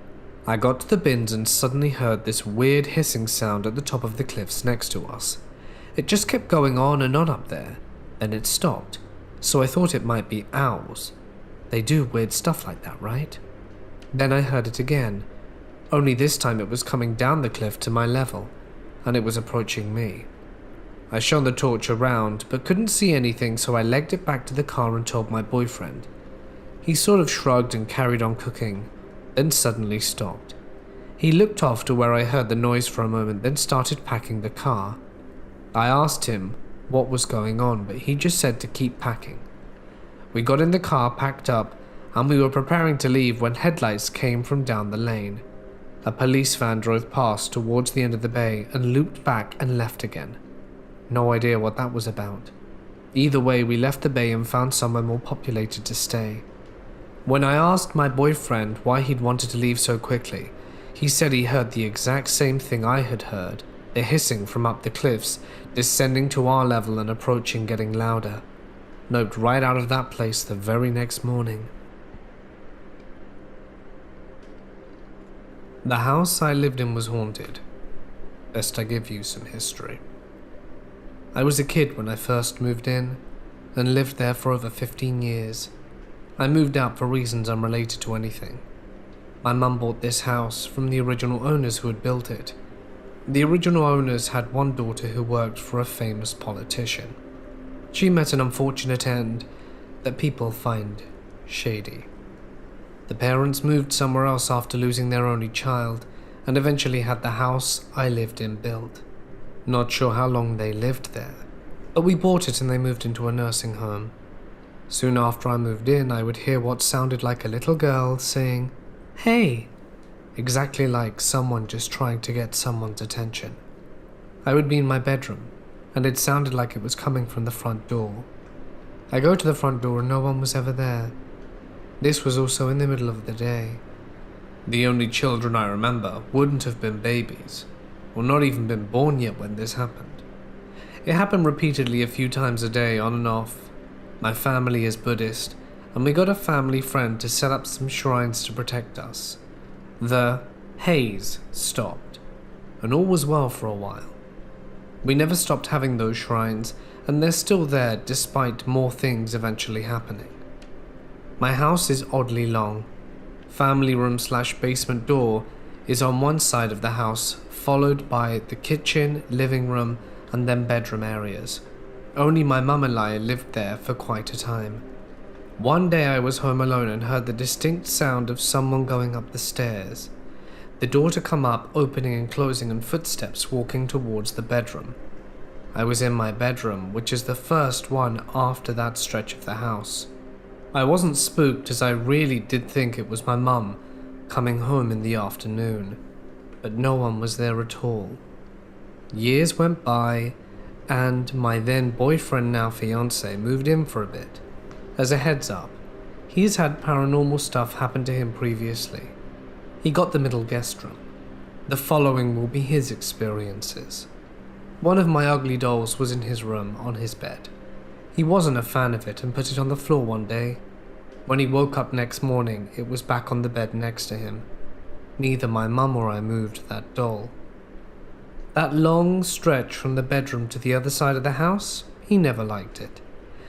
I got to the bins and suddenly heard this weird hissing sound at the top of the cliffs next to us. It just kept going on and on up there, then it stopped, so I thought it might be owls. They do weird stuff like that, right? Then I heard it again, only this time it was coming down the cliff to my level, and it was approaching me. I shone the torch around, but couldn't see anything, so I legged it back to the car and told my boyfriend. He sort of shrugged and carried on cooking, then suddenly stopped. He looked off to where I heard the noise for a moment, then started packing the car. I asked him what was going on, but he just said to keep packing. We got in the car, packed up, and we were preparing to leave when headlights came from down the lane. A police van drove past towards the end of the bay and looped back and left again. No idea what that was about. Either way, we left the bay and found somewhere more populated to stay. When I asked my boyfriend why he'd wanted to leave so quickly, he said he heard the exact same thing I had heard, the hissing from up the cliffs, descending to our level and approaching, getting louder. Noped right out of that place the very next morning. The house I lived in was haunted. Best I give you some history. I was a kid when I first moved in, and lived there for over 15 years. I moved out for reasons unrelated to anything. My mum bought this house from the original owners who had built it. The original owners had one daughter who worked for a famous politician. She met an unfortunate end that people find shady. The parents moved somewhere else after losing their only child, and eventually had the house I lived in built. Not sure how long they lived there, but we bought it and they moved into a nursing home. Soon after I moved in, I would hear what sounded like a little girl saying, "Hey," exactly like someone just trying to get someone's attention. I would be in my bedroom, and it sounded like it was coming from the front door. I go to the front door and no one was ever there. This was also in the middle of the day. The only children I remember wouldn't have been babies, or not even been born yet when this happened. It happened repeatedly a few times a day, on and off. My family is Buddhist, and we got a family friend to set up some shrines to protect us. The haze stopped, and all was well for a while. We never stopped having those shrines, and they're still there despite more things eventually happening. My house is oddly long. Family room / basement door is on one side of the house, followed by the kitchen, living room, and then bedroom areas. Only my mum and I lived there for quite a time. One day I was home alone and heard the distinct sound of someone going up the stairs. The door to come up, opening and closing, and footsteps walking towards the bedroom. I was in my bedroom, which is the first one after that stretch of the house. I wasn't spooked, as I really did think it was my mum coming home in the afternoon, but no one was there at all. Years went by, and my then boyfriend, now fiancé, moved in for a bit. As a heads up, he's had paranormal stuff happen to him previously. He got the middle guest room. The following will be his experiences. One of my ugly dolls was in his room on his bed. He wasn't a fan of it and put it on the floor one day. When he woke up next morning, it was back on the bed next to him. Neither my mum or I moved that doll. That long stretch from the bedroom to the other side of the house, he never liked it.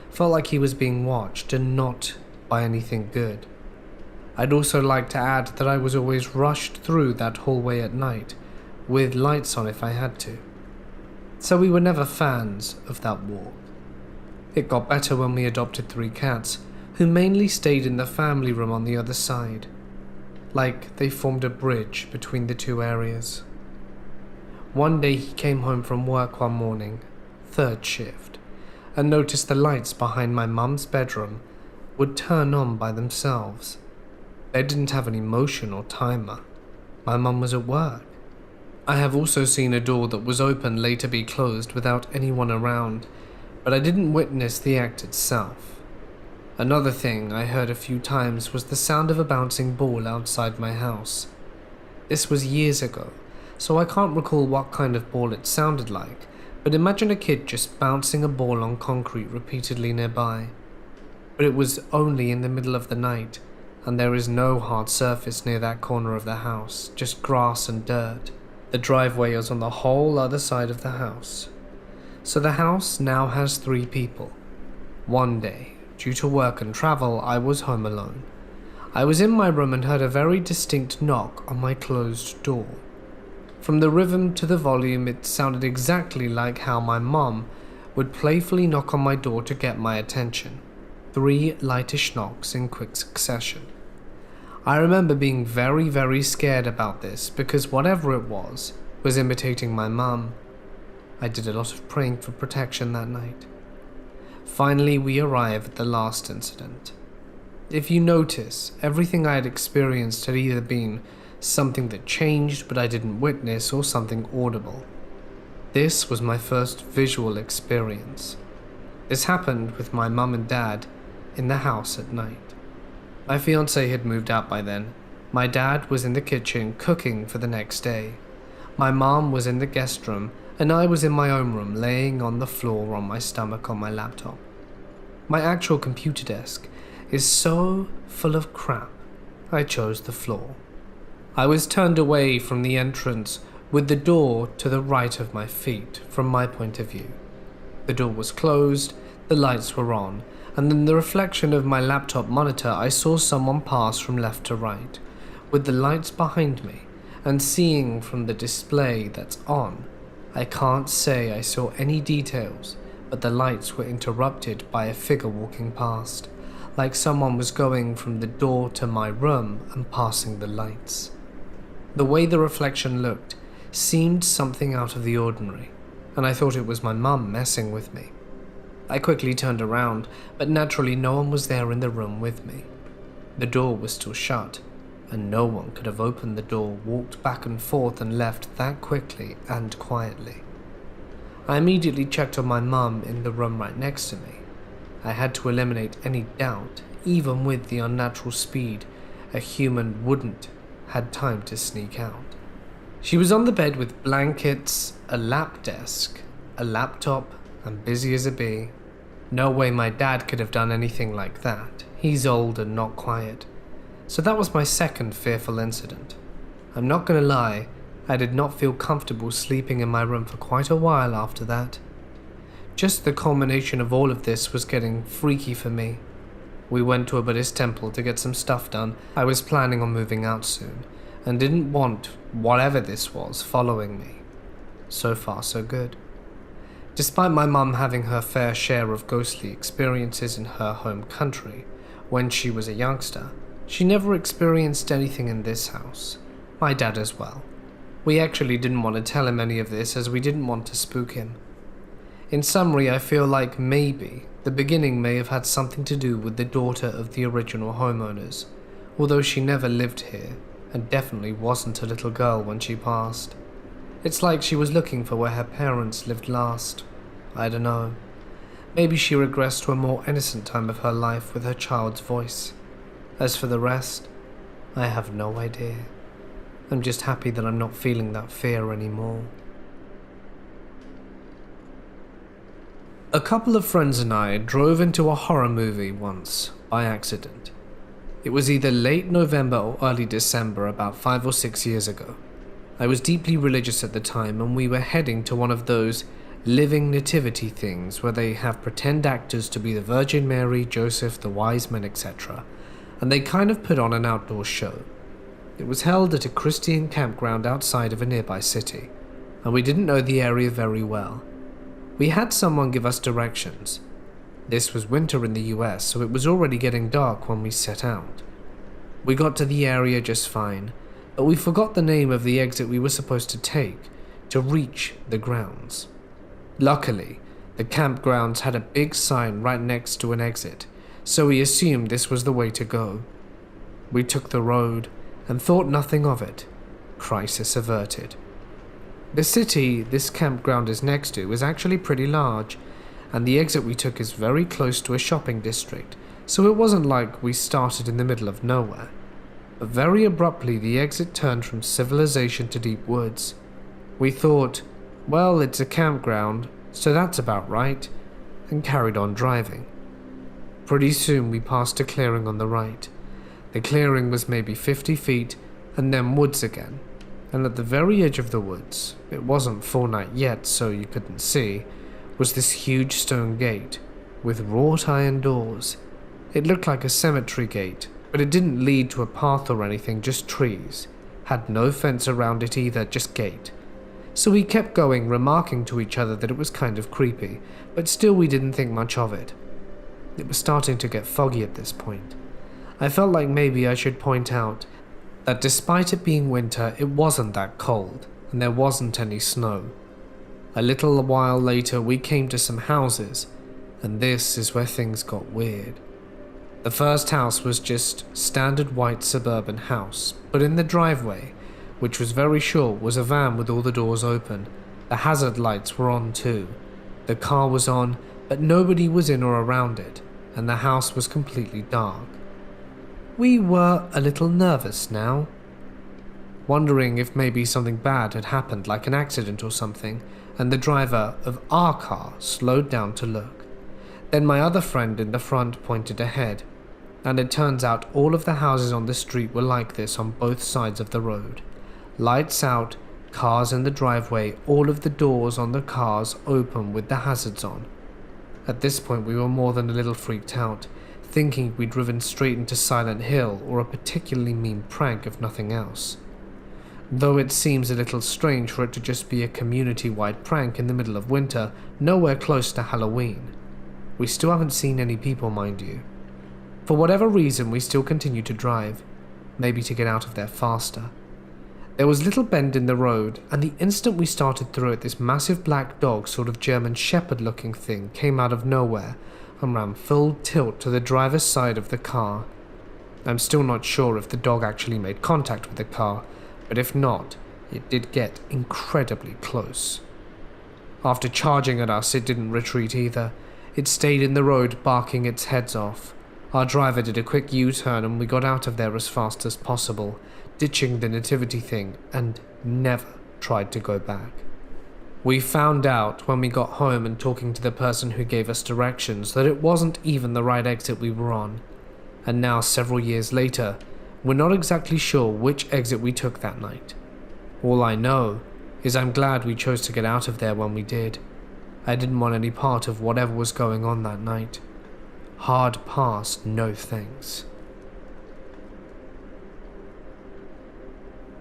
Felt like he was being watched and not by anything good. I'd also like to add that I was always rushed through that hallway at night, with lights on if I had to. So we were never fans of that walk. It got better when we adopted 3 cats, who mainly stayed in the family room on the other side, like they formed a bridge between the 2 areas. One day he came home from work one morning, 3rd shift, and noticed the lights behind my mum's bedroom would turn on by themselves. They didn't have any motion or timer. My mum was at work. I have also seen a door that was open later be closed without anyone around, but I didn't witness the act itself. Another thing I heard a few times was the sound of a bouncing ball outside my house. This was years ago, so I can't recall what kind of ball it sounded like, but imagine a kid just bouncing a ball on concrete repeatedly nearby. But it was only in the middle of the night, and there is no hard surface near that corner of the house, just grass and dirt. The driveway is on the whole other side of the house. So the house now has 3 people. One day, due to work and travel, I was home alone. I was in my room and heard a very distinct knock on my closed door. From the rhythm to the volume, it sounded exactly like how my mum would playfully knock on my door to get my attention. 3 lightish knocks in quick succession. I remember being very, very scared about this because whatever it was imitating my mum. I did a lot of praying for protection that night. Finally, we arrive at the last incident. If you notice, everything I had experienced had either been something that changed but I didn't witness, or something audible. This was my first visual experience. This happened with my mum and dad in the house at night. My fiancé had moved out by then. My dad was in the kitchen cooking for the next day. My mom was in the guest room, and I was in my own room laying on the floor on my stomach on my laptop. My actual computer desk is so full of crap, I chose the floor. I was turned away from the entrance with the door to the right of my feet from my point of view. The door was closed, the lights were on, and in the reflection of my laptop monitor I saw someone pass from left to right, with the lights behind me, and seeing from the display that's on, I can't say I saw any details, but the lights were interrupted by a figure walking past, like someone was going from the door to my room and passing the lights. The way the reflection looked seemed something out of the ordinary, and I thought it was my mum messing with me. I quickly turned around, but naturally no one was there in the room with me. The door was still shut, and no one could have opened the door, walked back and forth, and left that quickly and quietly. I immediately checked on my mum in the room right next to me. I had to eliminate any doubt, even with the unnatural speed a human wouldn't had time to sneak out. She was on the bed with blankets, a lap desk, a laptop, and busy as a bee. No way my dad could have done anything like that. He's old and not quiet. So that was my second fearful incident. I'm not gonna lie, I did not feel comfortable sleeping in my room for quite a while after that. Just the culmination of all of this was getting freaky for me. We went to a Buddhist temple to get some stuff done. I was planning on moving out soon, and didn't want whatever this was following me. So far, so good. Despite my mum having her fair share of ghostly experiences in her home country, when she was a youngster, she never experienced anything in this house. My dad as well. We actually didn't want to tell him any of this as we didn't want to spook him. In summary, I feel like maybe the beginning may have had something to do with the daughter of the original homeowners, although she never lived here and definitely wasn't a little girl when she passed. It's like she was looking for where her parents lived last. I don't know. Maybe she regressed to a more innocent time of her life with her child's voice. As for the rest, I have no idea. I'm just happy that I'm not feeling that fear anymore. A couple of friends and I drove into a horror movie once, by accident. It was either late November or early December, about 5 or 6 years ago. I was deeply religious at the time, and we were heading to one of those living nativity things where they have pretend actors to be the Virgin Mary, Joseph, the wise men, etc. And they kind of put on an outdoor show. It was held at a Christian campground outside of a nearby city, and we didn't know the area very well. We had someone give us directions. This was winter in the US, so it was already getting dark when we set out. We got to the area just fine, but we forgot the name of the exit we were supposed to take to reach the grounds. Luckily, the campgrounds had a big sign right next to an exit, so we assumed this was the way to go. We took the road and thought nothing of it. Crisis averted. The city this campground is next to is actually pretty large, and the exit we took is very close to a shopping district, so it wasn't like we started in the middle of nowhere. But very abruptly the exit turned from civilization to deep woods. We thought, well, it's a campground, so that's about right, and carried on driving. Pretty soon we passed a clearing on the right. The clearing was maybe 50 feet, and then woods again. And at the very edge of the woods, it wasn't full night yet so you couldn't see, was this huge stone gate with wrought iron doors. It looked like a cemetery gate, but it didn't lead to a path or anything, just trees. Had no fence around it either, just gate. So we kept going, remarking to each other that it was kind of creepy, but still we didn't think much of it. It was starting to get foggy at this point. I felt like maybe I should point out that despite it being winter, it wasn't that cold, and there wasn't any snow. A little while later, we came to some houses, and this is where things got weird. The first house was just standard white suburban house, but in the driveway, which was very short, was a van with all the doors open. The hazard lights were on too. The car was on, but nobody was in or around it, and the house was completely dark. We were a little nervous now, wondering if maybe something bad had happened, like an accident or something, and the driver of our car slowed down to look. Then my other friend in the front pointed ahead, and it turns out all of the houses on the street were like this on both sides of the road. Lights out, cars in the driveway, all of the doors on the cars open with the hazards on. At this point we were more than a little freaked out, thinking we'd driven straight into Silent Hill or a particularly mean prank if nothing else. Though it seems a little strange for it to just be a community-wide prank in the middle of winter, nowhere close to Halloween. We still haven't seen any people, mind you. For whatever reason, we still continue to drive, maybe to get out of there faster. There was a little bend in the road, and the instant we started through it, this massive black dog, sort of German Shepherd looking thing, came out of nowhere and ran full tilt to the driver's side of the car. I'm still not sure if the dog actually made contact with the car, but if not, it did get incredibly close. After charging at us, it didn't retreat either. It stayed in the road, barking its heads off. Our driver did a quick U-turn and we got out of there as fast as possible, ditching the nativity thing, and never tried to go back. We found out when we got home and talking to the person who gave us directions that it wasn't even the right exit we were on. And now, several years later, We're not exactly sure which exit we took that night. All I know is I'm glad we chose to get out of there when we did. I didn't want any part of whatever was going on that night. Hard pass, no thanks.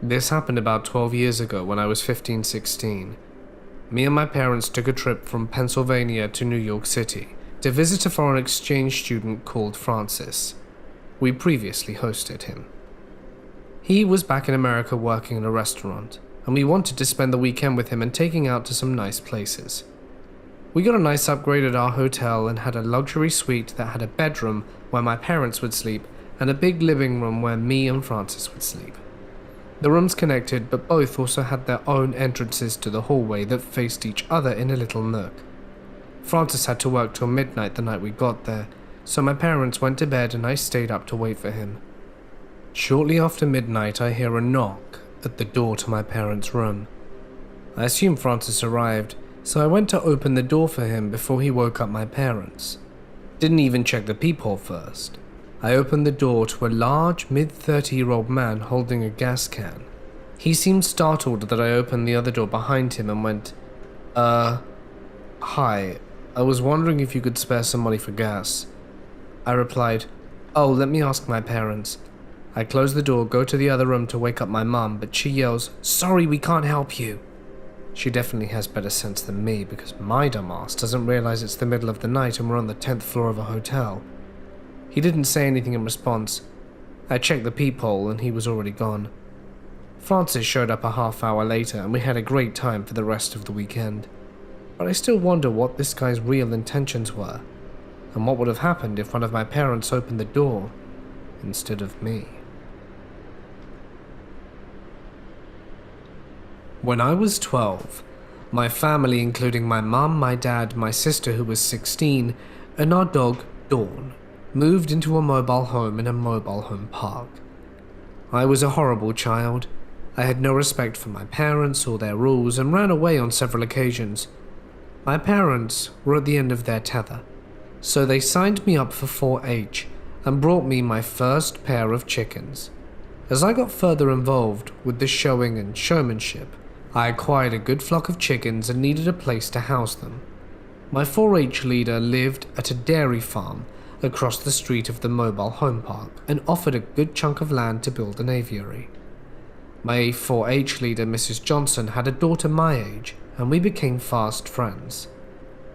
This happened about 12 years ago when I was 15-16. Me and my parents took a trip from Pennsylvania to New York City to visit a foreign exchange student called Francis. We previously hosted him. He was back in America working in a restaurant, and we wanted to spend the weekend with him and taking out to some nice places. We got a nice upgrade at our hotel and had a luxury suite that had a bedroom where my parents would sleep and a big living room where me and Francis would sleep. The rooms connected, but both also had their own entrances to the hallway that faced each other in a little nook. Francis had to work till midnight the night we got there, so my parents went to bed and I stayed up to wait for him. Shortly after midnight, I hear a knock at the door to my parents' room. I assumed Francis arrived, so I went to open the door for him before he woke up my parents. Didn't even check the peephole first. I opened the door to a large, mid-30-year-old man holding a gas can. He seemed startled that I opened the other door behind him and went, Hi, I was wondering if you could spare some money for gas. I replied, Oh, let me ask my parents. I close the door, go to the other room to wake up my mum, but she yells, Sorry, we can't help you. She definitely has better sense than me because my dumbass doesn't realize it's the middle of the night and we're on the 10th floor of a hotel. He didn't say anything in response. I checked the peephole and he was already gone. Francis showed up a half hour later and we had a great time for the rest of the weekend. But I still wonder what this guy's real intentions were, and what would have happened if one of my parents opened the door instead of me. When I was 12, my family, including my mum, my dad, my sister who was 16, and our dog, Dawn, moved into a mobile home in a mobile home park. I was a horrible child. I had no respect for my parents or their rules and ran away on several occasions. My parents were at the end of their tether, so they signed me up for 4-H and brought me my first pair of chickens. As I got further involved with the showing and showmanship, I acquired a good flock of chickens and needed a place to house them. My 4-H leader lived at a dairy farm across the street of the mobile home park and offered a good chunk of land to build an aviary. My 4-H leader, Mrs. Johnson, had a daughter my age, and we became fast friends.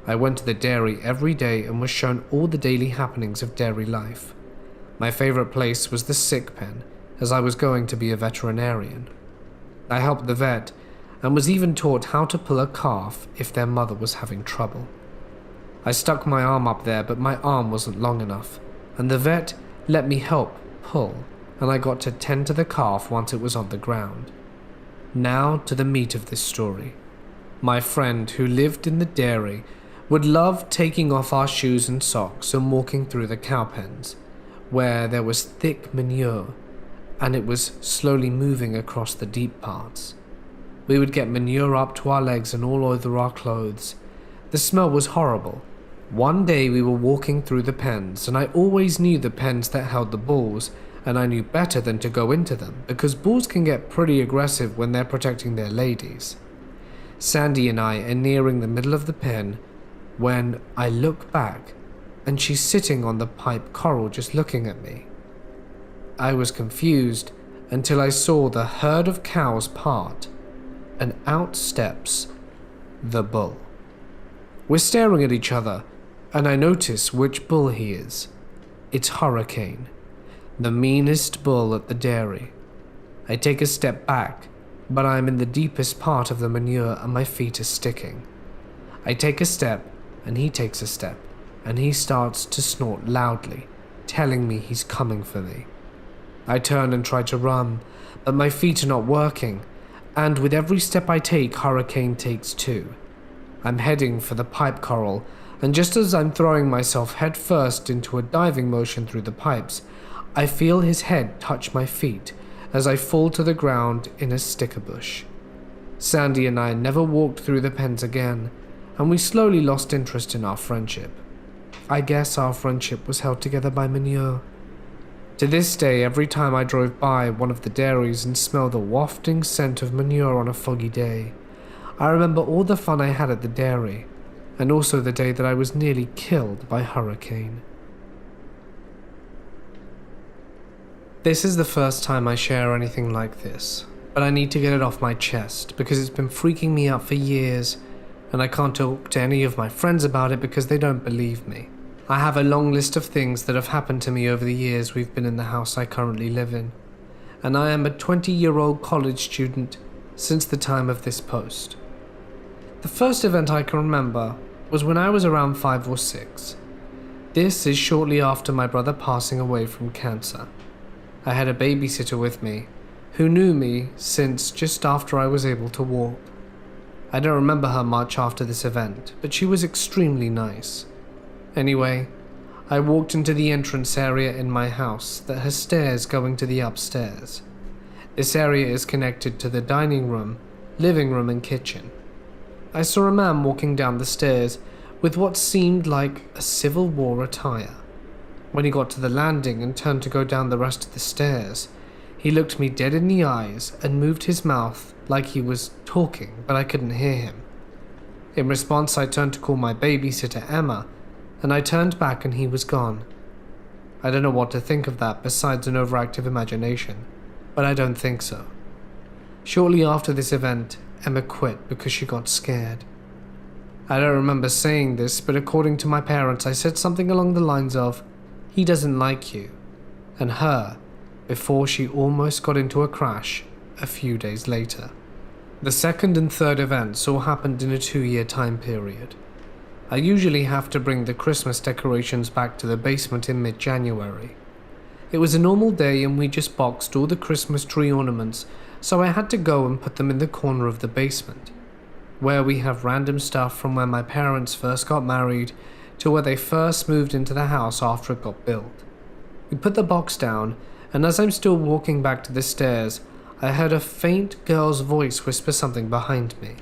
I went to the dairy every day and was shown all the daily happenings of dairy life. My favorite place was the sick pen, as I was going to be a veterinarian. I helped the vet, and was even taught how to pull a calf if their mother was having trouble. I stuck my arm up there, but my arm wasn't long enough, and the vet let me help pull, and I got to tend to the calf once it was on the ground. Now to the meat of this story. My friend who lived in the dairy would love taking off our shoes and socks and walking through the cow pens, where there was thick manure, and it was slowly moving across the deep parts. We would get manure up to our legs and all over our clothes. The smell was horrible. One day we were walking through the pens, and I always knew the pens that held the bulls, and I knew better than to go into them, because bulls can get pretty aggressive when they're protecting their ladies. Sandy and I are nearing the middle of the pen when I look back, and she's sitting on the pipe coral just looking at me. I was confused until I saw the herd of cows part, and out steps the bull. We're staring at each other, and I notice which bull he is. It's Hurricane, the meanest bull at the dairy. I take a step back, but I'm in the deepest part of the manure and my feet are sticking. I take a step, and he takes a step, and he starts to snort loudly, telling me he's coming for me. I turn and try to run, but my feet are not working, and with every step I take, Hurricane takes two. I'm heading for the pipe coral, and just as I'm throwing myself headfirst into a diving motion through the pipes, I feel his head touch my feet as I fall to the ground in a sticker bush. Sandy and I never walked through the pens again, and we slowly lost interest in our friendship. I guess our friendship was held together by manure. To this day, every time I drove by one of the dairies and smelled the wafting scent of manure on a foggy day, I remember all the fun I had at the dairy, and also the day that I was nearly killed by hurricane. This is the first time I share anything like this, but I need to get it off my chest because it's been freaking me out for years, and I can't talk to any of my friends about it because they don't believe me. I have a long list of things that have happened to me over the years we've been in the house I currently live in, and I am a 20-year-old college student since the time of this post. The first event I can remember was when I was around 5 or 6. This is shortly after my brother passing away from cancer. I had a babysitter with me, who knew me since just after I was able to walk. I don't remember her much after this event, but she was extremely nice. Anyway, I walked into the entrance area in my house that has stairs going to the upstairs. This area is connected to the dining room, living room and kitchen. I saw a man walking down the stairs with what seemed like a Civil War attire. When he got to the landing and turned to go down the rest of the stairs, he looked me dead in the eyes and moved his mouth like he was talking, but I couldn't hear him. In response, I turned to call my babysitter Emma, and I turned back and he was gone. I don't know what to think of that besides an overactive imagination, but I don't think so. Shortly after this event, Emma quit because she got scared. I don't remember saying this, but according to my parents, I said something along the lines of, "He doesn't like you," and her, before she almost got into a crash a few days later. The second and third events all happened in a 2-year time period. I usually have to bring the Christmas decorations back to the basement in mid-January. It was a normal day and we just boxed all the Christmas tree ornaments, so I had to go and put them in the corner of the basement, where we have random stuff from when my parents first got married to where they first moved into the house after it got built. We put the box down, and as I'm still walking back to the stairs, I heard a faint girl's voice whisper something behind me.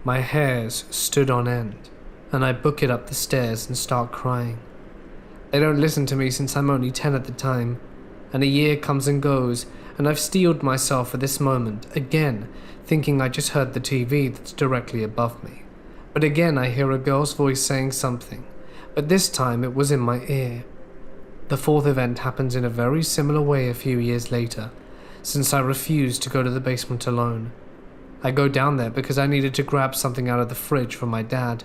My hairs stood on end, and I book it up the stairs and start crying. They don't listen to me since I'm only 10 at the time, and a year comes and goes, and I've steeled myself for this moment, again, thinking I just heard the TV that's directly above me. But again I hear a girl's voice saying something, but this time it was in my ear. The fourth event happens in a very similar way a few years later, since I refused to go to the basement alone. I go down there because I needed to grab something out of the fridge for my dad,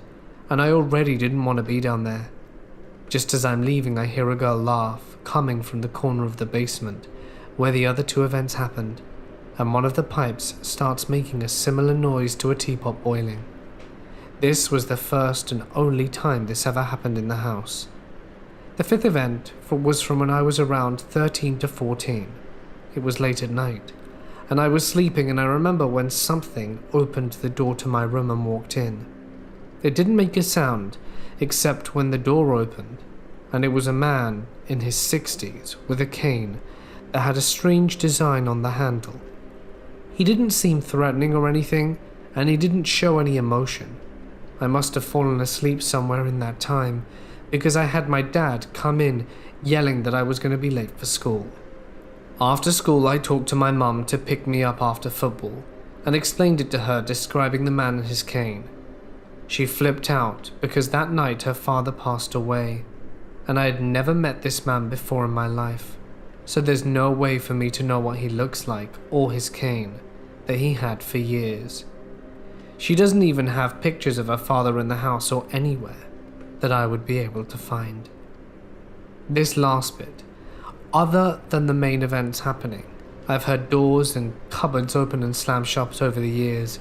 and I already didn't want to be down there. Just as I'm leaving, I hear a girl laugh, coming from the corner of the basement, where the other 2 events happened, and one of the pipes starts making a similar noise to a teapot boiling. This was the first and only time this ever happened in the house. The 5th event was from when I was around 13 to 14. It was late at night, and I was sleeping, and I remember when something opened the door to my room and walked in. It didn't make a sound, except when the door opened, and it was a man in his 60s with a cane that had a strange design on the handle. He didn't seem threatening or anything, and he didn't show any emotion. I must have fallen asleep somewhere in that time, because I had my dad come in yelling that I was going to be late for school. After school, I talked to my mum to pick me up after football, and explained it to her, describing the man and his cane. She flipped out because that night her father passed away, and I had never met this man before in my life, so there's no way for me to know what he looks like or his cane that he had for years. She doesn't even have pictures of her father in the house or anywhere that I would be able to find. This last bit, other than the main events happening, I've heard doors and cupboards open and slam shut over the years,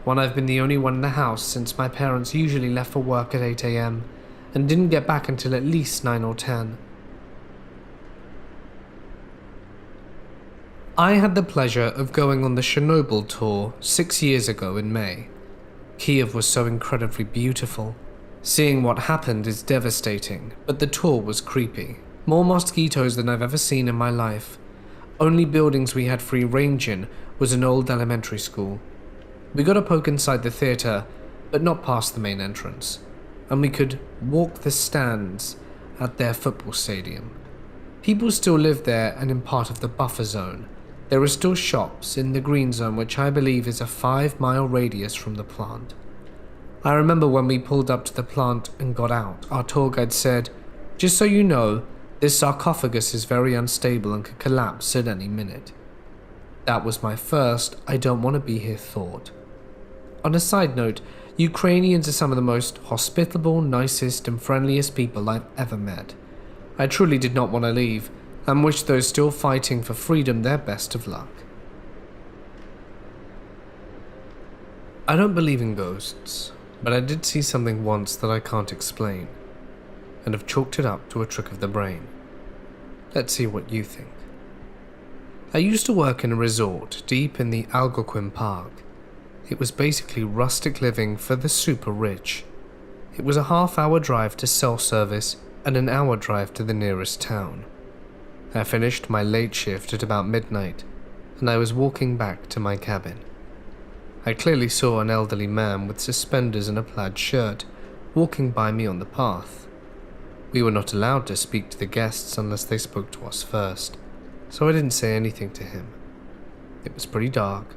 when I've been the only one in the house since my parents usually left for work at 8 a.m. and didn't get back until at least 9 or 10. I had the pleasure of going on the Chernobyl tour 6 years ago in May. Kiev was so incredibly beautiful. Seeing what happened is devastating, but the tour was creepy. More mosquitoes than I've ever seen in my life. Only buildings we had free range in was an old elementary school. We got a poke inside the theatre, but not past the main entrance, and we could walk the stands at their football stadium. People still live there, and in part of the buffer zone, there are still shops in the green zone, which I believe is a 5-mile radius from the plant. I remember when we pulled up to the plant and got out, our tour guide said, "Just so you know, this sarcophagus is very unstable and could collapse at any minute." That was my first "I don't want to be here" thought. On a side note, Ukrainians are some of the most hospitable, nicest and friendliest people I've ever met. I truly did not want to leave, and wish those still fighting for freedom their best of luck. I don't believe in ghosts, but I did see something once that I can't explain, and have chalked it up to a trick of the brain. Let's see what you think. I used to work in a resort deep in the Algonquin Park. It was basically rustic living for the super rich. It was a half-hour drive to self-service and an hour drive to the nearest town. I finished my late shift at about midnight, and I was walking back to my cabin. I clearly saw an elderly man with suspenders and a plaid shirt walking by me on the path. We were not allowed to speak to the guests unless they spoke to us first, so I didn't say anything to him. It was pretty dark,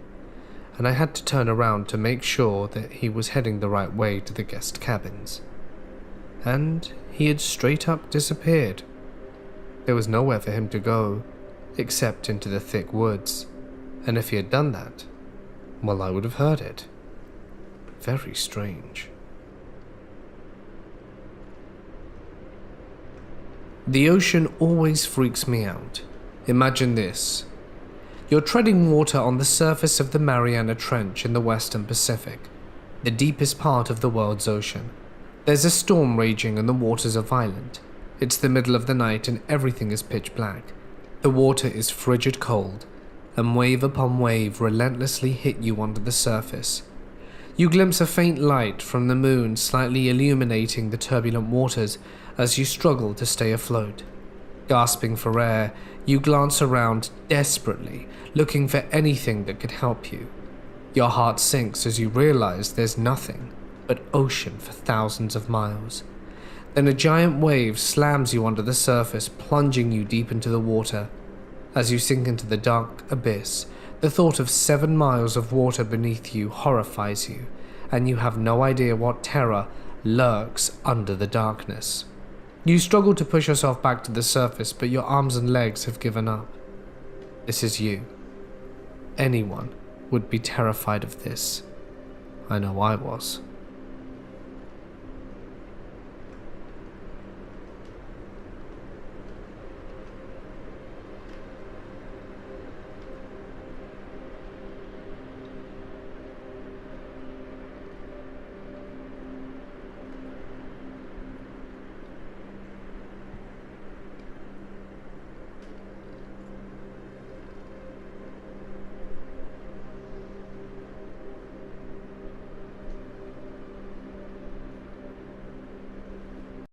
and I had to turn around to make sure that he was heading the right way to the guest cabins. And he had straight up disappeared. There was nowhere for him to go, except into the thick woods, and if he had done that, well, I would have heard it. Very strange. The ocean always freaks me out. Imagine this. You're treading water on the surface of the Mariana Trench in the Western Pacific, the deepest part of the world's ocean. There's a storm raging and the waters are violent. It's the middle of the night and everything is pitch black. The water is frigid cold, and wave upon wave relentlessly hit you under the surface. You glimpse a faint light from the moon slightly illuminating the turbulent waters as you struggle to stay afloat. Gasping for air, you glance around desperately, looking for anything that could help you. Your heart sinks as you realize there's nothing but ocean for thousands of miles. Then a giant wave slams you under the surface, plunging you deep into the water. As you sink into the dark abyss, the thought of 7 miles of water beneath you horrifies you, and you have no idea what terror lurks under the darkness. You struggle to push yourself back to the surface, but your arms and legs have given up. This is you. Anyone would be terrified of this. I know I was.